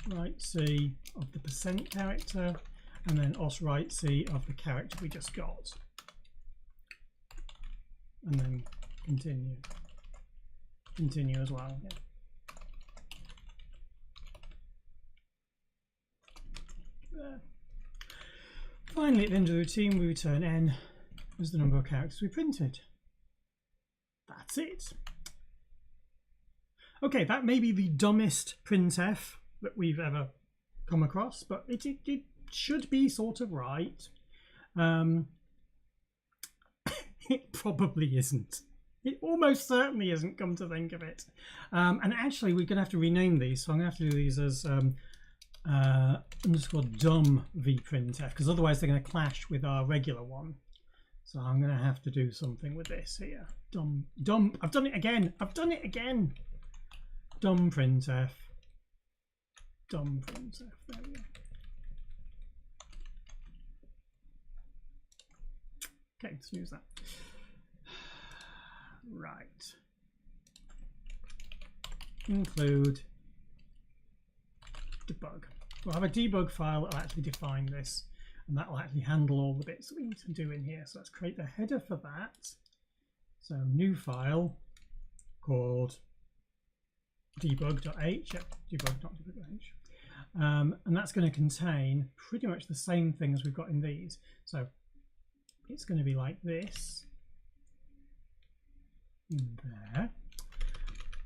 right C of the percent character, and then os right C of the character we just got. And then continue as well. Yeah. There. Finally, at the end of the routine, we return n as the number of characters we printed. That's it. Okay, that may be the dumbest printf that we've ever come across, but it should be sort of right. It probably isn't. It almost certainly isn't, come to think of it. And actually, we're going to have to rename these. So I'm going to have to do these as underscore dumb vprintf, because otherwise they're going to clash with our regular one. So I'm going to have to do something with this here. Dumb. I've done it again. Dumb printf. There we go. Okay, let's use that. Right. Include debug. We'll have a debug file that will actually define this, and that will actually handle all the bits that we need to do in here. So let's create the header for that. So new file called debug.h. Yep, debug.debug.h. And that's going to contain pretty much the same thing as we've got in these. So it's going to be like this in there,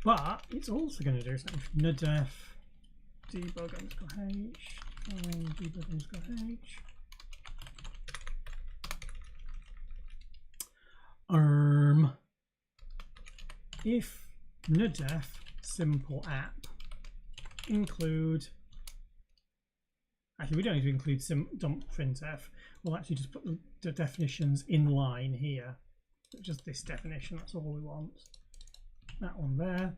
but it's also going to do something. Nadef debug underscore h, debug underscore h. If nadef simple app include, actually we don't need to include dump printf, we'll actually just put the definitions in line here. Just this definition, that's all we want. That one there.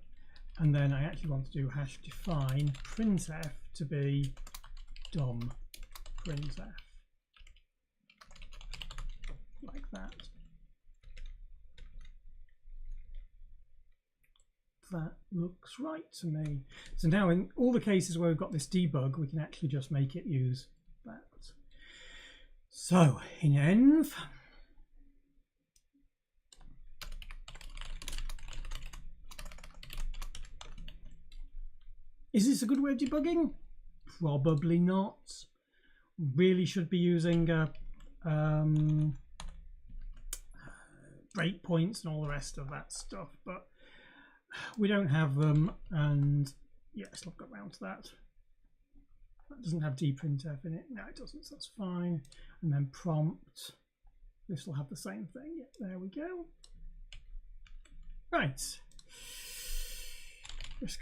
And then I actually want to do hash define printf to be dom printf. Like that. That looks right to me. So now in all the cases where we've got this debug, we can actually just make it use that. So in env, is this a good way of debugging? Probably not. Really should be using breakpoints and all the rest of that stuff, but we don't have them, and yes, I've got round to that. That doesn't have dprintf in it. No, it doesn't, so that's fine. And then prompt, this will have the same thing. Yep, there we go. Right. Let's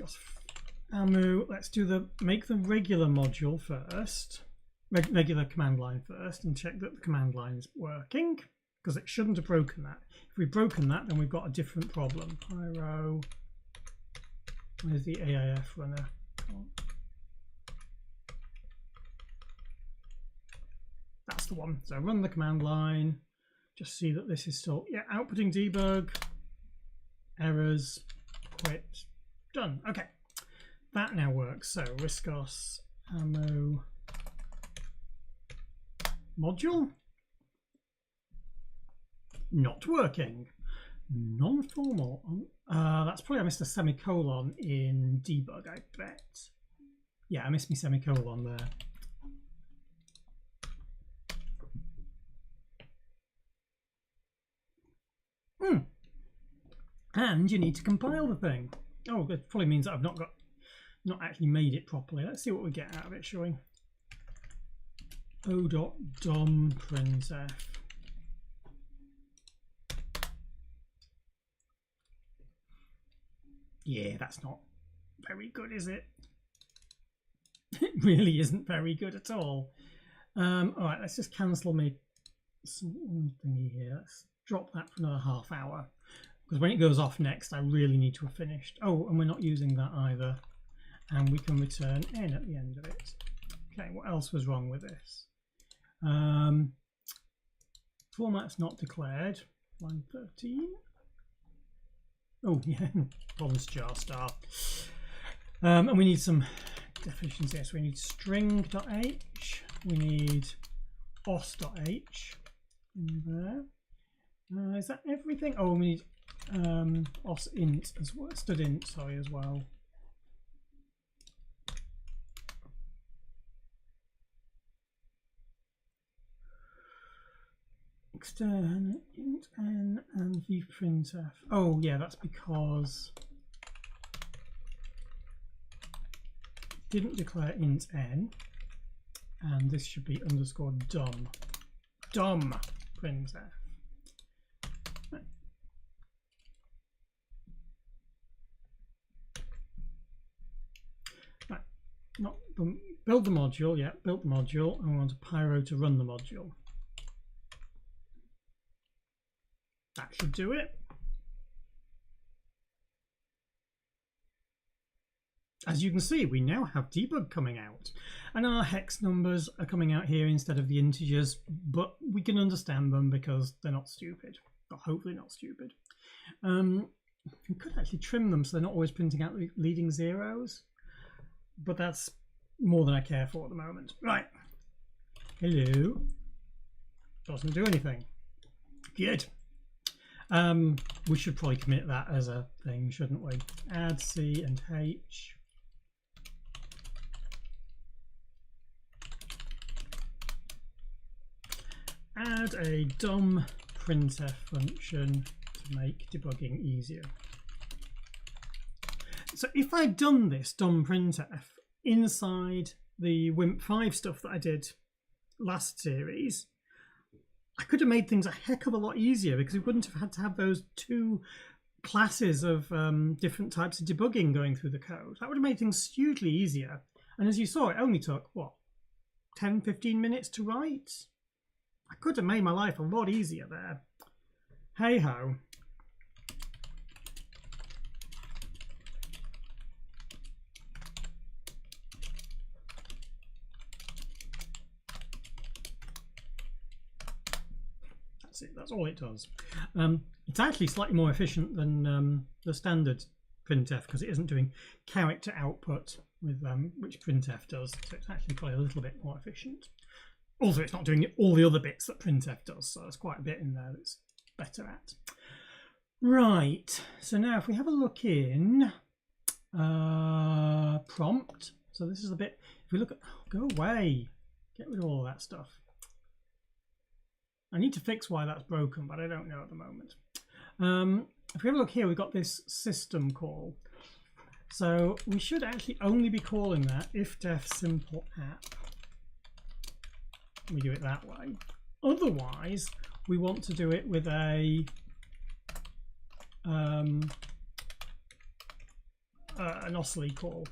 do make the regular module first, regular command line first, and check that the command line is working, because it shouldn't have broken that. If we've broken that, then we've got a different problem. Pyro, where's the AIF runner? That's the one. So run the command line, just see that this is still, yeah, outputting debug, errors, quit, done. Okay, that now works. So riscos ammo module, not working. Non-formal. That's probably I missed a semicolon in debug, I bet. Yeah, I missed my semicolon there. And you need to compile the thing. Oh, that probably means that I've not actually made it properly. Let's see what we get out of it, shall we? o.dom printf Yeah, that's not very good, is it? It really isn't very good at all. All right, let's just cancel me thingy here. Let's drop that for another half hour, because when it goes off next, I really need to have finished. Oh, and we're not using that either. And we can return n at the end of it. Okay, what else was wrong with this? Format's not declared. Line 13. Oh, yeah, problems jar star. And we need some definitions here. So we need string.h. We need os.h. There. Is that everything? Oh, we need os.int as well. Std.int, sorry, as well. Extern int n and vprintf. Oh yeah, that's because it didn't declare int n, and this should be underscore dom printf. Right, not build the module. Yeah, built the module, and we want a pyro to run the module. That should do it. As you can see, we now have debug coming out, and our hex numbers are coming out here instead of the integers, but we can understand them because they're not stupid, or hopefully not stupid. We could actually trim them so they're not always printing out leading zeros, but that's more than I care for at the moment. Right. Hello. Doesn't do anything. Good. We should probably commit that as a thing, shouldn't we? Add C and H. Add a dom printf function to make debugging easier. So if I'd done this dom printf inside the WIMP5 stuff that I did last series, I could have made things a heck of a lot easier, because we wouldn't have had to have those two classes of different types of debugging going through the code. That would have made things hugely easier. And as you saw, it only took, what, 10-15 minutes to write? I could have made my life a lot easier there. Hey ho. That's all it does. It's actually slightly more efficient than the standard printf, because it isn't doing character output with which printf does. So it's actually probably a little bit more efficient. Also, it's not doing all the other bits that printf does, so there's quite a bit in there that's better at. Right. So now, if we have a look in prompt. So this is a bit. If we look at, oh, go away, get rid of all of that stuff. I need to fix why that's broken, but I don't know at the moment. If we have a look here, we've got this system call. So we should actually only be calling that if def simple app. We do it that way. Otherwise, we want to do it with a an oscilly call.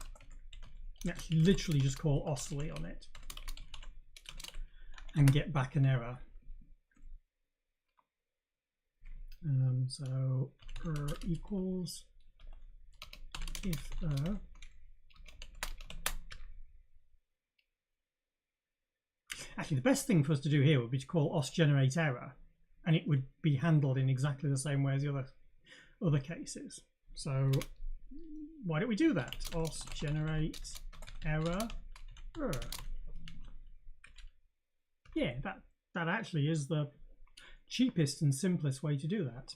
We actually literally just call oscilly on it and get back an error. So equals if actually the best thing for us to do here would be to call os generate error, and it would be handled in exactly the same way as the other cases. So why don't we do that? Os generate error. Yeah, that actually is the cheapest and simplest way to do that.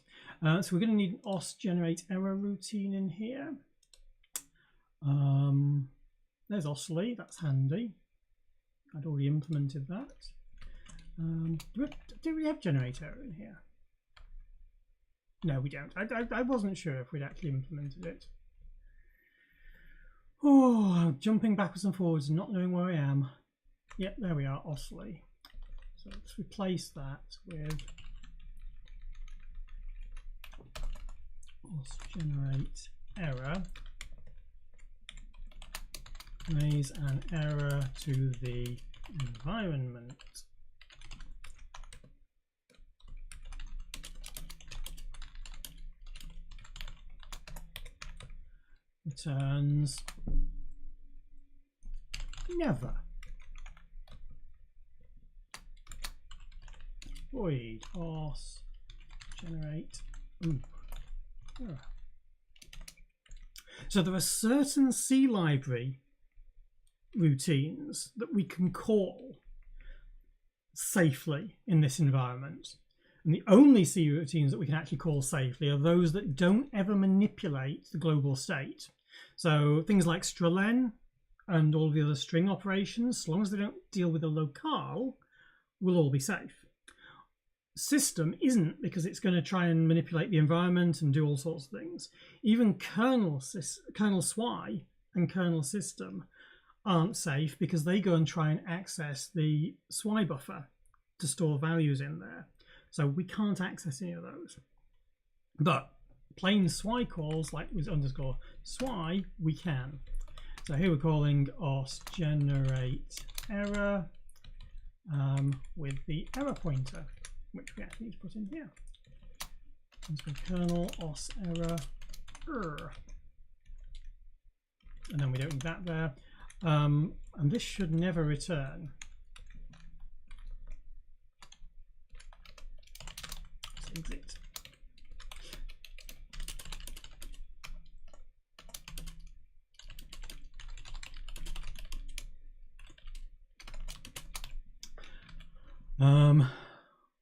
So we're going to need an os generate error routine in here. There's oscilly, that's handy. I'd already implemented that. Do we have generate error in here? No, we don't. I wasn't sure if we'd actually implemented it. Oh, I'm jumping backwards and forwards and not knowing where I am. Yep, there we are, oscilly. So let's replace that with os generate error, raise an error to the environment. Returns never. Void os generate. Error. So there are certain C library routines that we can call safely in this environment. And the only C routines that we can actually call safely are those that don't ever manipulate the global state. So things like strlen and all the other string operations, as long as they don't deal with a locale, will all be safe. System isn't, because it's going to try and manipulate the environment and do all sorts of things. Even kernel SWI and kernel system aren't safe because they go and try and access the SWI buffer to store values in there. So we can't access any of those. But plain SWI calls like with underscore SWI, we can. So here we're calling os generate error with the error pointer, which we actually need to put in here. So kernel os error, and then we don't need that there. And this should never return. Let's exit.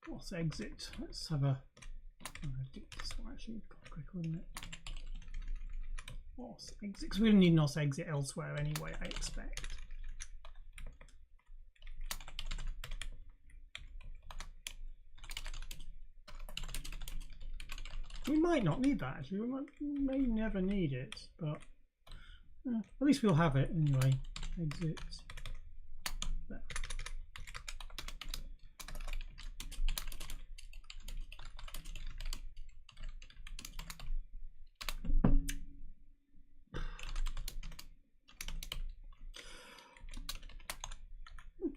Let's exit. Let's have a. This one actually quicker, isn't it? Os exit, because we don't need an os exit elsewhere anyway, I expect. We might not need that actually. We may never need it, but at least we'll have it anyway. Exit. There.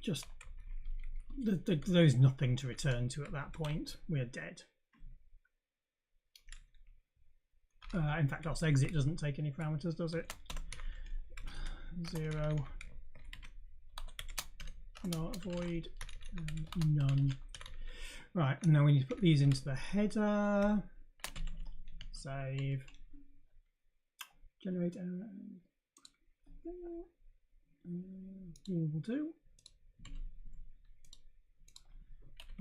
Just there's nothing to return to at that point. We're dead. In fact, os exit doesn't take any parameters, does it? 0, not void, and none. Right, and now we need to put these into the header. Save. Generate error. We will do.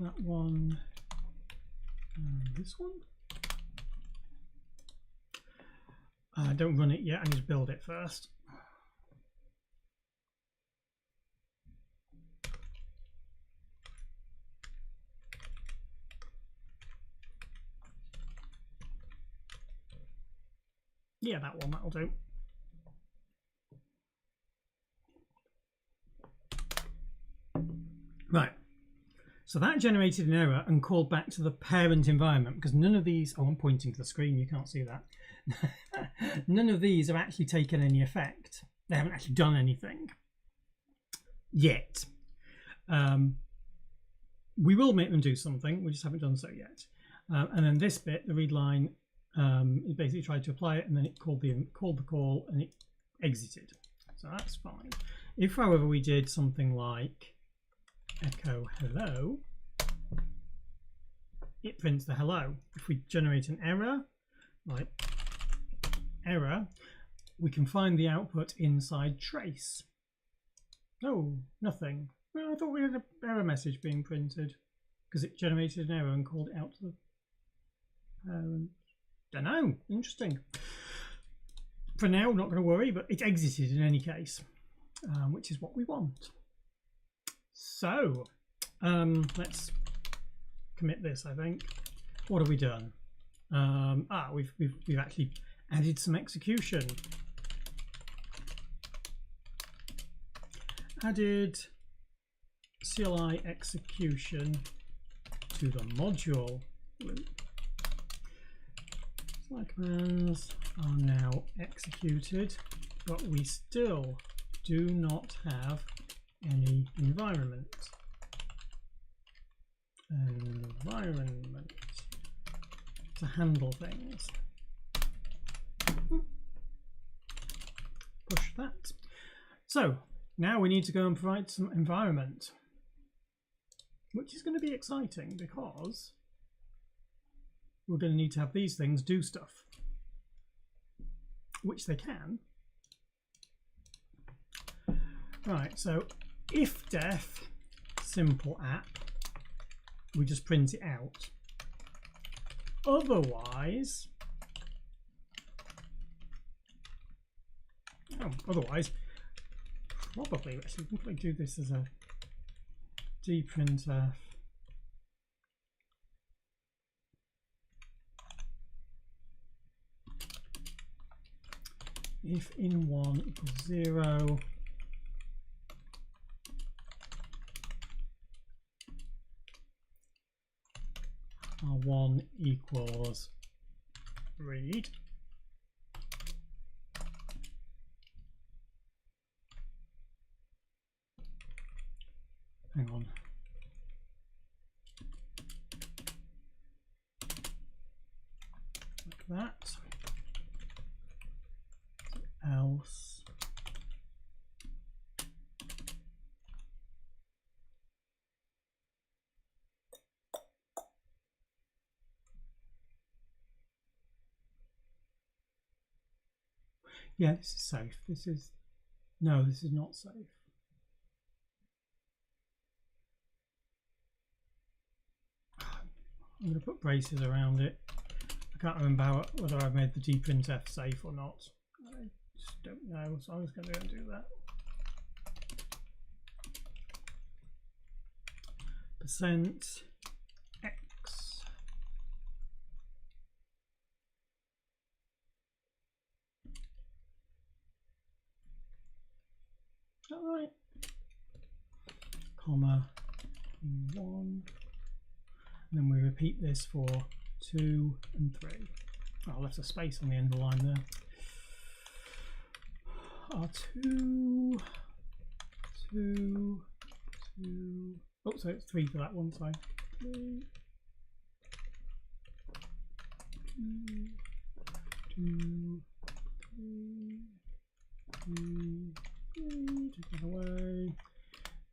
That one and this one. Don't run it yet, I need to build it first. Yeah, that one, that'll do. Right. So that generated an error and called back to the parent environment, because none of these, oh, I'm pointing to the screen, you can't see that. None of these have actually taken any effect. They haven't actually done anything yet. We will make them do something, we just haven't done so yet. And then this bit, the read line, it basically tried to apply it, and then it called the call and it exited. So that's fine. If, however, we did something like echo hello, it prints the hello. If we generate an error, like error, we can find the output inside trace. Oh, nothing. Well, I thought we had an error message being printed because it generated an error and called it out to the parent. Don't know. Interesting. For now, not going to worry, but it exited in any case, which is what we want. So let's commit this. I think. What have we done? We've actually added some execution. Added CLI execution to the module loop. My commands are now executed, but we still do not have any environment. Environment to handle things. Push that. So now we need to go and provide some environment, which is going to be exciting because we're going to need to have these things do stuff, which they can. Right, so if def simple app, we just print it out. Otherwise, probably actually we can probably do this as a dprintf. If in1 equals 0, r1 equals read. Hang on. Like that. Else. Yeah, this is safe. This is no, this is not safe. I'm going to put braces around it. I can't remember whether I've made the dprintf safe or not. I just don't know, so I'm just going to go and do that. Percent X. Is that right? Comma 1. And then we repeat this for 2 and 3. Oh, I left a space on the end of the line there. R2, 2, 2. Oh, so it's 3 for that one side. 3, 2, 2, 3, 3, 3. Take that away.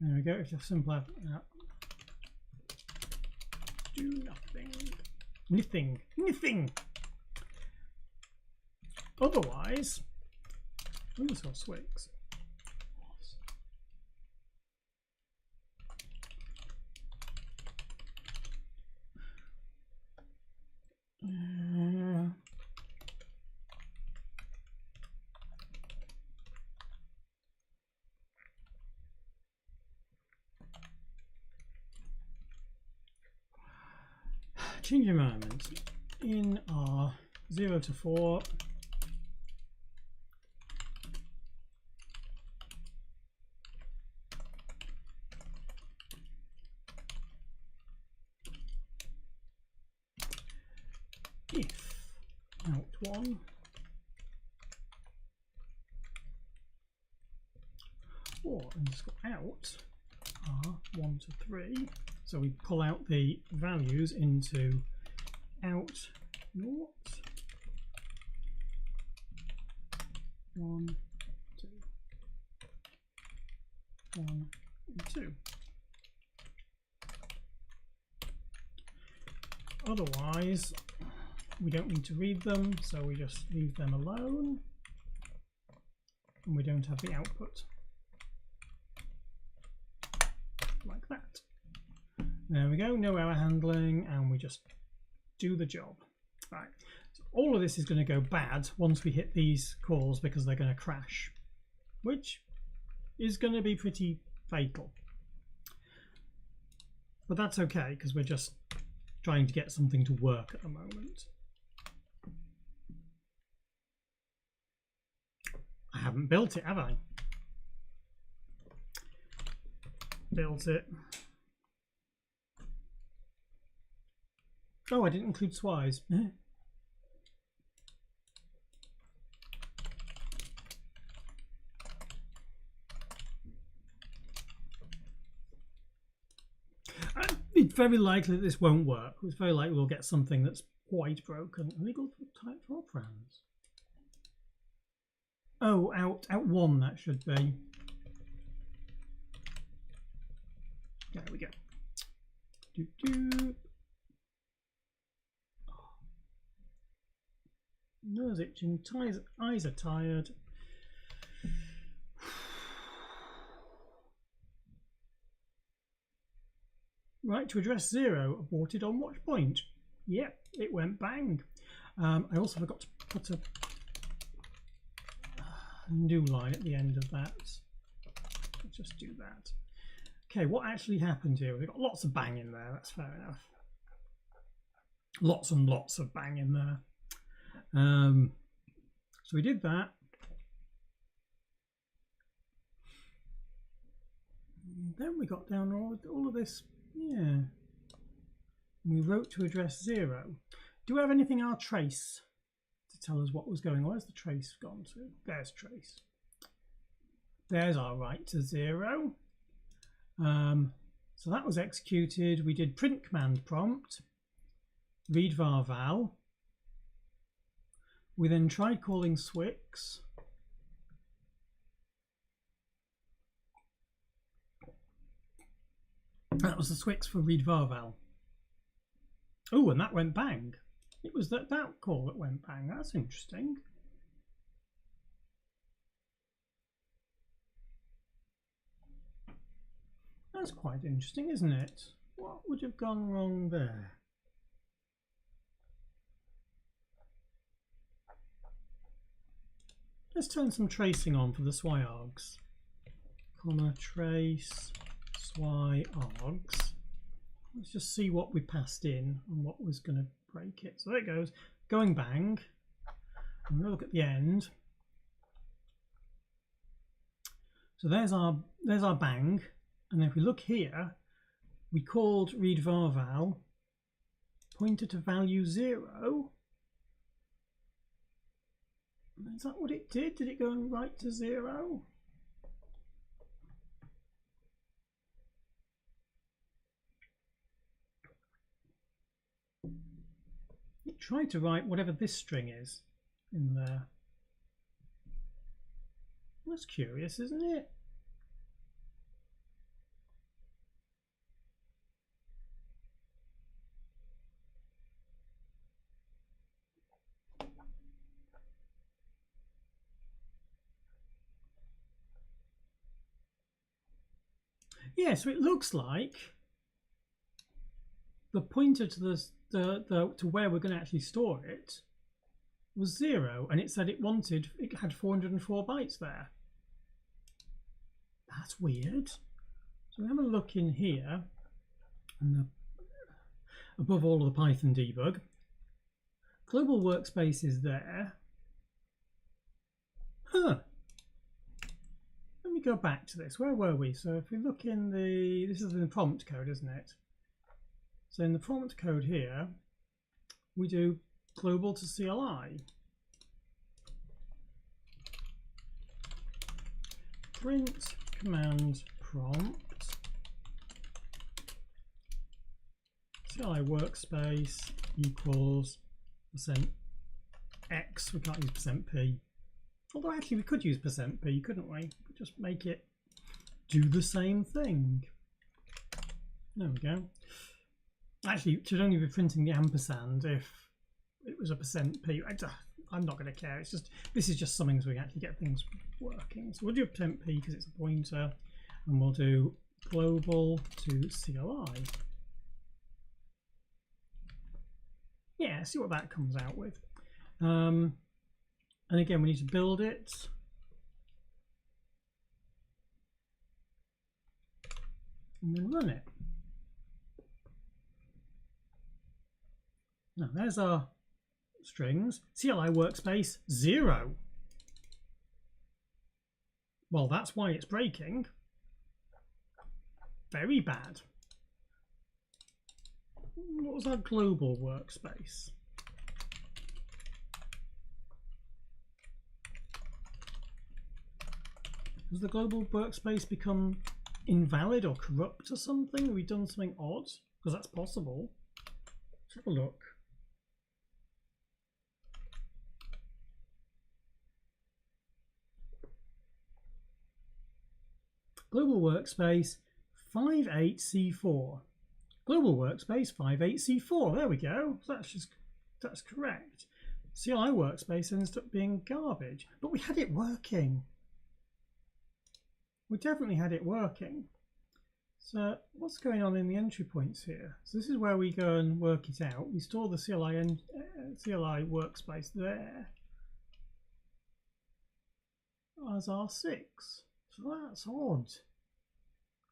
There we go. It's just simple. Do nothing. Nothing. Nothing. Otherwise, underscore swigs. Change environment in our 0 to 4. If out1 or underscore out are 1 to 3. So we pull out the values into out 0, 1, 2, 1, and 2. Otherwise, we don't need to read them, so we just leave them alone, and we don't have the output. Like that. There we go, no error handling, and we just do the job. Right, so all of this is going to go bad once we hit these calls because they're going to crash, which is going to be pretty fatal. But that's okay because we're just trying to get something to work at the moment. I haven't built it, have I? Built it. Oh, I didn't include swis. very likely that this won't work. It's very likely we'll get something that's quite broken. Illegal type for operands. Oh, out 1 that should be. There we go. Nose itching, eyes are tired. Right to address 0, aborted on watch point. Yep, it went bang. I also forgot to put a new line at the end of that. Let's just do that. Okay, what actually happened here? We've got lots of bang in there, that's fair enough. Lots and lots of bang in there. So we did that. Then we got down all of this, yeah. We wrote to address 0. Do we have anything in our trace to tell us what was going on? Where's the trace gone to? There's trace. There's our write to 0. So that was executed. We did print command prompt, read var val. We then tried calling swix. That was the swix for read var val. Oh, and that went bang. It was that call that went bang. That's interesting. That's quite interesting, isn't it? What would have gone wrong there? Let's turn some tracing on for the swyargs. Comma trace swyargs. Let's just see what we passed in and what was going to break it. So there it goes, going bang. I'm going to look at the end. So there's our bang. And if we look here, we called read var val, pointed to value 0. Is that what it did? Did it go and write to 0? It tried to write whatever this string is in there. That's curious, isn't it? Yeah, so it looks like the pointer to to where we're going to actually store it was 0, and it said it had 404 bytes there. That's weird. So we have a look in here, and above all of the Python debug, global workspace is there. Huh. Let me go back to this. Where were we? So if we look in this is in the prompt code, isn't it? So in the prompt code here, we do global to CLI. Print command prompt CLI workspace equals %x. We can't use %p. Although actually we could use %p, couldn't we? Just make it do the same thing. There we go. Actually, it should only be printing the ampersand if it was a %p. I'm not going to care. It's just, this is just something so we can actually get things working. So we'll do a %p because it's a pointer, and we'll do global to CLI. Yeah, see what that comes out with. And again, we need to build it. And then run it. Now there's our strings. CLI workspace 0. Well, that's why it's breaking. Very bad. What was our global workspace? Has the global workspace become invalid or corrupt or something? Have we done something odd? because that's possible. Let's have a look. Global workspace 58C4. Global workspace 58C4. There we go. So that's correct. CLI workspace ends up being garbage, but we had it working. We definitely had it working. So what's going on in the entry points here? So this is where we go and work it out. We store the CLI workspace there as R6. So that's odd.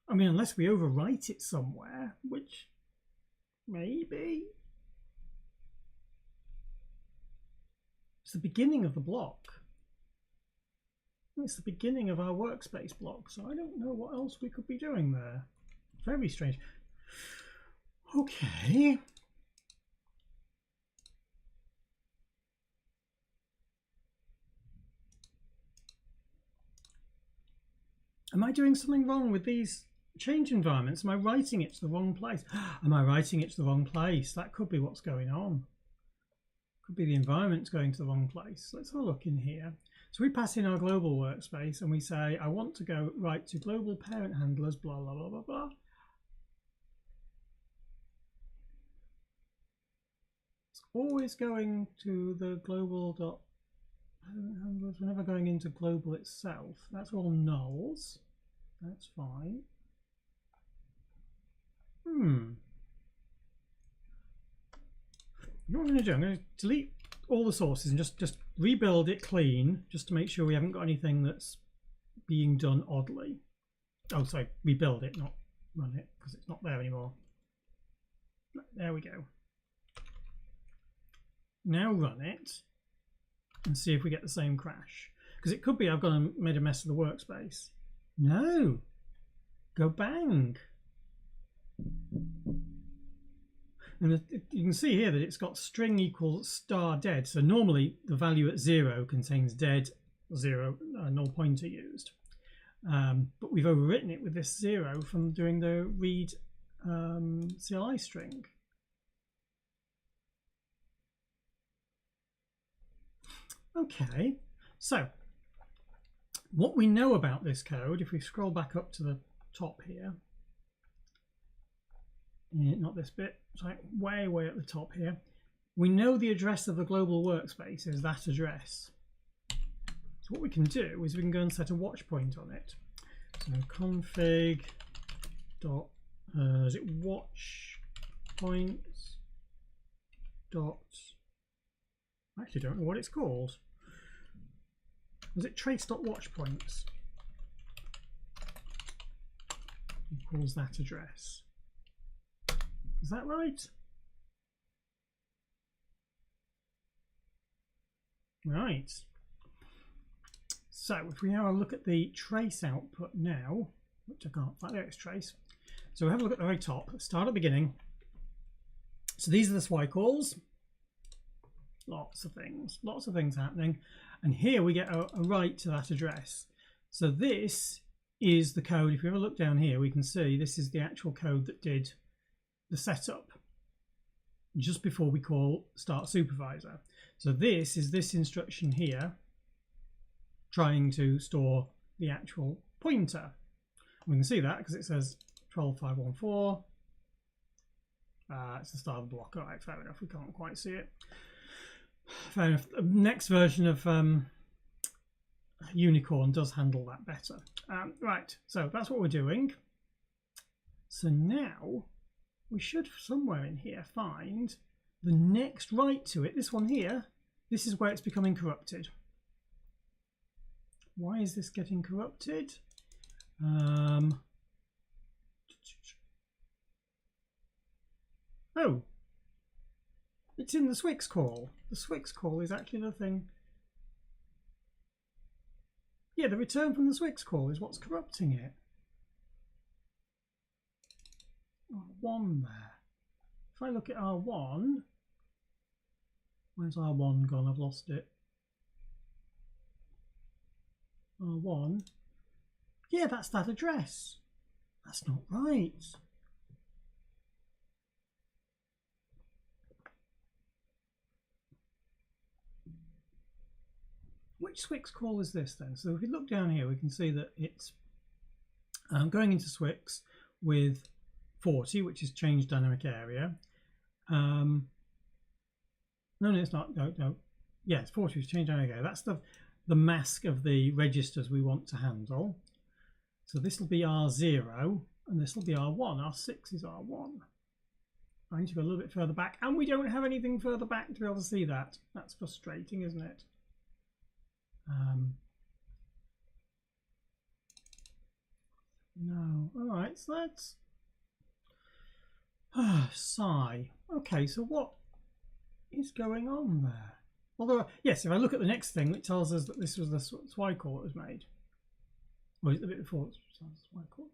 I mean, unless we overwrite it somewhere, which maybe. It's the beginning of the block. It's the beginning of our workspace block, so I don't know what else we could be doing there. Very strange. Okay. Am I doing something wrong with these change environments? Am I writing it to the wrong place? Am I writing it to the wrong place? That could be what's going on. Could be the environment's going to the wrong place. Let's have a look in here. So we pass in our global workspace and we say, I want to go right to global parent handlers, blah, blah, blah, blah, blah. It's always going to the global dot parent handlers. We're never going into global itself. That's all nulls. That's fine. You know what I'm going to do? I'm going to delete all the sources and just rebuild it clean, just to make sure we haven't got anything that's being done oddly. Oh, sorry, rebuild it, not run it, because it's not there anymore. There we go. Now run it and see if we get the same crash. Because it could be I've gone and made a mess of the workspace. No, go bang. And you can see here that it's got string equals star dead. So normally the value at 0 contains dead, 0, null pointer used. But we've overwritten it with this 0 from doing the read CLI string. Okay, so what we know about this code, if we scroll back up to the top here, not this bit, sorry, way at the top here, we know the address of the global workspace is that address. So what we can do is we can go and set a watch point on it. So config dot is it watch points dot, I actually don't know what it's called. Was it trace.watchpoints? Equals that address. Is that right? Right. So if we now look at the trace output now, which I can't find, there it's trace. So we have a look at the very top, start at the beginning. So these are the SWI calls. Lots of things happening. And here we get a write to that address. So this is the code. If you ever look down here, we can see this is the actual code that did the setup just before we call start supervisor. So this is this instruction here trying to store the actual pointer. We can see that because it says 12514. It's the start of the block. All right, fair enough. We can't quite see it. Fair enough. The next version of Unicorn does handle that better. Right, so that's what we're doing. So now we should somewhere in here find the next write to it. This one here, this is where it's becoming corrupted. Why is this getting corrupted? Oh, it's in the Swix call. The Swix call is actually the thing. Yeah, the return from the Swix call is what's corrupting it. R1 there. If I look at R1, where's R1 gone? I've lost it. R1. Yeah, that's that address. That's not right. which Swix call is this then? So if we look down here, we can see that it's going into Swix with 40, which is change dynamic area. No, it's not. No. Yeah, it's 40, which is change dynamic area. That's the mask of the registers we want to handle. So this will be R0, and this will be R1. R6 is R1. I need to go a little bit further back, and we don't have anything further back to be able to see that. That's frustrating, isn't it? No. All right, so that's sigh. Okay, so what is going on there? Although, yes, if I look at the next thing, it tells us that this was the SWI call that was made. Or a bit before SWI call.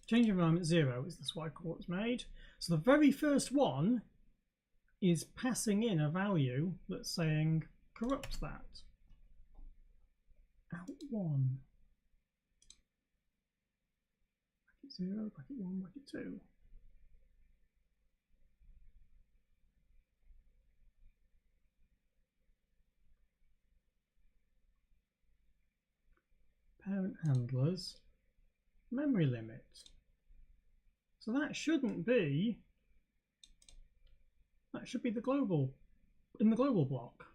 Change environment 0 is the SWI call that was made. So the very first one is passing in a value that's saying corrupt that. Out 1. Bracket 0, bracket 1, bracket 2. Parent handlers, memory limit. So that shouldn't be, that should be the global, in the global block.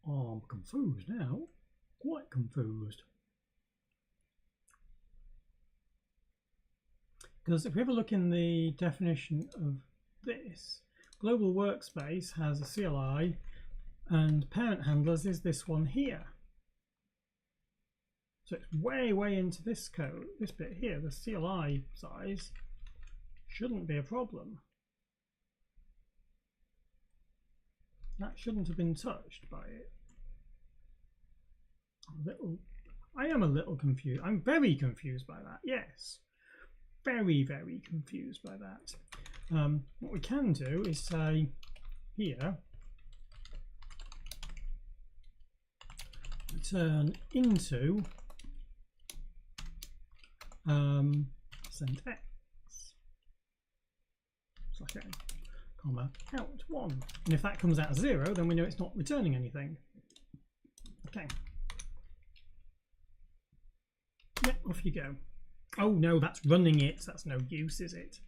Oh, I'm confused now, quite confused. Because if we have a look in the definition of this, global workspace has a CLI and parent handlers is this one here. So it's way into this code, this bit here. The CLI size shouldn't be a problem. That shouldn't have been touched by it. I am a little confused. I'm very confused by that, yes. Very confused by that. What we can do is say here, return into send x /n, comma out 1, and if that comes out as 0, then we know it's not returning anything. Okay. Yeah, off you go. Oh no, that's running it. That's no use, is it?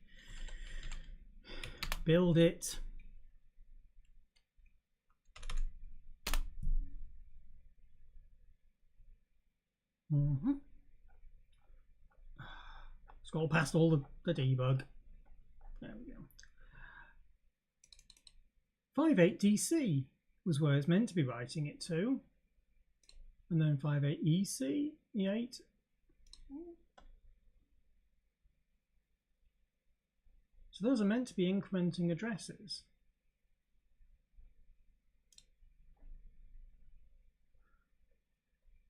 Build it. Scroll past all the debug. There we go. 5.8 DC was where it's meant to be writing it to. And then 5.8 EC, E8. So those are meant to be incrementing addresses.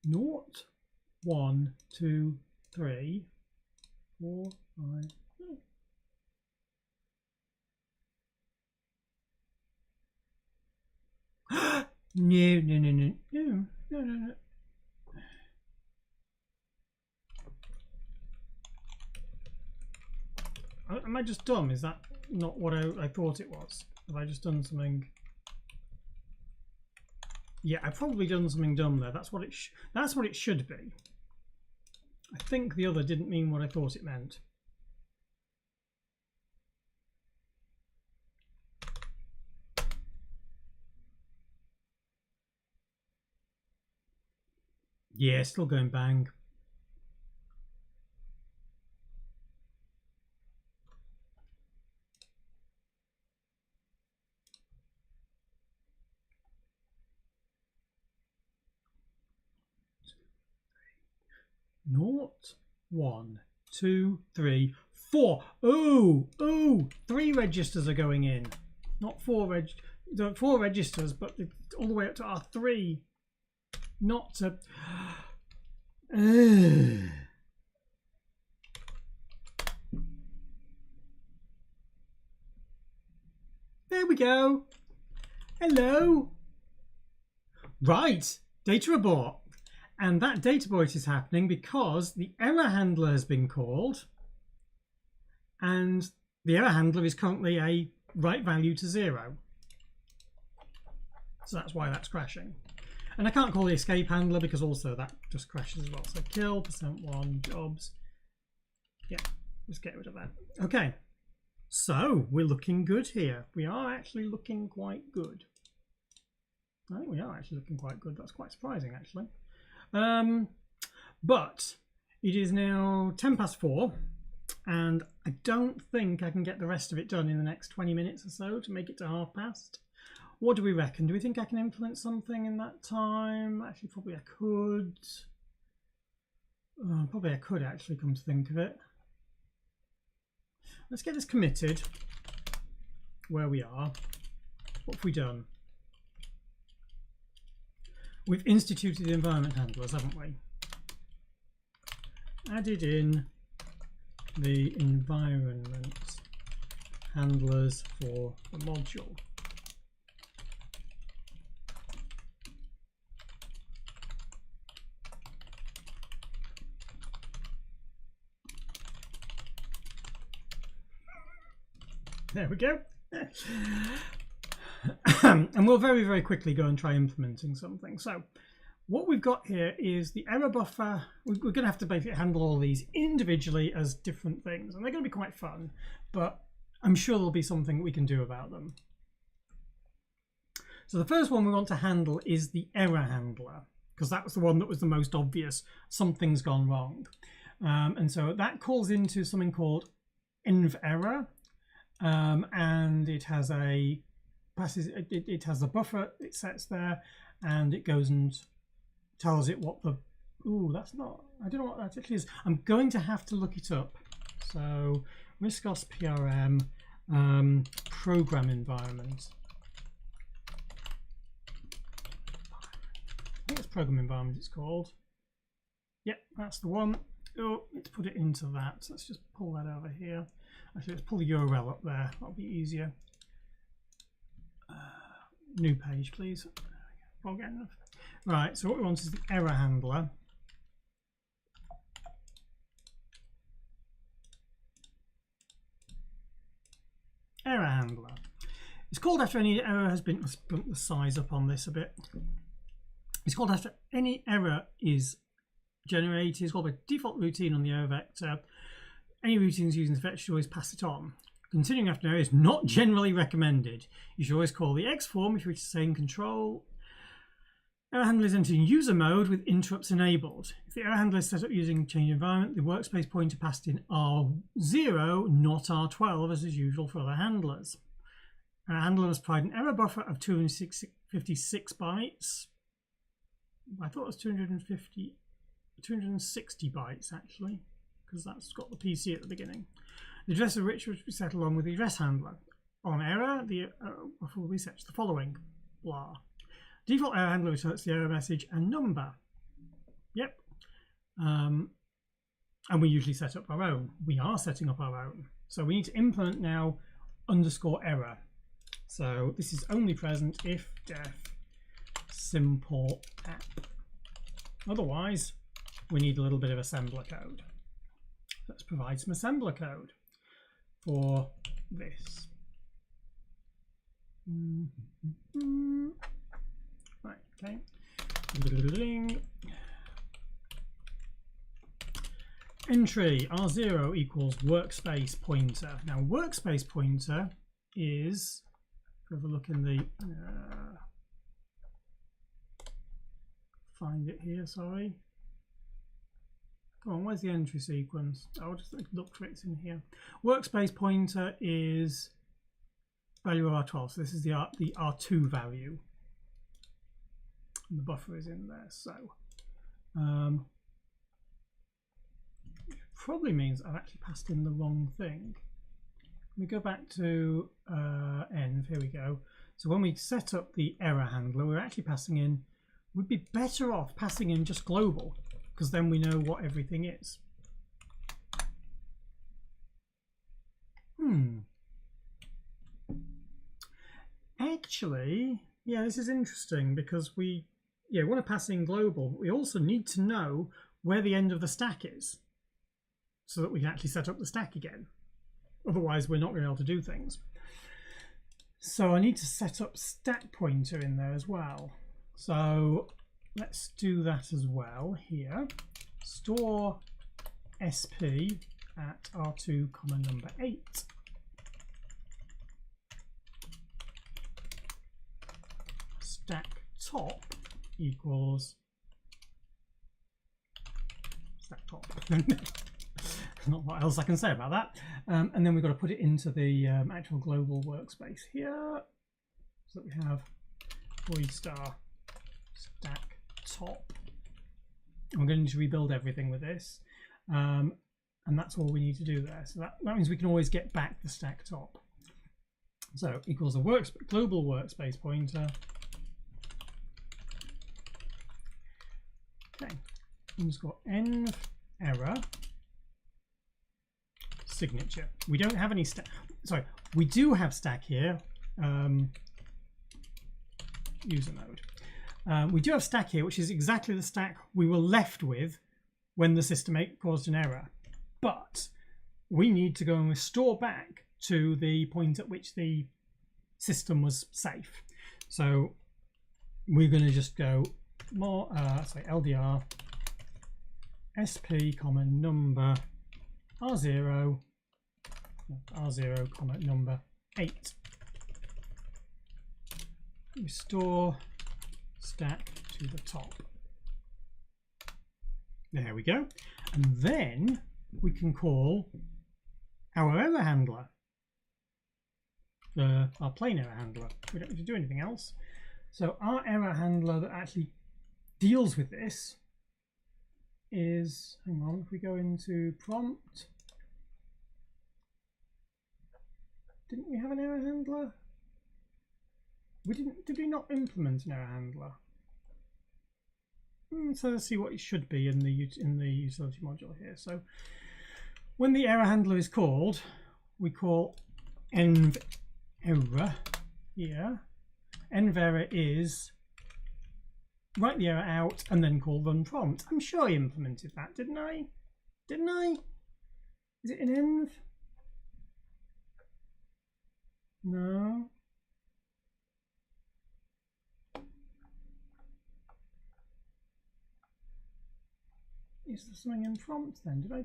Naught, 1, 2, 3, 4, 5. No. Am I just dumb? Is that not what I thought it was? Have I just done something? Yeah, I've probably done something dumb there. That's what it should be. I think the other didn't mean what I thought it meant. Yeah, still going bang. Naught, 1, 2, 3, 4. Ooh, 3 registers are going in. Not 4 4 registers, but all the way up to R3. Not to. There we go. Hello. Right, data abort. And that data abort is happening because the error handler has been called, and the error handler is currently a right value to 0. So that's why that's crashing. And I can't call the escape handler because also that just crashes as well. So kill %1 jobs. Yeah, let's get rid of that. Okay, so we're looking good here. We are actually looking quite good. I think we are actually looking quite good. That's quite surprising, actually. But it is now 4:10, and I don't think I can get the rest of it done in the next 20 minutes or so to make it to 30:30. What do we reckon? Do we think I can implement something in that time? Actually, probably I could. Probably I could actually, come to think of it. Let's get this committed where we are. What have we done? We've instituted the environment handlers, haven't we? Added in the environment handlers for the module. There we go. And we'll very, very quickly go and try implementing something. So what we've got here is the error buffer. We're going to have to basically handle all these individually as different things, and they're going to be quite fun, but I'm sure there'll be something we can do about them. So the first one we want to handle is the error handler, because that was the one that was the most obvious. Something's gone wrong. And so that calls into something called env error. And it has a it has the buffer it sets there, and it goes and tells it what the that's not, I don't know what that actually is. I'm going to have to look it up. So RISC-OS PRM program environment. I think it's program environment it's called. Yep, that's the one. Oh, let's put it into that. So let's just pull that over here. Actually, let's pull the URL up there. That'll be easier. New page, please. Right, so what we want is the error handler. Error handler. It's called after any error has been. Let's bump the size up on this a bit. It's called after any error is generated. It's called a default routine on the error vector. Any routines using the vector should always pass it on. Continuing after an error is not generally recommended. You should always call the X form if you wish to say in control. Error handler is entered in user mode with interrupts enabled. If the error handler is set up using change environment, the workspace pointer passed in R0, not R12, as is usual for other handlers. Error handler must provide an error buffer of 256 bytes. I thought it was 260 bytes actually, because that's got the PC at the beginning. The address of which will be set along with the address handler. On error, the buffer will reset the following. Blah. Default error handler returns the error message and number. Yep. And we usually set up our own. We are setting up our own. So we need to implement now _error. So this is only present if def simple app. Otherwise, we need a little bit of assembler code. Let's provide some assembler code for this. Right, okay. Entry R0 equals workspace pointer. Now, workspace pointer is, have a look in the, find it here, sorry. Come on, where's the entry sequence? I'll just look for it in here. Workspace pointer is value of R12. So this is the R2 value. And the buffer is in there. So probably means I've actually passed in the wrong thing. Let me go back to env. Here we go. So when we set up the error handler, we're actually passing in, we'd be better off passing in just global, because then we know what everything is. Actually, yeah, this is interesting because we want to pass in global, but we also need to know where the end of the stack is so that we can actually set up the stack again. Otherwise, we're not going to be able to do things. So I need to set up stack pointer in there as well. So let's do that as well here. Store SP at R2, number 8. Stack top equals stack top. Not what else I can say about that. And then we've got to put it into the actual global workspace here. So that we have void star stack top. And we're going to rebuild everything with this. And that's all we need to do there. So that means we can always get back the stack top. So equals a global workspace pointer. Okay, underscore env error signature. We don't have any stack. Sorry, we do have stack here. User mode. We do have stack here, which is exactly the stack we were left with when the system caused an error. But we need to go and restore back to the point at which the system was safe. So we're going to just go more, say LDR SP, number R0, number 8. Restore stack to the top. There we go. And then we can call our error handler, our plain error handler. We don't need to do anything else. So our error handler that actually deals with this is, hang on, if we go into prompt, didn't we have an error handler? We didn't, did we not implement an error handler? So let's see what it should be in the utility module here. So when the error handler is called, we call env error here. Env error is write the error out and then call run prompt. I'm sure I implemented that, didn't I? Didn't I? Is it an env? No. Is there something in prompt then? Did I?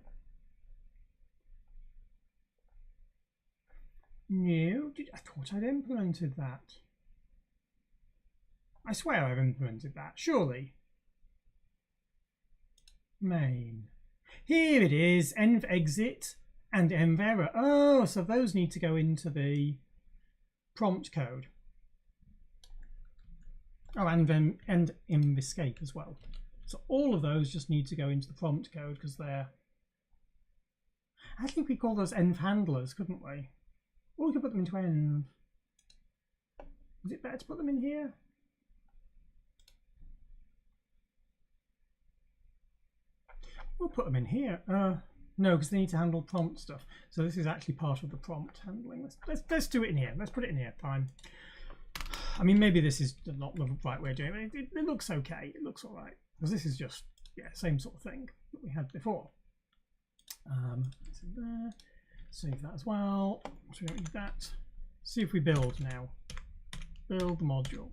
No, I thought I'd implemented that. I swear I've implemented that, surely. Main. Here it is, env exit and env error. Oh, so those need to go into the prompt code. Oh, and env escape as well. So all of those just need to go into the prompt code because they're... I think we call those env handlers, couldn't we? Or we could put them into env. Is it better to put them in here? We'll put them in here. No, because they need to handle prompt stuff. So this is actually part of the prompt handling. Let's do it in here. Let's put it in here. Fine. I mean, maybe this is not the right way of doing it. It looks okay. It looks all right. Because this is just, yeah, same sort of thing that we had before. So there. Save that as well. So we don't need that. See if we build now. Build the module.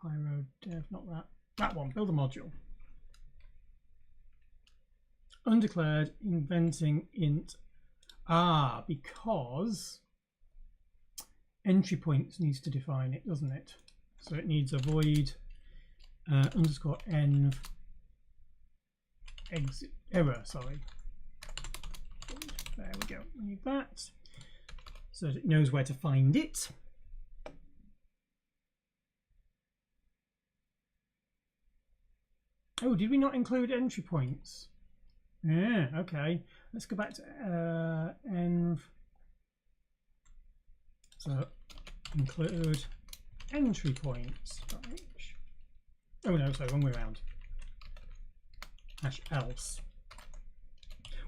Pyro dev, not that. That one. Build a module. Undeclared inventing int. Because entry points needs to define it, doesn't it? So it needs a void underscore env exit error, sorry. There we go. We need that so that it knows where to find it. Oh, did we not include entry points? Yeah, okay. Let's go back to env. So include entry points. Oh no, sorry, wrong way around. else.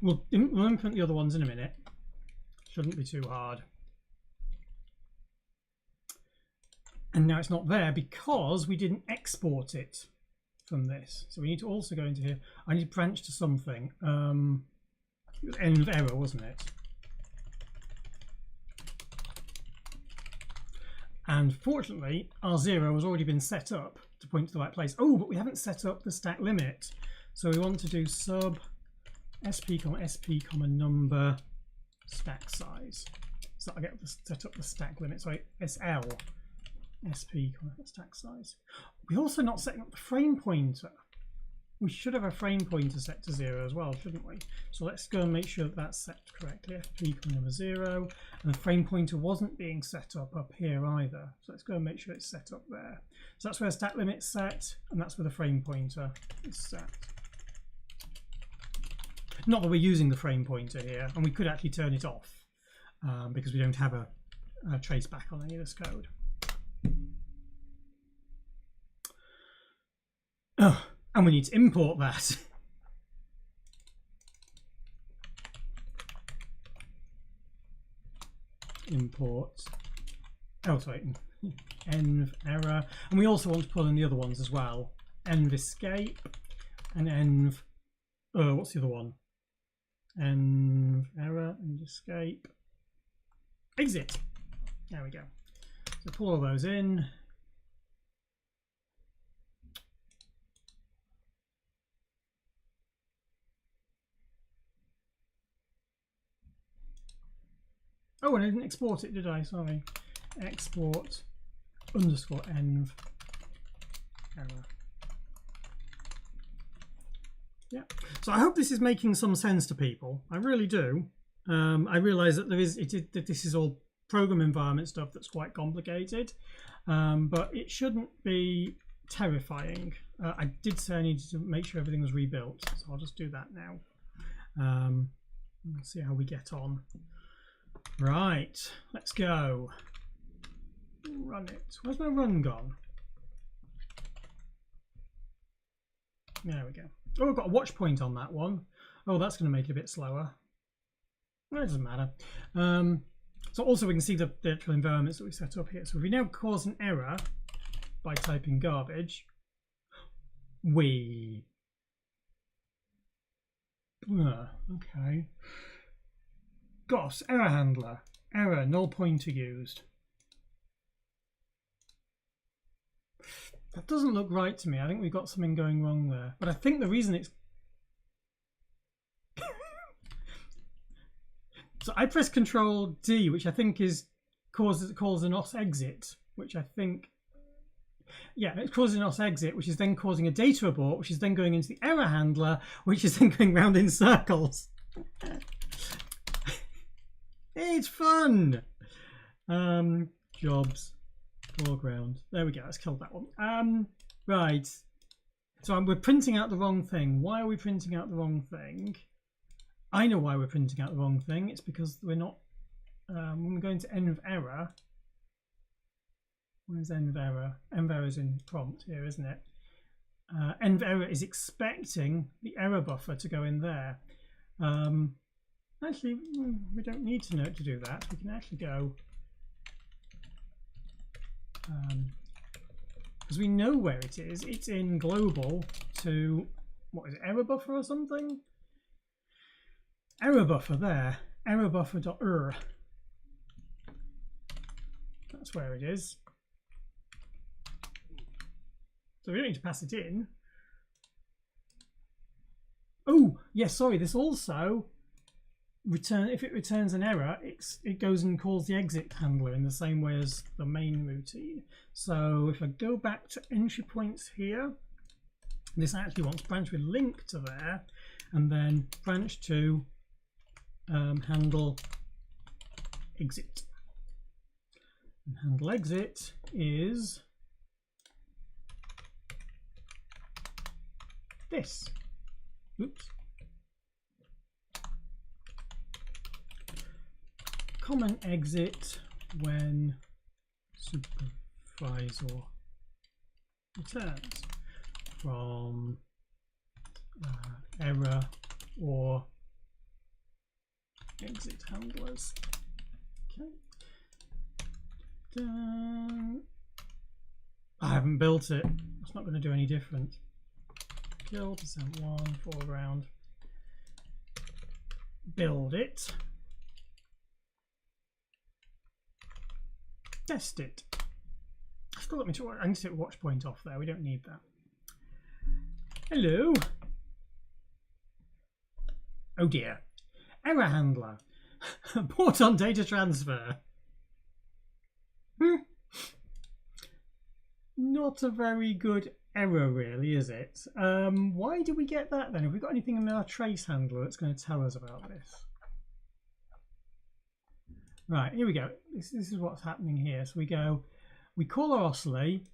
We'll implement the other ones in a minute. Shouldn't be too hard. And now it's not there because we didn't export it from this. So we need to also go into here. I need to branch to something. It was env error, wasn't it? And fortunately, our 0 has already been set up to point to the right place. Oh, but we haven't set up the stack limit. So we want to do sub sp, comma number stack size. So I get to set up the stack limit. Sorry, SL sp, stack size. We're also not setting up the frame pointer. We should have a frame pointer set to 0 as well, shouldn't we? So let's go and make sure that that's set correctly. fp, number 0. And the frame pointer wasn't being set up here either. So let's go and make sure it's set up there. So that's where stack limit's set, and that's where the frame pointer is set. Not that we're using the frame pointer here, and we could actually turn it off because we don't have a trace back on any of this code. Oh, and we need to import that. Import. Oh, sorry. Env error. And we also want to pull in the other ones as well. Env escape and env. Oh, what's the other one? Env error and escape. Exit. There we go. So pull all those in. Oh, and I didn't export it, did I? Sorry. Export underscore env error. Yeah. So I hope this is making some sense to people. I really do. I realise that that this is all program environment stuff that's quite complicated, but it shouldn't be terrifying. I did say I needed to make sure everything was rebuilt, so I'll just do that now. Let's see how we get on. Right, let's go. Run it. Where's my run gone? There we go. Oh, I've got a watch point on that one. Oh, that's going to make it a bit slower. No, it doesn't matter. So also we can see the actual environments that we set up here. So if we now cause an error by typing garbage, okay. GOS, error handler, error, null pointer used. That doesn't look right to me. I think we've got something going wrong there. But I think the reason it's... So I press Control D, which I think is calls an OS exit, which I think... Yeah, it's causing an OS exit, which is then causing a data abort, which is then going into the error handler, which is then going round in circles. It's fun. Jobs, foreground. There we go. Let's kill that one. Right. So we're printing out the wrong thing. Why are we printing out the wrong thing? I know why we're printing out the wrong thing. It's because we're not. When we go into env error. Where's env error? Env error is in prompt here, isn't it? Env error is expecting the error buffer to go in there. Actually, we don't need to know to do that. We can actually go because we know where it is. It's in global to what is it, error buffer or something? Error buffer there. Error buffer.er. That's where it is. So we don't need to pass it in. Oh, yes, sorry, this also if it returns an error, it goes and calls the exit handler in the same way as the main routine. So if I go back to entry points here, this actually wants branch with link to there, and then branch to handle exit. And handle exit is this. Oops. Common exit when supervisor returns from error or exit handlers. Okay. I haven't built it. It's not going to do any different. Kill %1 foreground. Build it. Test it. still let me try. I need to take watch point off there. We don't need that. Hello. Oh dear. Error handler. Port on data transfer. Not a very good error, really, is it? Why did we get that then? Have we got anything in our trace handler that's going to tell us about this? Right, here we go. This is what's happening here. So we call our oscillate,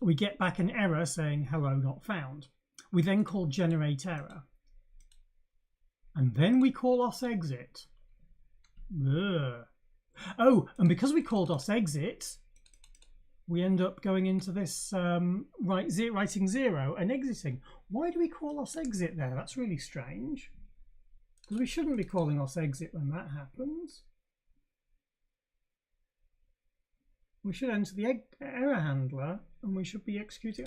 we get back an error saying hello not found. We then call generate error. And then we call os exit. Ugh. Oh, and because we called os exit, we end up going into this writing 0 and exiting. Why do we call os exit there? That's really strange. Because we shouldn't be calling os exit when that happens. We should enter the error handler and we should be executing.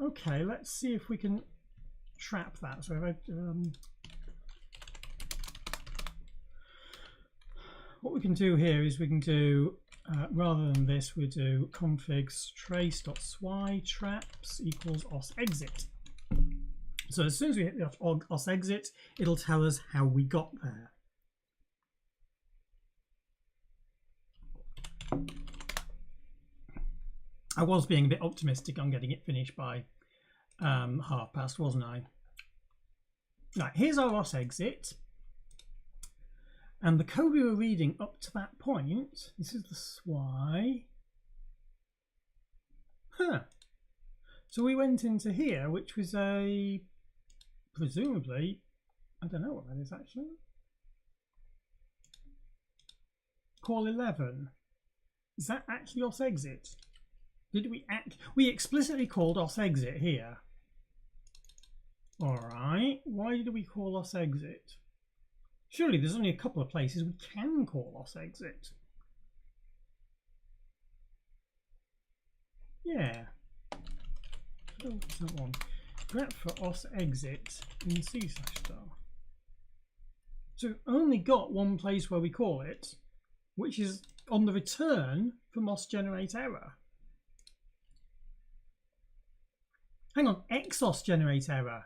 Okay, let's see if we can trap that. So if I, what we can do here is we can do, rather than this, we do configs trace.swy traps equals os exit. So as soon as we hit the os exit, it'll tell us how we got there. I was being a bit optimistic on getting it finished by past, wasn't I? Right, here's our os exit. And the code we were reading up to that point, this is the swy. So we went into here, which was a, presumably, I don't know what that is actually. Call 11. Is that actually os exit? Did we explicitly called os exit here. Alright, why did we call os exit? Surely there's only a couple of places we can call os exit. Yeah. Oh, it's that one. Grep for os exit in C/star. So we've only got one place where we call it, which is on the return from os generate error. Hang on, exos generate error.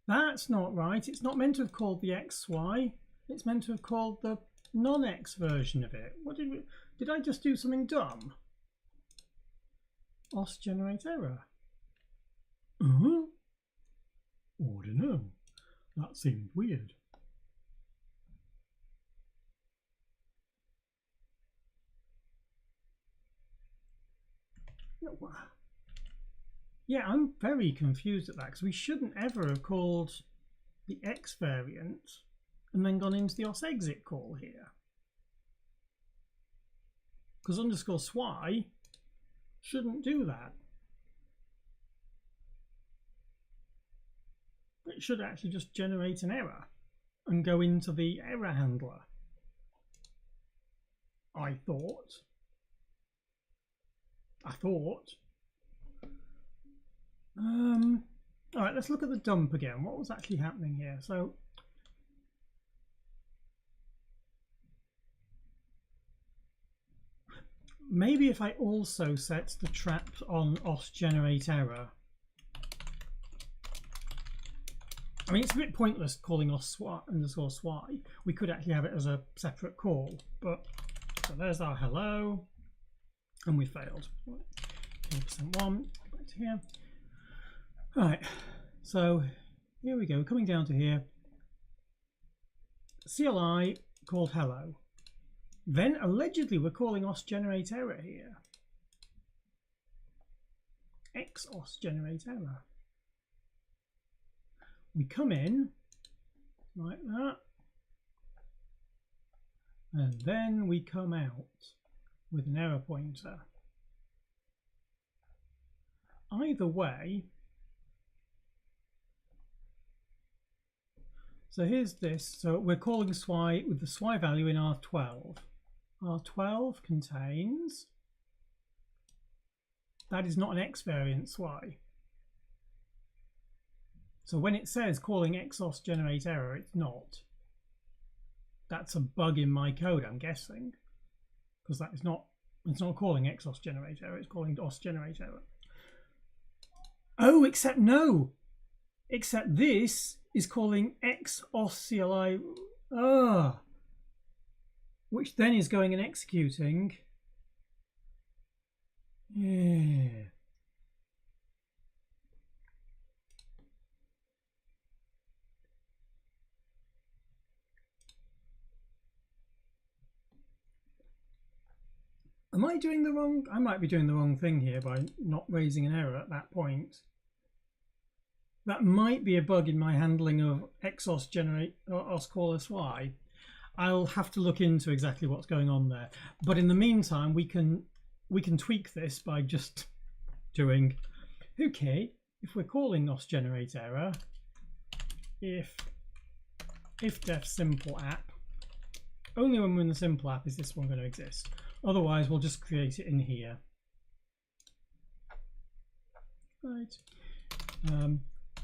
That's not right. It's not meant to have called the XY. It's meant to have called the non-X version of it. What did I just do something dumb? Os generate error. Oh, I don't know. That seemed weird. Yeah, I'm very confused at that because we shouldn't ever have called the X variant and then gone into the os exit call here. Because underscore swy shouldn't do that. It should actually just generate an error and go into the error handler. I thought. All right, let's look at the dump again. What was actually happening here? So maybe if I also set the trap on os generate error. I mean, it's a bit pointless calling os underscore swy. We could actually have it as a separate call, but so there's our hello, and we failed. 1%, back to here. Right, so here we go, coming down to here. CLI called hello. Then allegedly we're calling os generate error here. Xos generate error. We come in like that, and then we come out with an error pointer. Either way, so here's this. So we're calling swy with the swy value in R12. R12 contains, that is not an X variant swy. So when it says calling xos generate error, it's not. That's a bug in my code, I'm guessing, because that is not It's not calling XOS generate error, it's calling DOS generate error. Oh, except no! Except this is calling XOS CLI, which then is going and executing. Yeah. Am I doing the wrong? I might be doing the wrong thing here by not raising an error at that point. That might be a bug in my handling of XOS generate or OS call SY. I'll have to look into exactly what's going on there. But in the meantime, we can tweak this by just doing, okay, if we're calling OS generate error, if def simple app, only when we're in the simple app is this one going to exist. Otherwise, we'll just create it in here. Right.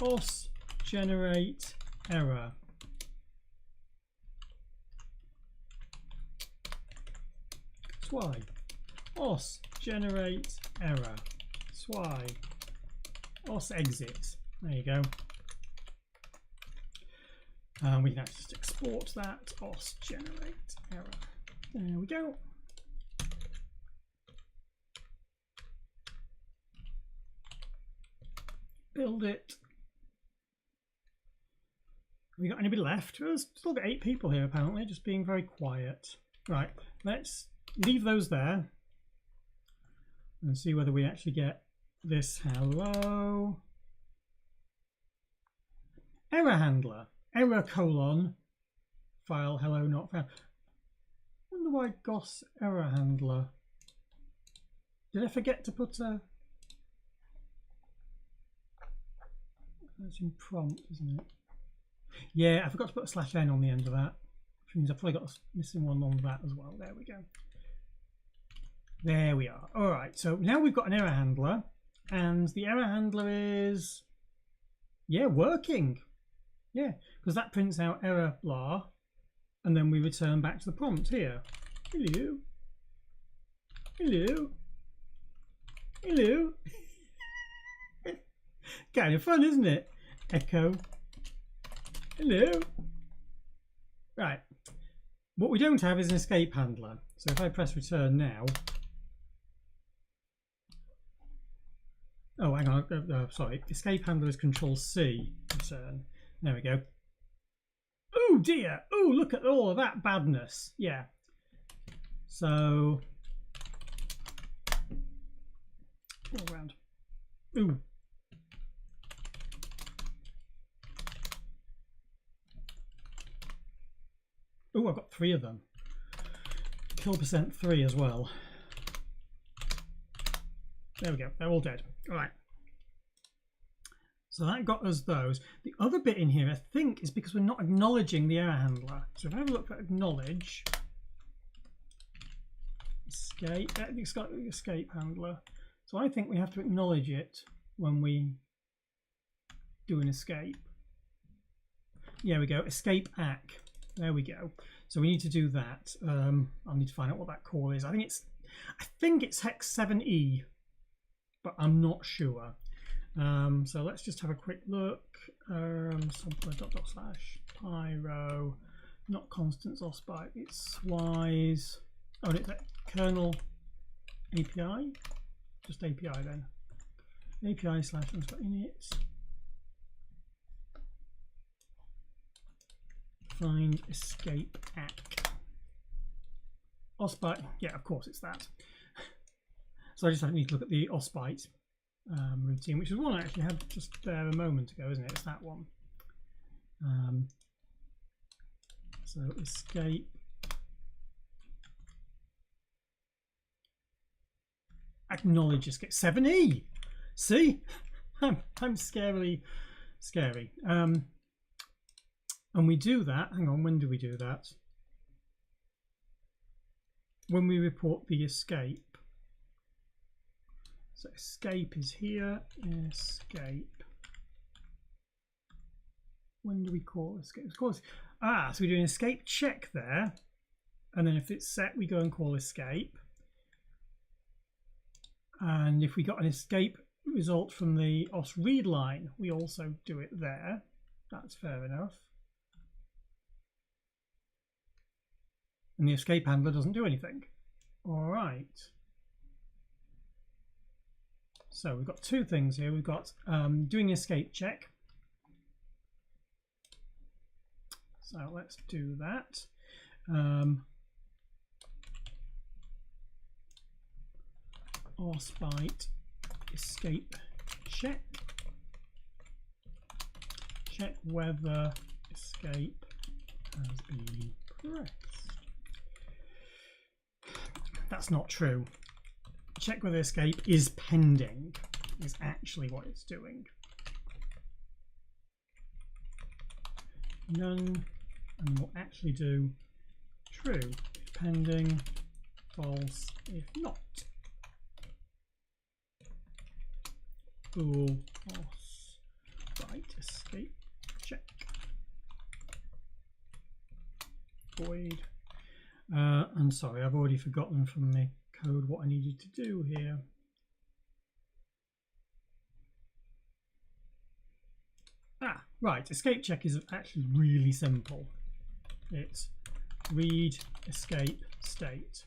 OS generate error. SY. OS generate error. SY. OS exit. There you go. We can actually just export that. OS generate error. There we go. Build it. Have we got anybody left? There's still got 8 people here apparently, just being very quiet. Right, let's leave those there and see whether we actually get this. Hello. Error handler. Error colon file hello not found. I wonder why GOS error handler. Did I forget to put a? That's in prompt, isn't it? Yeah, I forgot to put a /n on the end of that, which means I've probably got a missing one on that as well. There we go. There we are. All right, so now we've got an error handler, and the error handler is, yeah, working. Yeah, because that prints out error blah, and then we return back to the prompt here. Hello. Hello. Hello. Kind of fun, isn't it? Echo. Hello. Right. What we don't have is an escape handler. So if I press return now. Oh, hang on. Sorry. Escape handler is Control C. Return. There we go. Oh dear. Oh, look at all of that badness. Yeah. So. All around. Ooh. Oh, I've got 3 of them. Kill percent 3 as well. There we go. They're all dead. All right. So that got us those. The other bit in here, I think, is because we're not acknowledging the error handler. So if I have a look at acknowledge, escape, it's got the escape handler. So I think we have to acknowledge it when we do an escape. There we go. Escape ACK. There we go. So we need to do that. I'll need to find out what that call is. I think it's hex 7E, but I'm not sure. So let's just have a quick look. Sampler / pyro, not constants or spike. It's swise. Oh, and it's a kernel API. Just API then. API / init. Find escape ACK. OSBite, yeah, of course it's that. So I just need to look at the OSBite routine, which is one I actually had just there a moment ago, isn't it? It's that one. So escape acknowledge escape 7E. See, I'm scarily scary. And we do that, hang on, when do we do that? When we report the escape. So escape is here, escape. When do we call escape? Of course, so we do an escape check there. And then if it's set, we go and call escape. And if we got an escape result from the OS read line, we also do it there. That's fair enough. And the escape handler doesn't do anything. All right. So we've got two things here. We've got doing the escape check. So let's do that. OSBite escape check. Check whether escape has been pressed. That's not true. Check whether escape is pending is actually what it's doing. None, and we'll actually do true if pending, false if not. Bool OSBite escape check. Void. And sorry, I've already forgotten from the code what I needed to do here. Right, escape check is actually really simple. It's read escape state.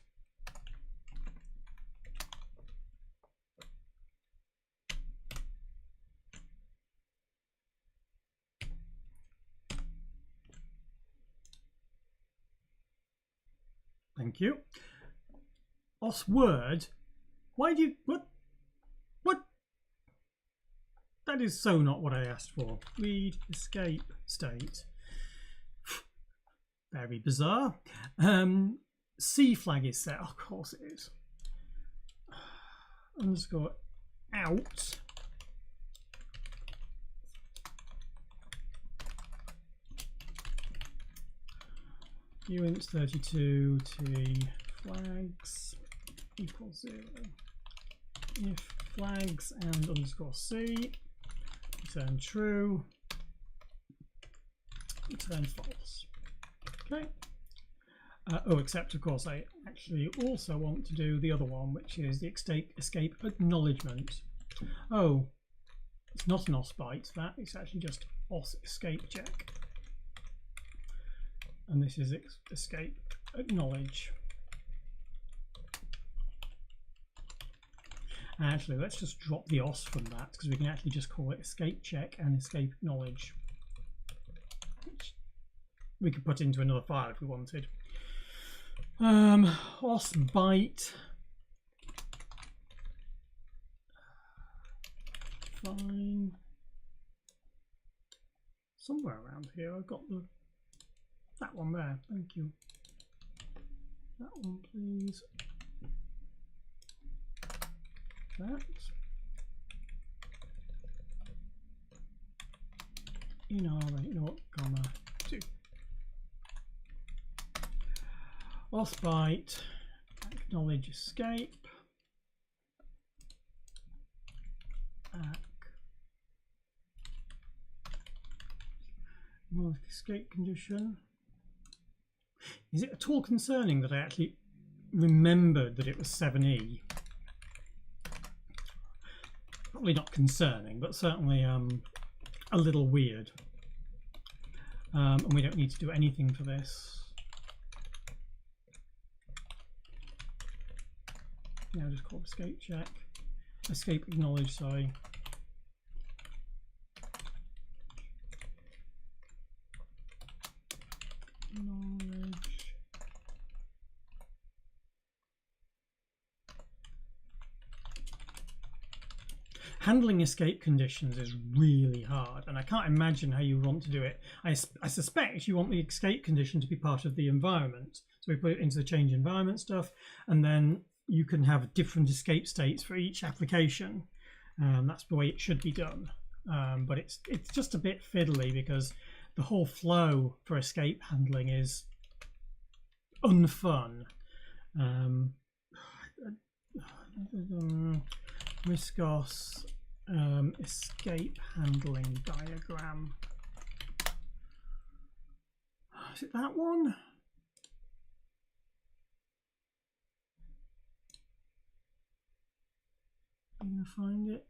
Thank you. OS word. Why do you what? That is so not what I asked for. Read escape state. Very bizarre. C flag is set. Of course it is. Underscore out. uint32 t flags equals 0. If flags and underscore c return true, return false. Okay. Oh, except of course I actually also want to do the other one, which is the escape acknowledgement. Oh, it's not an OSBite, that it's actually just OS escape check. And this is escape acknowledge. Actually, let's just drop the OS from that because we can actually just call it escape check and escape acknowledge, which we could put into another file if we wanted. OSBite fine. Somewhere around here I've got that one there. Thank you. That one, please. That. Comma 2. OSBite acknowledge escape. Escape condition. Is it at all concerning that I actually remembered that it was 7E? Probably not concerning, but certainly a little weird. And we don't need to do anything for this. Now just call escape check. Escape acknowledge, sorry. Acknowledge. Handling escape conditions is really hard, and I can't imagine how you want to do it. I suspect you want the escape condition to be part of the environment. So we put it into the change environment stuff, and then you can have different escape states for each application. That's the way it should be done. But it's just a bit fiddly because the whole flow for escape handling is unfun. Riscos escape handling diagram. Is it that one? I'm going to find it.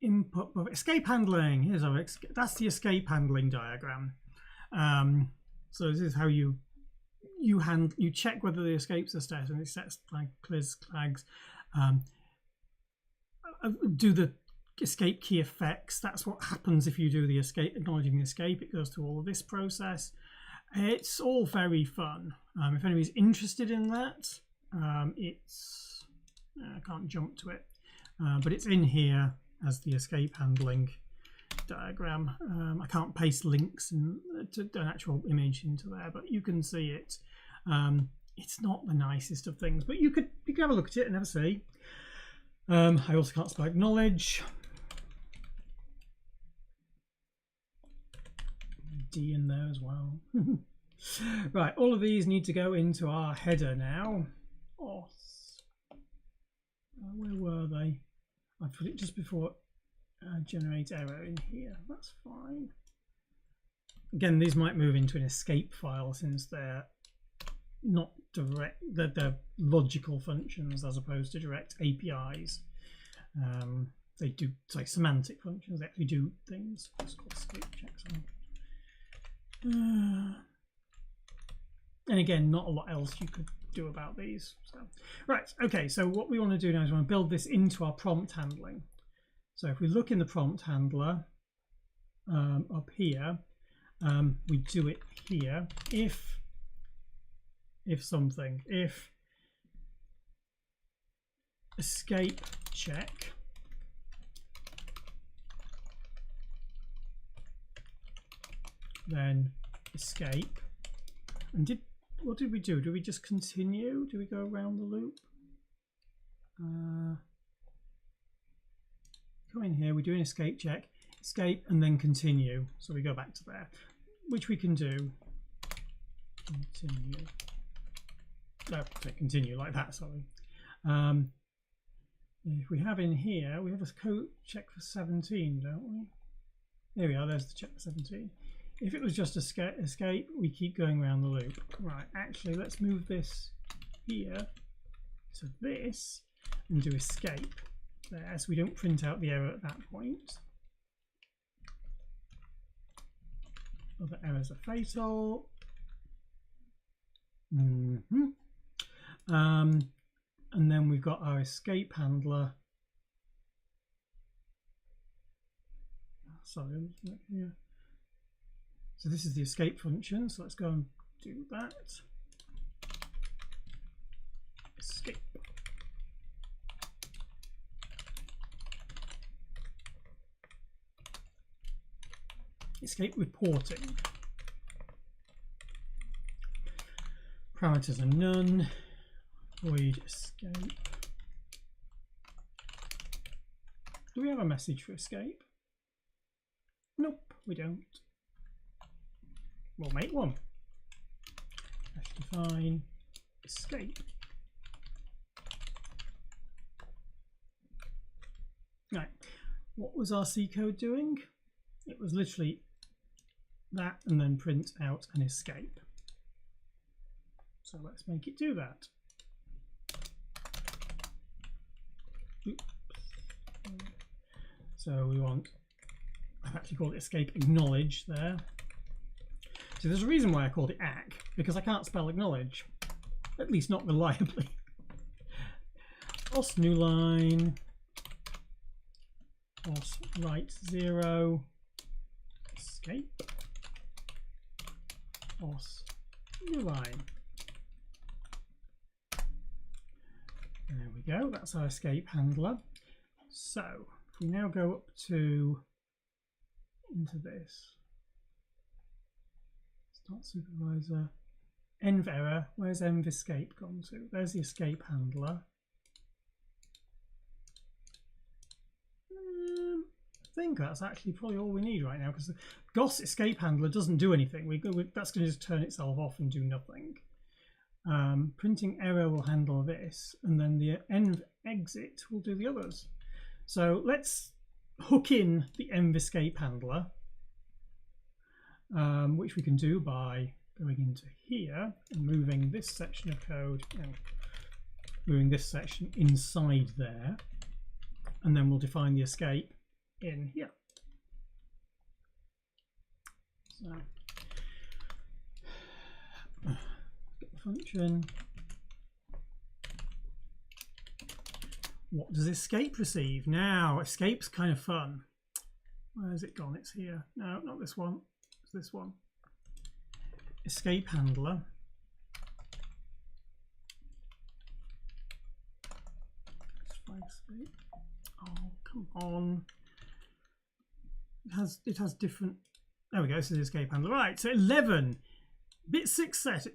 Input escape handling. Here's our that's the escape handling diagram. So this is how you check whether the escapes are set, and it sets like clears flags. Do the escape key effects. That's what happens if you do the escape, acknowledging the escape. It goes through all of this process. It's all very fun. If anybody's interested in that, it's I can't jump to it, but it's in here as the escape handling diagram. I can't paste links to an actual image into there, but you can see it. It's not the nicest of things, but you could have a look at it and have a see. I also can't spell acknowledge. D in there as well. Right, all of these need to go into our header now. Where were they? I put it just before generate error in here. That's fine. Again, these might move into an escape file since they're not direct. They're logical functions as opposed to direct APIs. They do like semantic functions. They actually do things. It's called escape checks. And again, not a lot else you could do about these. So, right, okay, so what we want to do now is we want to build this into our prompt handling. So if we look in the prompt handler up here, we do it here. If escape check then escape, and what did we do? Do we just continue? Do we go around the loop? Go in here, we do an escape check, escape, and then continue. So we go back to there, which we can do. Continue. No, continue like that, sorry. If we have in here, we have a code check for 17, don't we? There we are, there's the check for 17. If it was just escape, we keep going around the loop. Right, actually, let's move this here to this and do escape there, so we don't print out the error at that point. Other errors are fatal. And then we've got our escape handler. Sorry, yeah. So this is the escape function, so let's go and do that. Escape. Escape reporting. Parameters are none. Void escape. Do we have a message for escape? Nope, we don't. We'll make one. Define escape. Right, what was our C code doing? It was literally that and then print out an escape. So let's make it do that. Oops. So we want, I've actually called it escape acknowledge there. So there's a reason why I called it ACK, because I can't spell acknowledge, at least not reliably. OS new line, OS write 0, escape, OS new line. And there we go, that's our escape handler. So if we now go up to into this. Start supervisor, env error, where's env escape gone to? There's the escape handler. I think that's actually probably all we need right now, because the GOS escape handler doesn't do anything. That's going to just turn itself off and do nothing. Printing error will handle this, and then the env exit will do the others. So let's hook in the env escape handler. Which we can do by going into here and moving this section of code moving this section inside there, and then we'll define the escape in here. So get the function. What does escape receive? Now, escape's kind of fun. Where has it gone? It's here. No, not this one. It's this one. Escape handler. Escape. Oh, come on. It has different. There we go. This is the escape handler. Right. So 11. Bit 6 set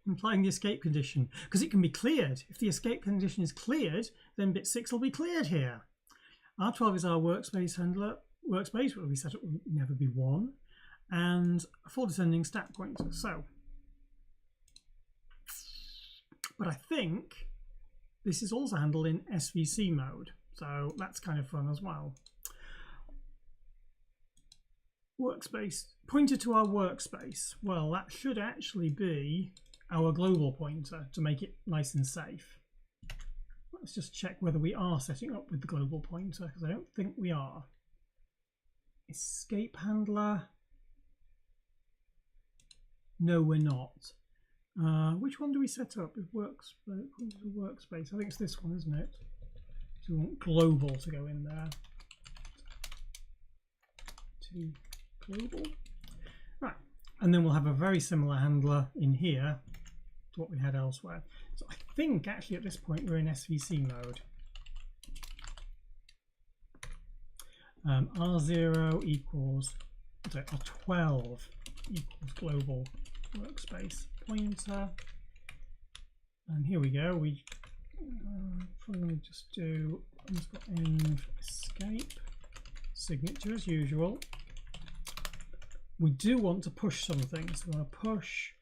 implying the escape condition, because it can be cleared. If the escape condition is cleared, then bit 6 will be cleared here. R12 is our workspace handler. Workspace will be set up will never be 1, and a full descending stack pointer. So, but I think this is also handled in SVC mode, so that's kind of fun as well. Workspace, pointer to our workspace. Well, that should actually be our global pointer to make it nice and safe. Let's just check whether we are setting up with the global pointer, because I don't think we are. Escape handler. No, we're not. Which one do we set up with workspace? I think it's this one, isn't it? So we want global to go in there. To global. Right, and then we'll have a very similar handler in here to what we had elsewhere. So I think actually at this point we're in SVC mode. R0 equals, sorry, R12 equals global workspace pointer. And here we go. We probably just do end escape signature as usual. We do want to push something, so we're going to push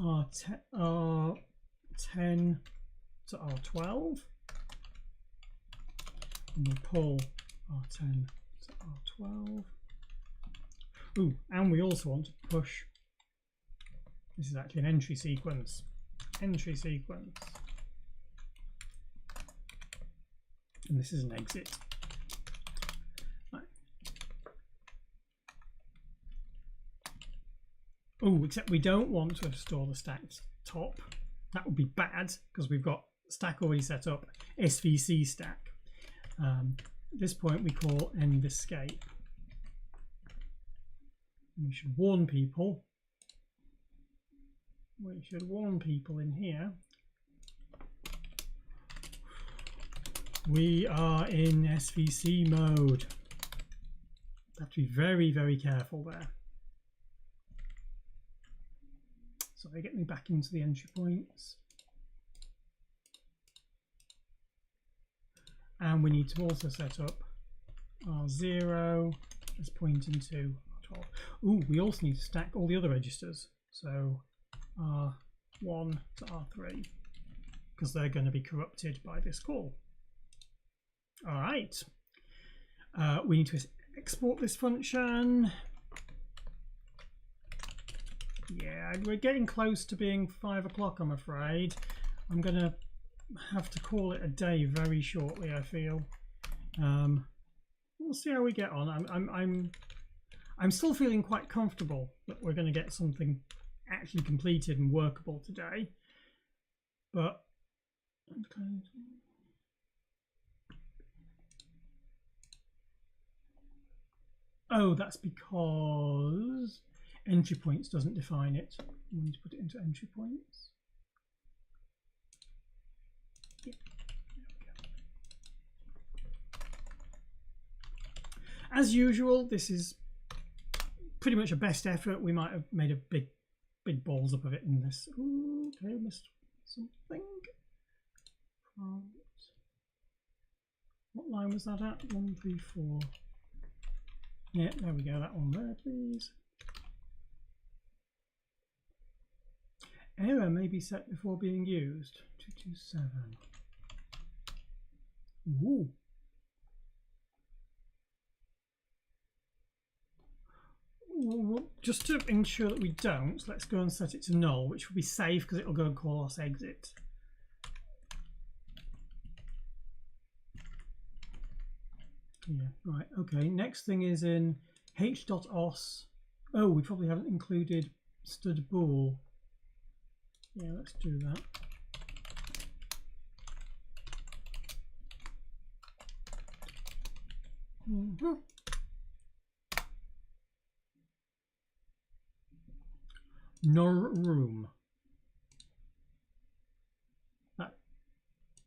R10 to R12, and we'll pull R10 to R12. Ooh, and we also want to push, this is actually an entry sequence, and this is an exit. Oh, except we don't want to store the stacked top. That would be bad because we've got stack already set up, SVC stack. At this point we call end escape. We should warn people. We should warn people in here. We are in SVC mode. Have to be very, very careful there. So they get me back into the entry points. And we need to also set up R0 as pointing to R12. Ooh, we also need to stack all the other registers. So R1 to R3, because they're going to be corrupted by this call. All right. We need to export this function. Yeah, we're getting close to being 5 o'clock, I'm afraid. I'm going to have to call it a day very shortly, I feel. We'll see how we get on. I'm still feeling quite comfortable that we're going to get something actually completed and workable today. But oh, that's because entry points doesn't define it. We need to put it into entry points. Yeah. As usual, this is pretty much a best effort. We might have made a big balls up of it in this. Ooh, okay, I missed something. What line was that at? 1, 3, 4. Yeah, there we go. That one there, please. Error may be set before being used. 227. Ooh. Well, just to ensure that we don't, let's go and set it to null, which will be safe because it will go and call us exit. Yeah, right, okay. Next thing is in h.os. Oh, we probably haven't included stud bool. Yeah, let's do that. Nor room.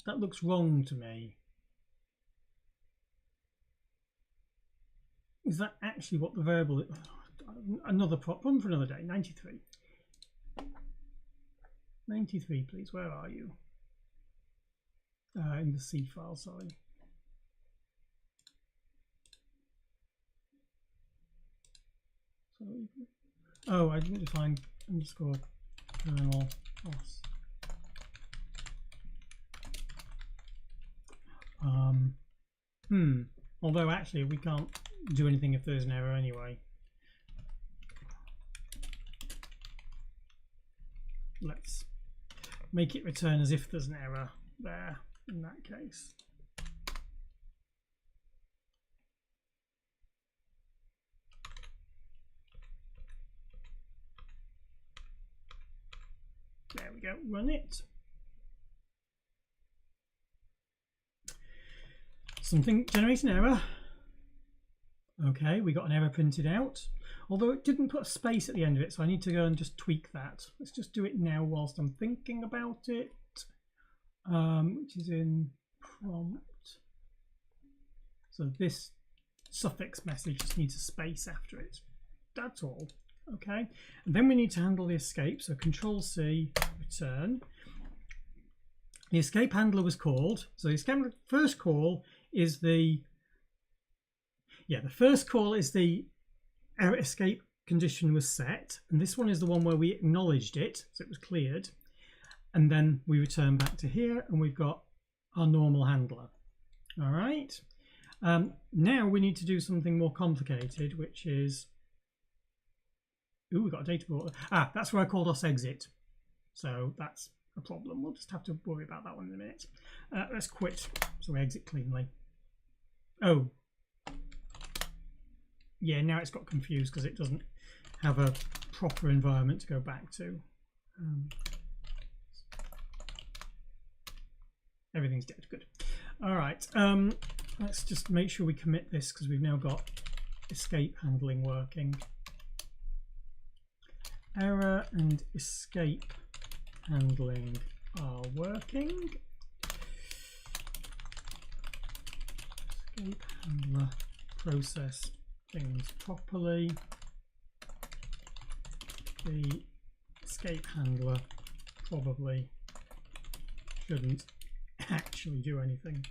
That looks wrong to me. Is that actually what the variable is? Another problem for another day. 93. 93, please. Where are you? In the C file, sorry. So, oh, I didn't define underscore kernel os. Although actually we can't do anything if there's an error anyway. Let's make it return as if there's an error there in that case. There we go, run it. Something generates an error. Okay, we got an error printed out, although it didn't put a space at the end of it, so I need to go and just tweak that. Let's just do it now whilst I'm thinking about it, which is in prompt. So this suffix message just needs a space after it. That's all. Okay, and then we need to handle the escape, so Control C, return. The escape handler was called, so the first call is the first call is the error escape condition was set, and this one is the one where we acknowledged it, so it was cleared, and then we return back to here and we've got our normal handler. All right, now we need to do something more complicated, which is, ooh, we've got a data port. That's where I called os exit, so that's a problem. We'll just have to worry about that one in a minute. Let's quit so we exit cleanly. Oh, yeah, now it's got confused because it doesn't have a proper environment to go back to. Everything's dead. Good. All right, let's just make sure we commit this because we've now got escape handling working. Error and escape handling are working. Escape handler process things properly. The escape handler probably shouldn't actually do anything.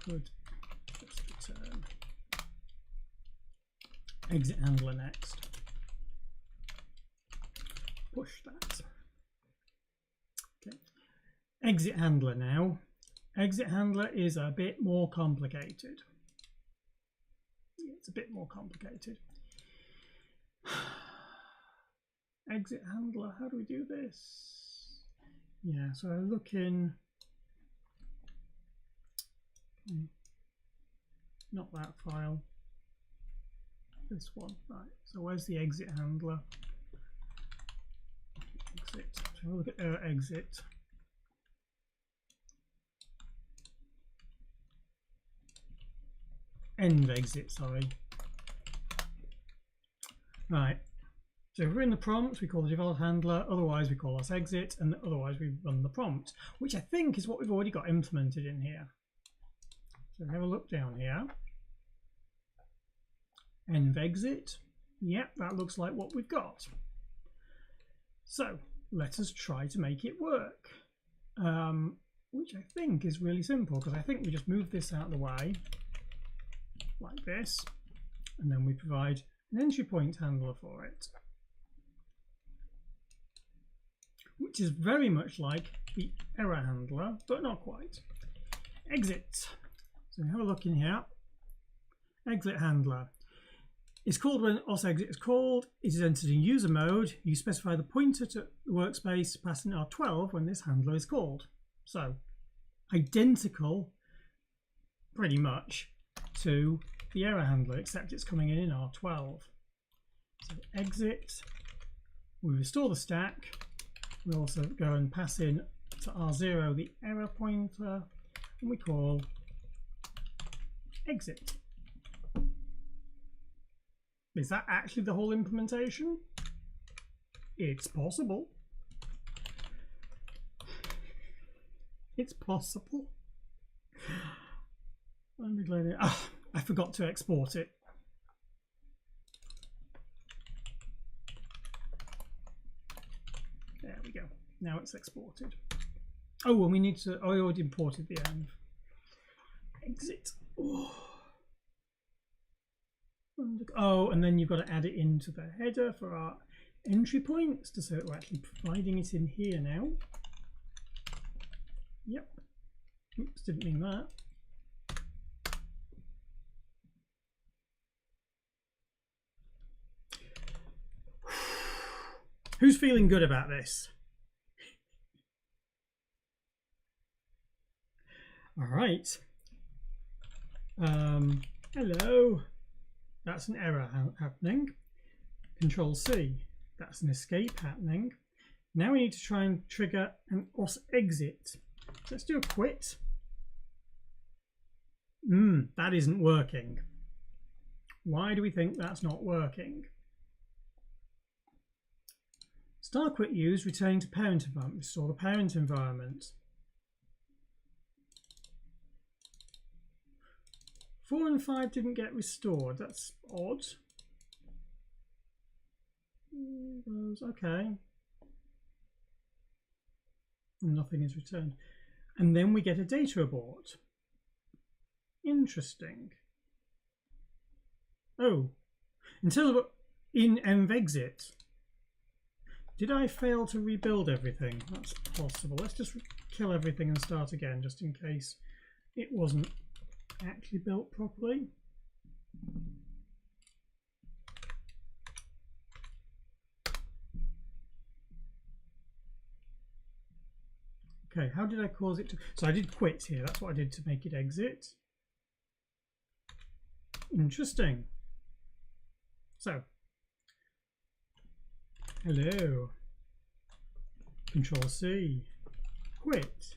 Could just return. Exit handler next. Push that. Okay. Exit handler now. Exit handler is a bit more complicated. Yeah, it's a bit more complicated. Exit handler, how do we do this? Yeah, so I look in, not that file, this one, right, so where's the exit handler? Exit, so we'll look at error exit. End exit, sorry. Right, so if we're in the prompt, we call the develop handler, otherwise we call os exit, and otherwise we run the prompt, which I think is what we've already got implemented in here. So have a look down here. Env exit, yep, that looks like what we've got. So let us try to make it work, which I think is really simple, because I think we just move this out of the way like this, and then we provide an entry point handler for it, which is very much like the error handler, but not quite. Exit. So have a look in here. Exit handler is called when os exit is called. It is entered in user mode. You specify the pointer to the workspace passing R12 when this handler is called. So identical pretty much to the error handler, except it's coming in R12. So exit, we restore the stack, we also go and pass in to R0 the error pointer, and we call exit. Is that actually the whole implementation? It's possible. It's possible. Oh, I forgot to export it. There we go. Now it's exported. Oh, and we need to. Oh, I already imported the end. Exit. Oh, and then you've got to add it into the header for our entry points to say that we're actually providing it in here now. Yep. Oops, didn't mean that. Who's feeling good about this? All right. Hello. That's an error happening. Control C. That's an escape happening. Now we need to try and trigger an OS exit. So let's do a quit. That isn't working. Why do we think that's not working? Star quit use, returning to parent environment. Restore the parent environment. 4 and 5 didn't get restored. That's odd. Okay. Nothing is returned. And then we get a data abort. Interesting. Oh, until in envexit. Did I fail to rebuild everything? That's possible. Let's just kill everything and start again, just in case it wasn't actually built properly. Okay, how did I cause it to? So I did quit here. That's what I did to make it exit. Interesting. So, hello. Control C. Quit.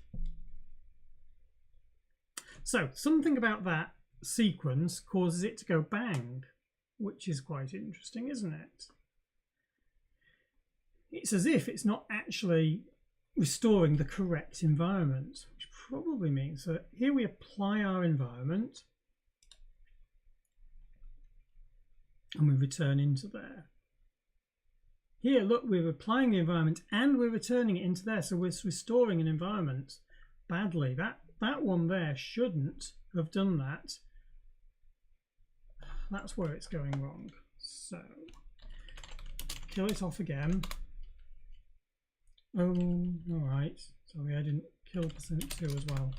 So something about that sequence causes it to go bang, which is quite interesting, isn't it? It's as if it's not actually restoring the correct environment, which probably means that here we apply our environment and we return into there. Here, look, we're applying the environment and we're returning it into there, so we're restoring an environment badly. That one there shouldn't have done that. That's where it's going wrong. So, kill it off again. Oh, all right. Sorry, I didn't kill %2 as well.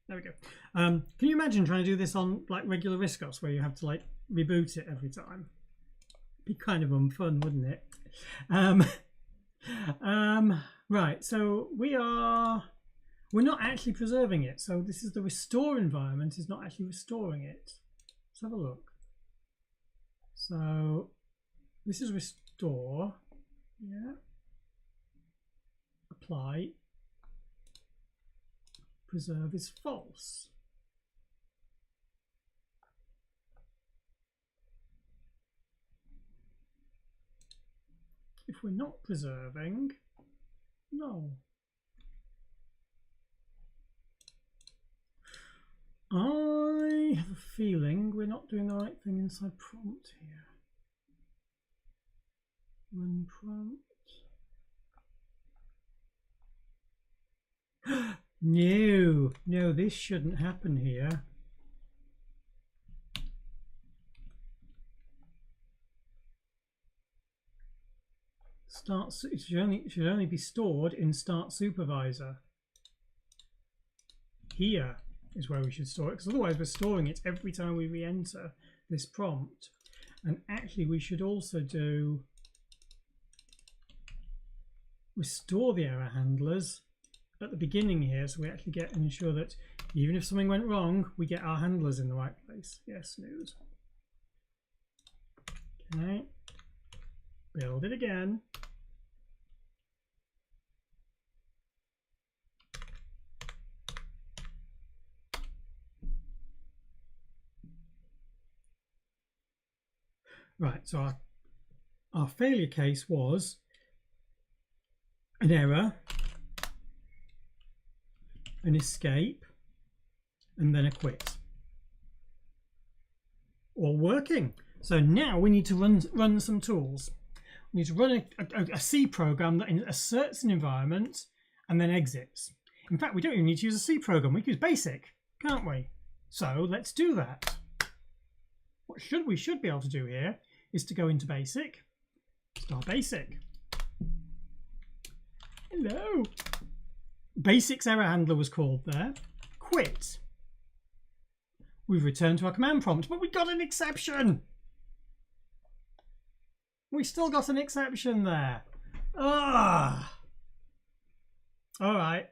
There we go. Can you imagine trying to do this on like regular RISC-OS where you have to like reboot it every time? Be kind of unfun, wouldn't it? Right, so we're not actually preserving it. So this is the restore environment is not actually restoring it. Let's have a look. So this is restore. Yeah. Apply. Preserve is false. If we're not preserving, no. I have a feeling we're not doing the right thing inside prompt here. Run prompt. No, this shouldn't happen here. It should only be stored in start supervisor. Here is where we should store it, because otherwise we're storing it every time we re-enter this prompt. And actually we should also do restore the error handlers at the beginning here, so we actually get and ensure that even if something went wrong, we get our handlers in the right place. Yes, snooze. Okay, build it again. Right, so our failure case was an error, an escape, and then a quit. All working. So now we need to run some tools. We need to run a C program that asserts an environment and then exits. In fact, we don't even need to use a C program. We can use basic, can't we? So let's do that. What we should be able to do here is to go into basic, start basic. Hello. Basics error handler was called there. Quit. We've returned to our command prompt, but we got an exception. We still got an exception there. Ah. All right.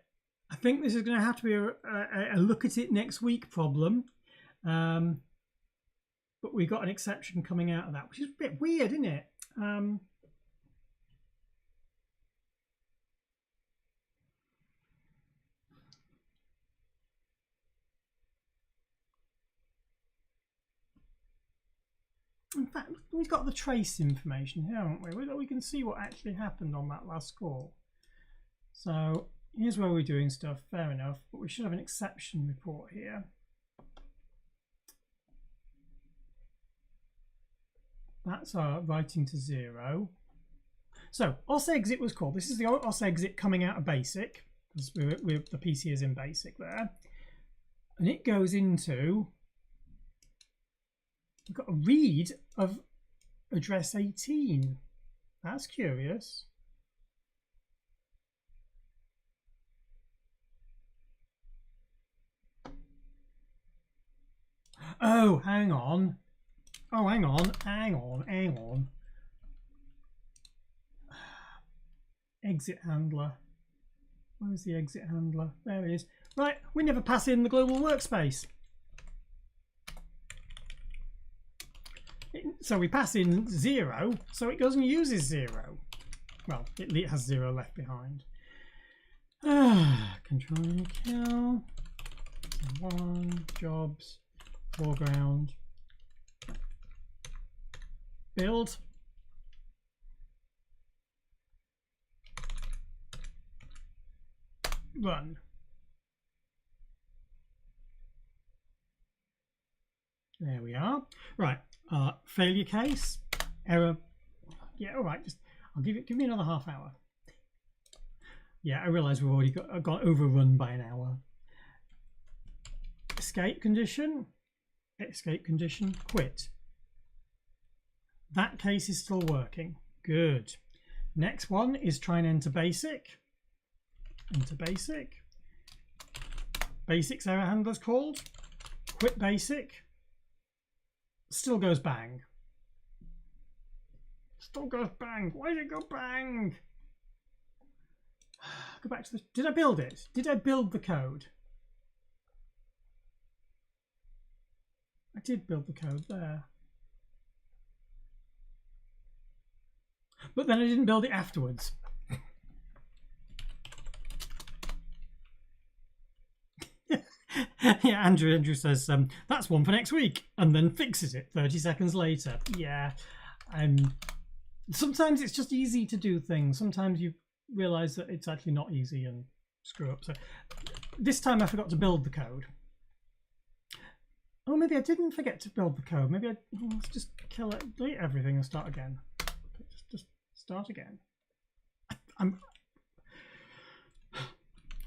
I think this is going to have to be a look at it next week problem. But we got an exception coming out of that, which is a bit weird, isn't it? In fact, we've got the trace information here, haven't we? We can see what actually happened on that last call. So here's where we're doing stuff, fair enough, but we should have an exception report here. That's our writing to 0. So OS exit was called. This is the OS exit coming out of basic, because the PC is in basic there. And it goes into, we've got a read of address 18. That's curious. Oh, hang on. Oh, hang on. Exit handler. Where's the exit handler? There it is. Right, we never pass in the global workspace. So we pass in 0, so it goes and uses 0. Well, it has 0 left behind. Control kill. 1 jobs, foreground. Build. Run. There we are. Right. Failure case. Error. Yeah. All right. Give me another half hour. Yeah. I realise we've already got overrun by an hour. Escape condition. Escape condition. Quit. That case is still working. Good. Next one is try and enter basic. Enter basic. Basics error handler's called. Quit basic. Still goes bang. Still goes bang. Why did it go bang? Go back to the. Did I build it? Did I build the code? I did build the code there. But then I didn't build it afterwards. Yeah, Andrew says that's one for next week, and then fixes it 30 seconds later. Yeah, sometimes it's just easy to do things. Sometimes you realise that it's actually not easy and screw up. So this time I forgot to build the code. Oh, maybe I didn't forget to build the code. Maybe let's just kill it, delete everything, and start again. Just start again.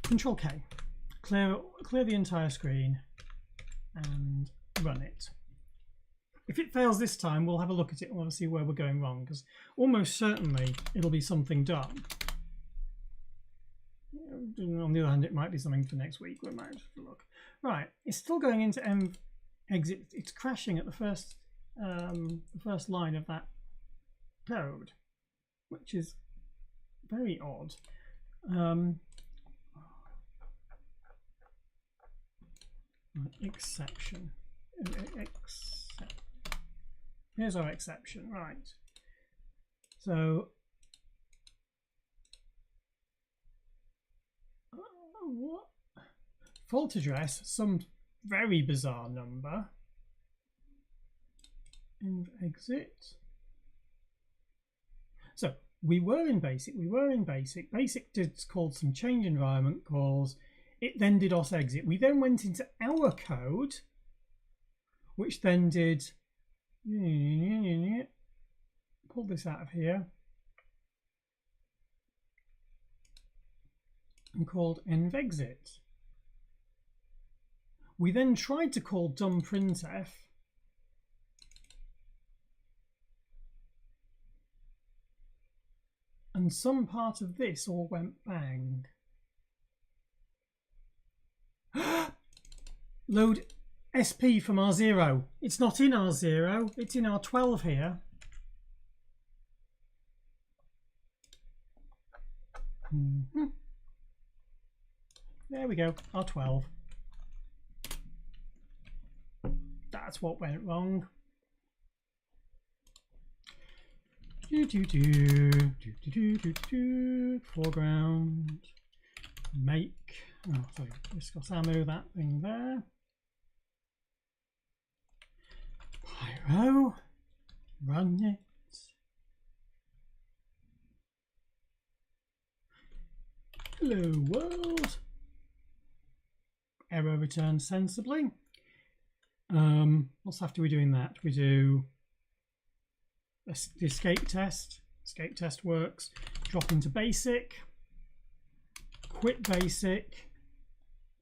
Control K. Clear the entire screen and run it. If it fails this time, we'll have a look at it and we'll see where we're going wrong, because almost certainly it'll be something done. On the other hand, it might be something for next week. We might have to look. Right, it's still going into exit. It's crashing at the first line of that code, which is very odd. exception. Here's our exception, right? So what? Fault address, some very bizarre number. And exit. So we were in basic. Basic did called some change environment calls. It then did os exit. We then went into our code, which then did pull this out of here and called envexit. We then tried to call dumb printf, and some part of this all went bang. Load SP from R0. It's not in R0, it's in R12 here. There we go, R12. That's what went wrong. Foreground. Make. Oh, sorry. Viscous ammo, that thing there. Pyro. Run it. Hello world. Error returned sensibly. What's after we doing that? We do the escape test. Escape test works. Drop into basic. Quit basic.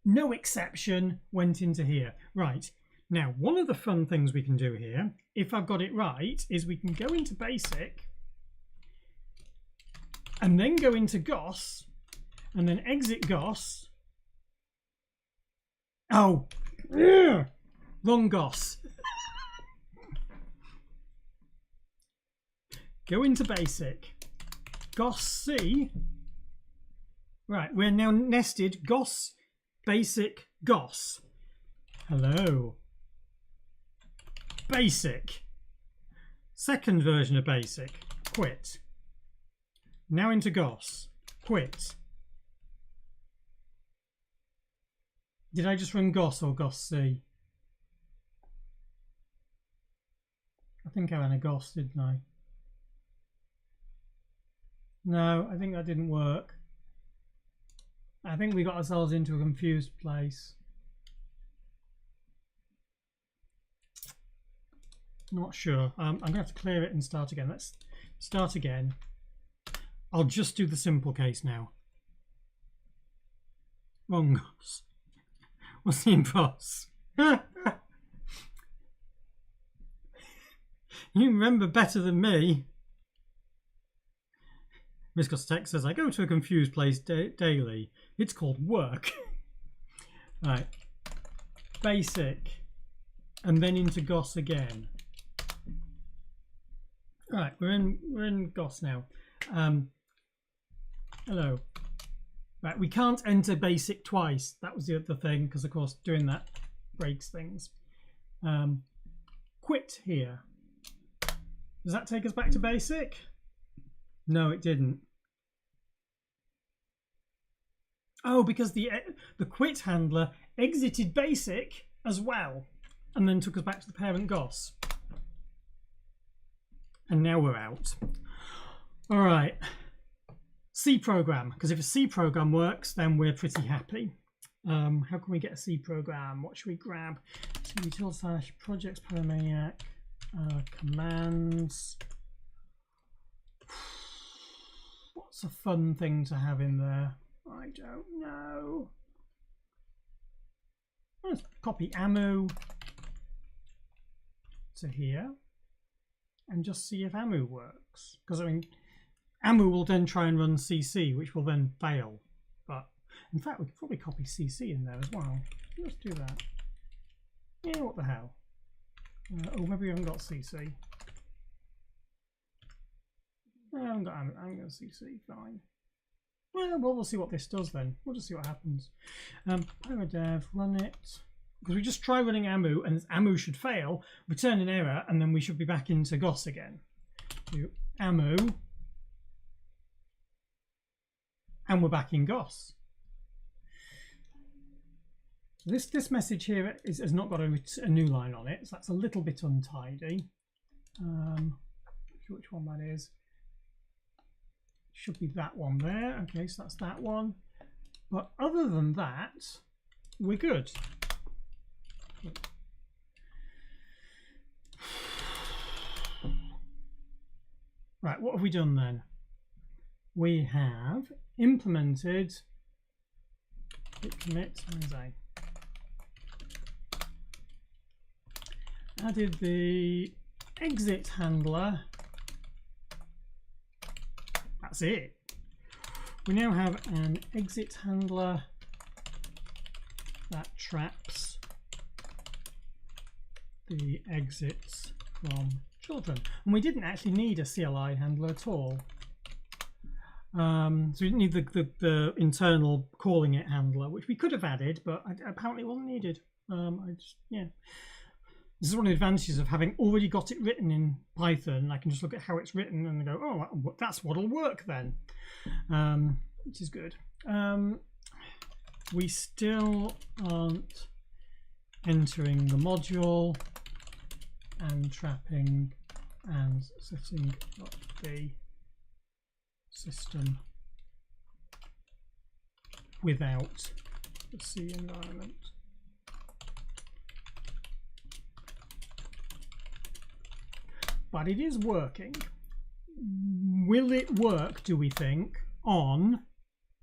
No exception went into here. Right. Now, one of the fun things we can do here, if I've got it right, is we can go into basic and then go into GOS and then exit GOS. Oh, ugh, wrong GOS. Go into basic. GOS C. Right, we're now nested GOS, basic, GOS. Hello. Basic. Second version of basic. Quit. Now into GOS. Quit. Did I just run GOS or GOS C? I think I ran a GOS, didn't I? No, I think that didn't work. I think we got ourselves into a confused place. Not sure. I'm going to have to clear it and start again. Let's start again. I'll just do the simple case now. Wrong GOS. What's the impulse? You remember better than me. Viscous Text says, I go to a confused place daily. It's called work. Right. Basic. And then into GOS again. Right, we're in GOS now. Hello. Right, we can't enter basic twice. That was the other thing, because of course doing that breaks things. Quit here. Does that take us back to basic? No, it didn't. Oh, because the quit handler exited basic as well, and then took us back to the parent GOS. And now we're out. All right. C program, because if a C program works, then we're pretty happy. How can we get a C program? What should we grab? Util/ projects paramaniac commands. What's a fun thing to have in there? I don't know. Let's copy ammo to here and just see if ammo works. Because I mean, ammo will then try and run CC, which will then fail. But in fact, we could probably copy CC in there as well. Let's do that. Yeah, what the hell? Oh, maybe we haven't got CC. No, I haven't got ammo. I haven't got CC. Fine. Well, we'll see what this does then. We'll just see what happens. Pyrodev, run it. because we just try running AMU and AMU should fail, return an error, and then we should be back into GOS again. Do AMU, and we're back in GOS. This message here has not got a new line on it, so that's a little bit untidy. Which one that is? Should be that one there. Okay, so that's that one. But other than that, we're good. Right, what have we done then? We have implemented git commit, added the exit handler. That's it. We now have an exit handler that traps the exits from children, and we didn't actually need a CLI handler at all. So we didn't need the internal calling it handler, which we could have added, but apparently it wasn't needed. Yeah. This is one of the advantages of having already got it written in Python. I can just look at how it's written and go, oh, that's what'll work then, which is good. We still aren't entering the module and trapping and setting up the system without the C environment. But it is working. Will it work, do we think, on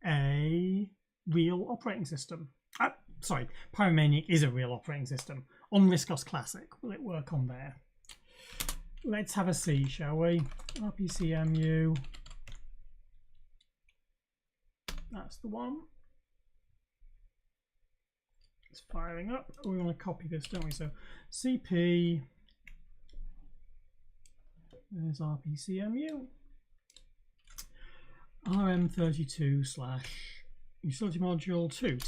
a real operating system? Sorry, Pyromaniac is a real operating system. On RISC-OS Classic, will it work on there? Let's have a see, shall we? RPCMU. That's the one. It's firing up. We want to copy this, don't we? So CP. There's RPCMU. RM32 / utility module 2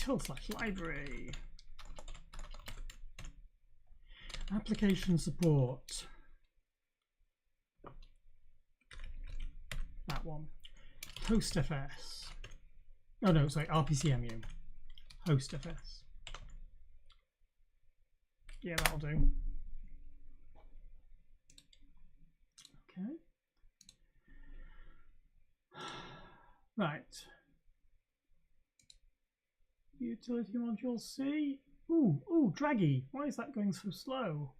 / library. Application support. That one. HostFS. Oh no, sorry, RPCMU. HostFS. Yeah, that'll do. Okay. Right. Utility module C. Ooh, draggy. Why is that going so slow?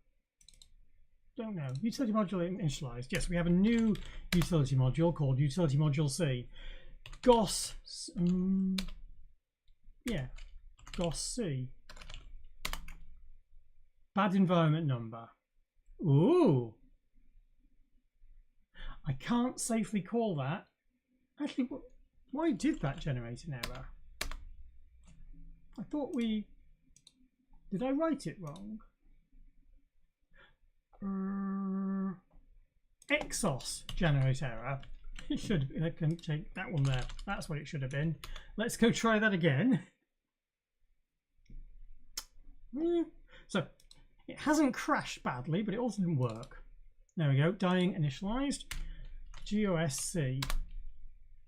Don't know. Utility module initialized. Yes, we have a new utility module called utility module C. GOS. Yeah, GOS C. Bad environment number. Ooh. I can't safely call that. Actually, why did that generate an error? I thought did I write it wrong? Exos generate error. It should be. I can take that one there. That's what it should have been. Let's go try that again. So it hasn't crashed badly, but it also didn't work. There we go. Dying initialized. GOSC.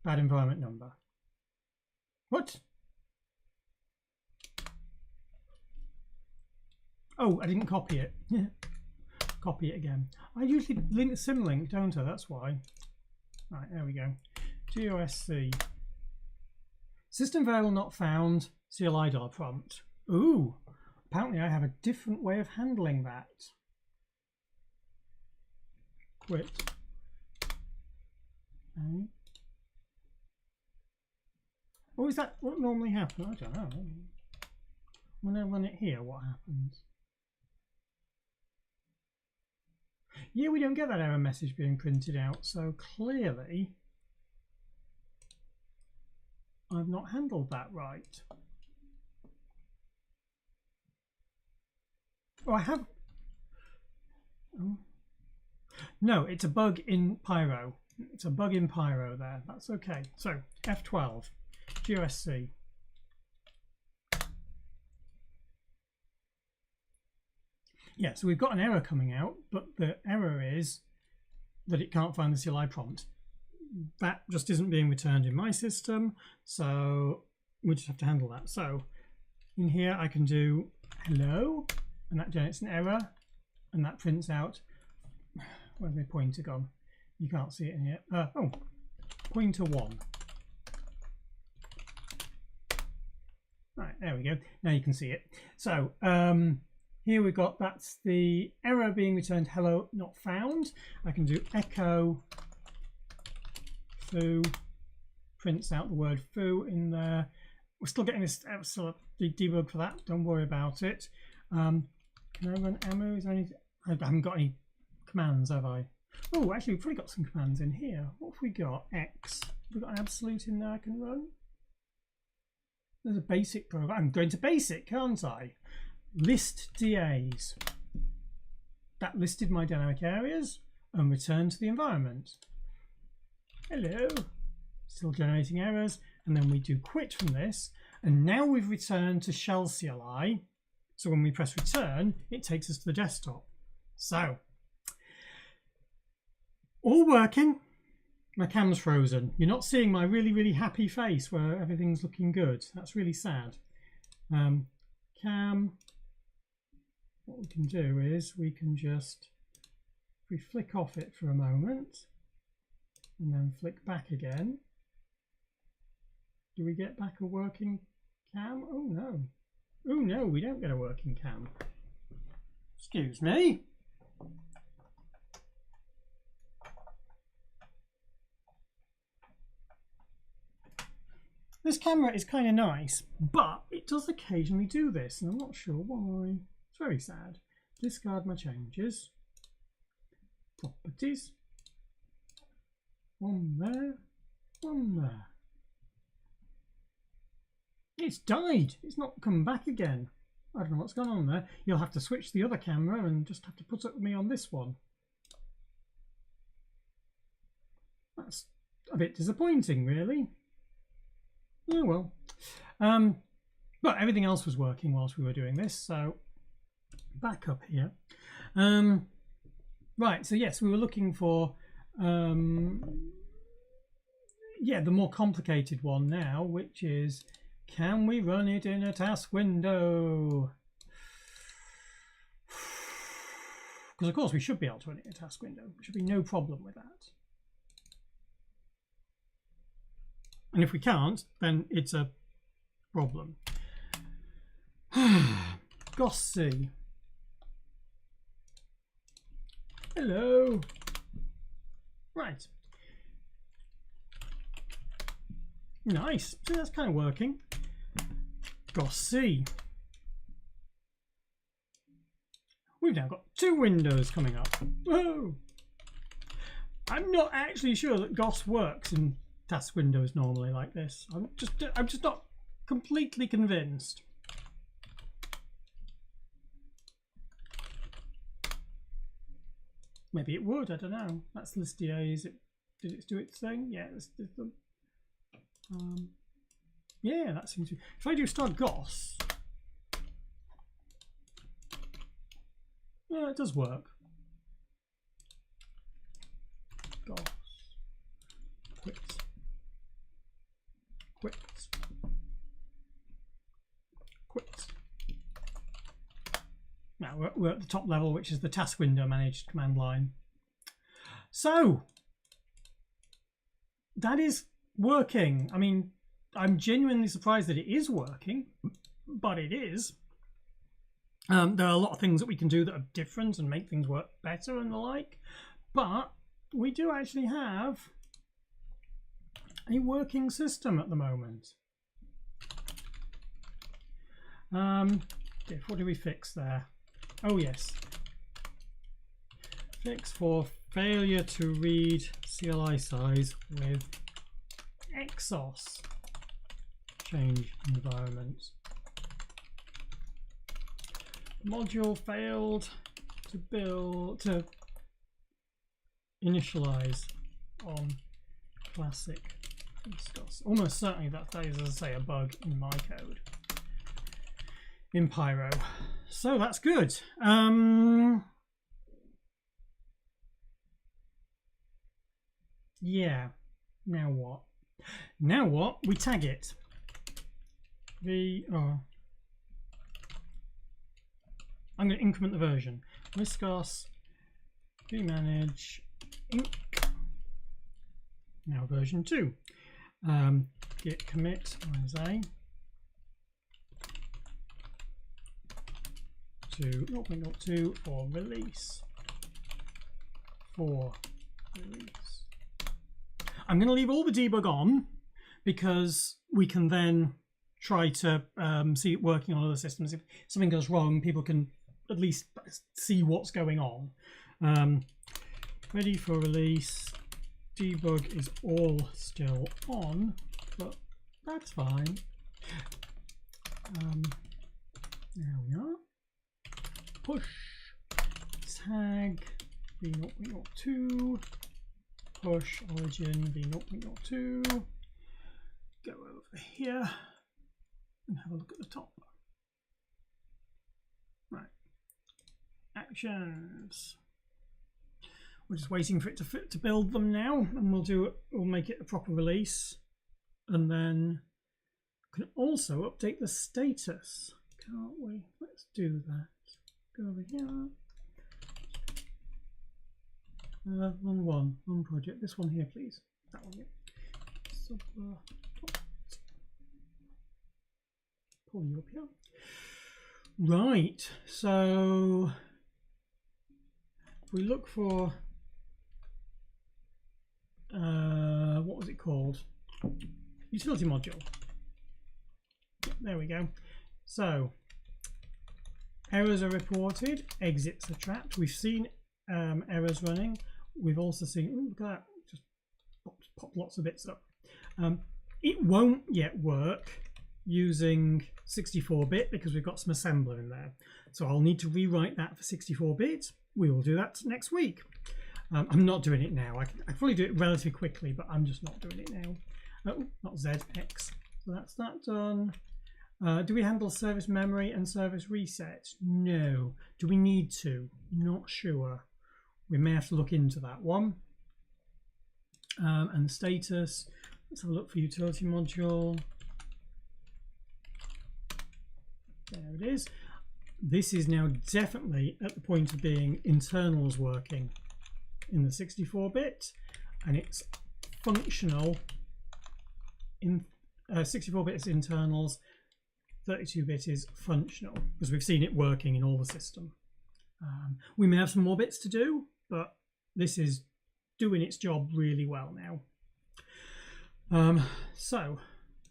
Bad environment number. What? Oh, I didn't copy it. Copy it again. I usually link symlink, don't I? That's why. Right, there we go. GOSC. System variable not found. CLI $prompt. Ooh, apparently I have a different way of handling that. Quit. Okay. Oh, is that what normally happens? I don't know. When I run it here, what happens? Yeah, we don't get that error message being printed out, so clearly I've not handled that right. Oh, I have. Oh. No, it's a bug in Pyro. It's a bug in Pyro there. That's okay. So F12, GOSC. yeah, so we've got an error coming out, but the error is that it can't find the CLI prompt. That just isn't being returned in my system, so we just have to handle that. So in here I can do hello, and that generates an error, and that prints out, where's my pointer gone? You can't see it in here. Oh, pointer 1. Right, there we go. Now you can see it. So here we've got, that's the error being returned, hello not found. I can do echo foo, prints out the word foo in there. We're still getting this sort of debug for that, don't worry about it. Can I run ammo? Is there anything? I haven't got any commands, have I? Oh, actually we've probably got some commands in here. What have we got? X. Have we got an absolute in there I can run? There's a basic program. I'm going to basic, can't I? List DAs. That listed my dynamic areas and returned to the environment. Hello. Still generating errors. And then we do quit from this. And now we've returned to shell CLI. So when we press return, it takes us to the desktop. So, all working. My cam's frozen. You're not seeing my really, really happy face where everything's looking good. That's really sad. Cam, what we can do is we can just, if we flick off it for a moment and then flick back again, do we get back a working cam? Oh no. Oh no, we don't get a working cam. Excuse me. This camera is kind of nice, but it does occasionally do this, and I'm not sure why. It's very sad. Discard my changes. Properties. One there, one there. It's died. It's not come back again. I don't know what's going on there. You'll have to switch the other camera and just have to put up with me on this one. That's a bit disappointing, really. Oh well. But everything else was working whilst we were doing this, so back up here. Right, so yes, we were looking for yeah, the more complicated one now, which is, can we run it in a task window? Because of course we should be able to run it in a task window. There should be no problem with that. And if we can't, then it's a problem. GOS. Hello. Right. Nice. So that's kind of working. GOS. We've now got 2 windows coming up. Whoa. I'm not actually sure that GOS works in task windows normally like this. I'm just not completely convinced. Maybe it would, I don't know. That's list DA. Did it do its thing? Yeah, yeah, that seems to. If I do start GOS, yeah, it does work. GOS. Quit. Quit. Quit. Now we're at the top level, which is the task window managed command line. So that is working. I mean, I'm genuinely surprised that it is working, but it is. There are a lot of things that we can do that are different and make things work better and the like, but we do actually have a working system at the moment. What do we fix there? Oh yes, fix for failure to read CLI size with GOS change environment. Module failed to initialize on classic GOS. Almost certainly that is, as I say, a bug in my code. in Pyro. So that's good. Yeah. Now what? Now what? We tag it. I'm going to increment the version. Viscos vmanage inc. Now version 2. Git commit -a to 0.02 for release. I'm going to leave all the debug on because we can then try to see it working on other systems. If something goes wrong, people can at least see what's going on. Ready for release. Debug is all still on, but that's fine. There we are. Push tag v0.02. Push origin v0.02. Go over here and have a look at the top. Right. Actions. We're just waiting for it to build them now, and we'll make it a proper release, and then we can also update the status, can't we? Let's do that. Go over here. Wrong project. This one here, please. That one here. Pull you up here. Right. So if we look for what was it called? Utility module. There we go. So errors are reported. Exits are trapped. We've seen errors running. We've also seen, oh, look at that, just pop lots of bits up. It won't yet work using 64-bit because we've got some assembler in there. So I'll need to rewrite that for 64-bit. We will do that next week. I'm not doing it now. I can probably do it relatively quickly, but I'm just not doing it now. Oh, not Z, X. So that's that done. Do we handle service memory and service reset? No. Do we need to? Not sure. We may have to look into that one. And the status. Let's have a look for utility module. There it is. This is now definitely at the point of being internals working in the 64-bit, and it's functional in 64-bit is internals, 32-bit is functional, because we've seen it working in all the system. We may have some more bits to do, but this is doing its job really well now. So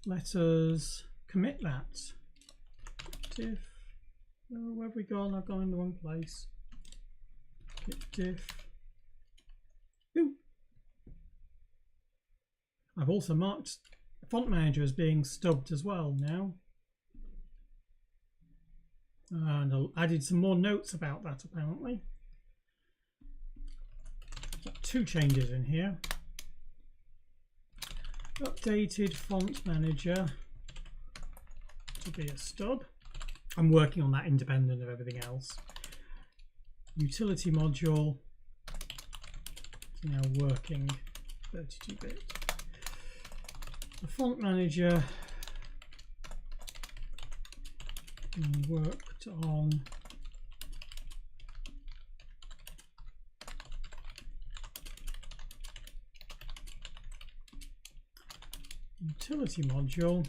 let us commit that. Diff. Oh, where have we gone? I've gone in the wrong place. Git diff. Ooh. I've also marked font manager as being stubbed as well now. And I added some more notes about that apparently. Got 2 changes in here. Updated font manager to be a stub. I'm working on that independent of everything else. Utility module is now working 32-bit. The font manager worked on utility module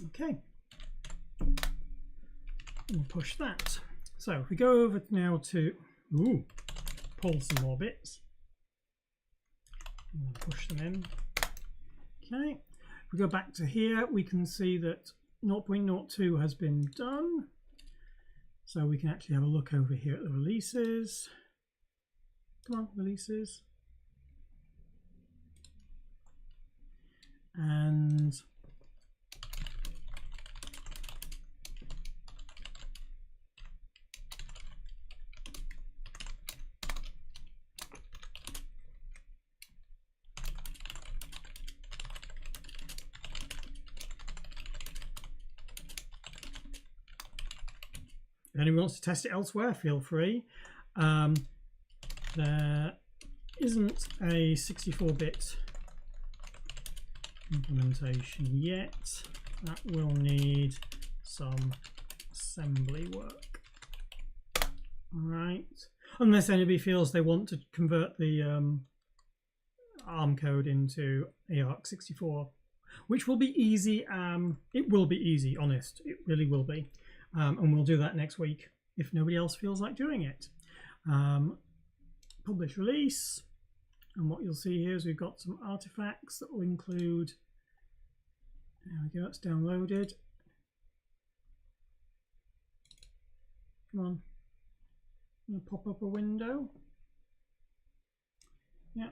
okay, we'll push that. So if we go over now to pull some more bits and push them in. Okay, if we go back to here, we can see that 0.02 has been done. So we can actually have a look over here at the releases. Come on, releases. and if anyone wants to test it elsewhere, feel free. There isn't a 64-bit implementation yet. That will need some assembly work. All right, unless anybody feels they want to convert the ARM code into ARC64, which will be easy. It will be easy, honest, it really will be. And we'll do that next week if nobody else feels like doing it. Publish release, and what you'll see here is we've got some artifacts that will include, there we go, it's downloaded. Come on, I'm going to pop up a window. Yeah,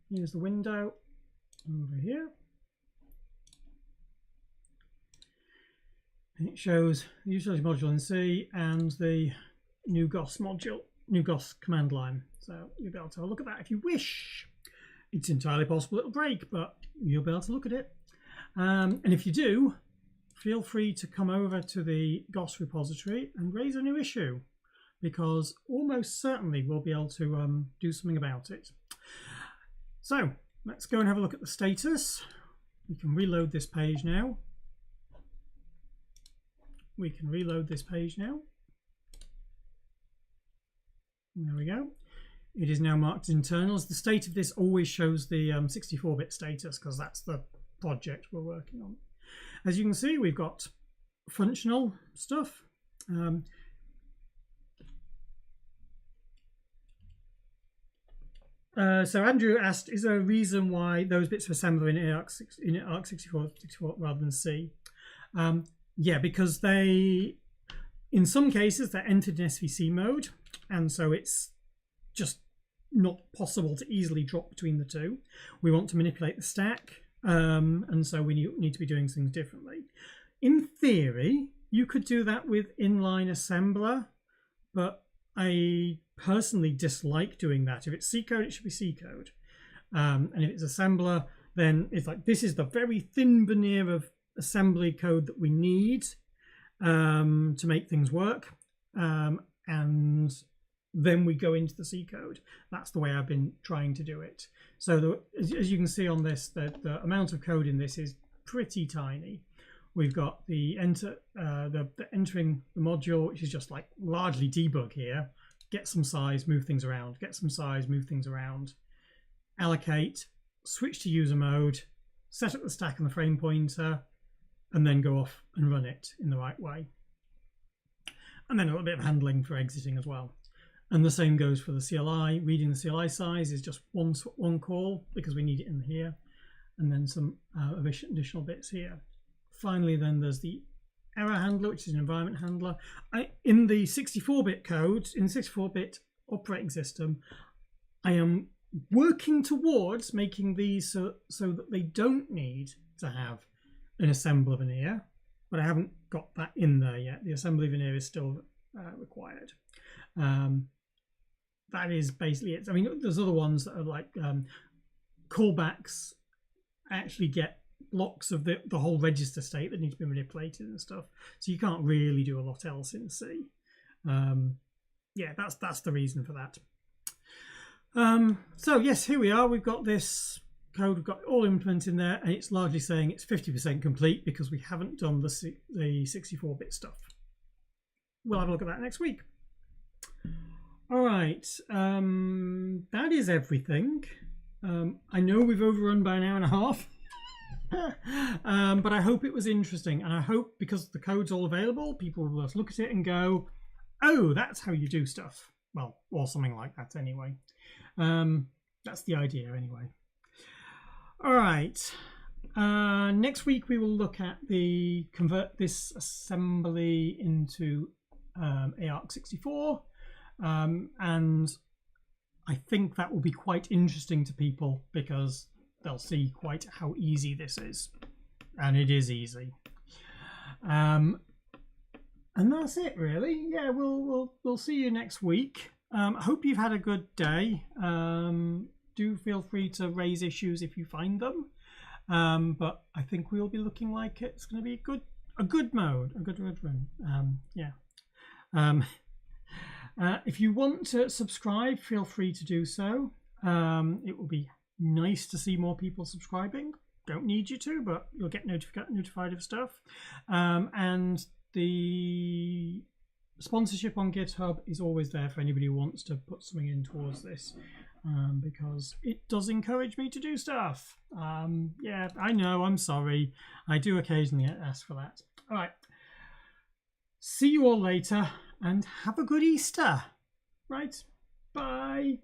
here's the window over here. And it shows the utility module in C and the new GOS module, new GOS command line. So you'll be able to have a look at that if you wish. It's entirely possible it'll break, but you'll be able to look at it. And if you do, feel free to come over to the GOS repository and raise a new issue, because almost certainly we'll be able to do something about it. So let's go and have a look at the status. We can reload this page now. We can reload this page now. There we go. It is now marked as internals. The state of this always shows the 64-bit status because that's the project we're working on. As you can see, we've got functional stuff. So Andrew asked, is there a reason why those bits of assembly in ARC64 rather than C? Yeah, because they, in some cases, they're entered in SVC mode, and so it's just not possible to easily drop between the two. We want to manipulate the stack, and so we need to be doing things differently. In theory, you could do that with inline assembler, but I personally dislike doing that. If it's C code, it should be C code, and if it's assembler, then it's like this is the very thin veneer of assembly code that we need to make things work, and then we go into the C code. That's the way I've been trying to do it. So as you can see on this, the amount of code in this is pretty tiny. We've got the entering the module, which is just like largely debug here. Get some size, move things around. Get some size, move things around. Allocate, switch to user mode, set up the stack and the frame pointer, and then go off and run it in the right way. And then a little bit of handling for exiting as well. And the same goes for the CLI. Reading the CLI size is just one call because we need it in here, and then some additional bits here. Finally, then there's the error handler, which is an environment handler. In the 64-bit code, in the 64-bit operating system, I am working towards making these so that they don't need to have an assembler veneer, but I haven't got that in there yet. The assembly veneer is still required. That is basically it. I mean, there's other ones that are like callbacks actually get blocks of the whole register state that need to be manipulated and stuff. So you can't really do a lot else in C. Yeah, that's the reason for that. So yes, here we are. We've got this code, we've got all implemented in there, and it's largely saying it's 50% complete because we haven't done the 64-bit stuff. We'll have a look at that next week. All right, that is everything. I know we've overrun by an hour and a half, but I hope it was interesting, and I hope because the code's all available, people will just look at it and go, oh, that's how you do stuff. Well, or something like that anyway. That's the idea anyway. All right, next week we will look at the convert this assembly into ARC64, and I think that will be quite interesting to people because they'll see quite how easy this is, and it is easy. And that's it, really. Yeah, we'll see you next week. I hope you've had a good day. Do feel free to raise issues if you find them. But I think we'll be looking like it's going to be a good mode, a good run. If you want to subscribe, feel free to do so. It will be nice to see more people subscribing. Don't need you to, but you'll get notified of stuff. And the sponsorship on GitHub is always there for anybody who wants to put something in towards this, because it does encourage me to do stuff. Yeah, I know, I'm sorry. I do occasionally ask for that. All right. See you all later, and have a good Easter. Right. Bye.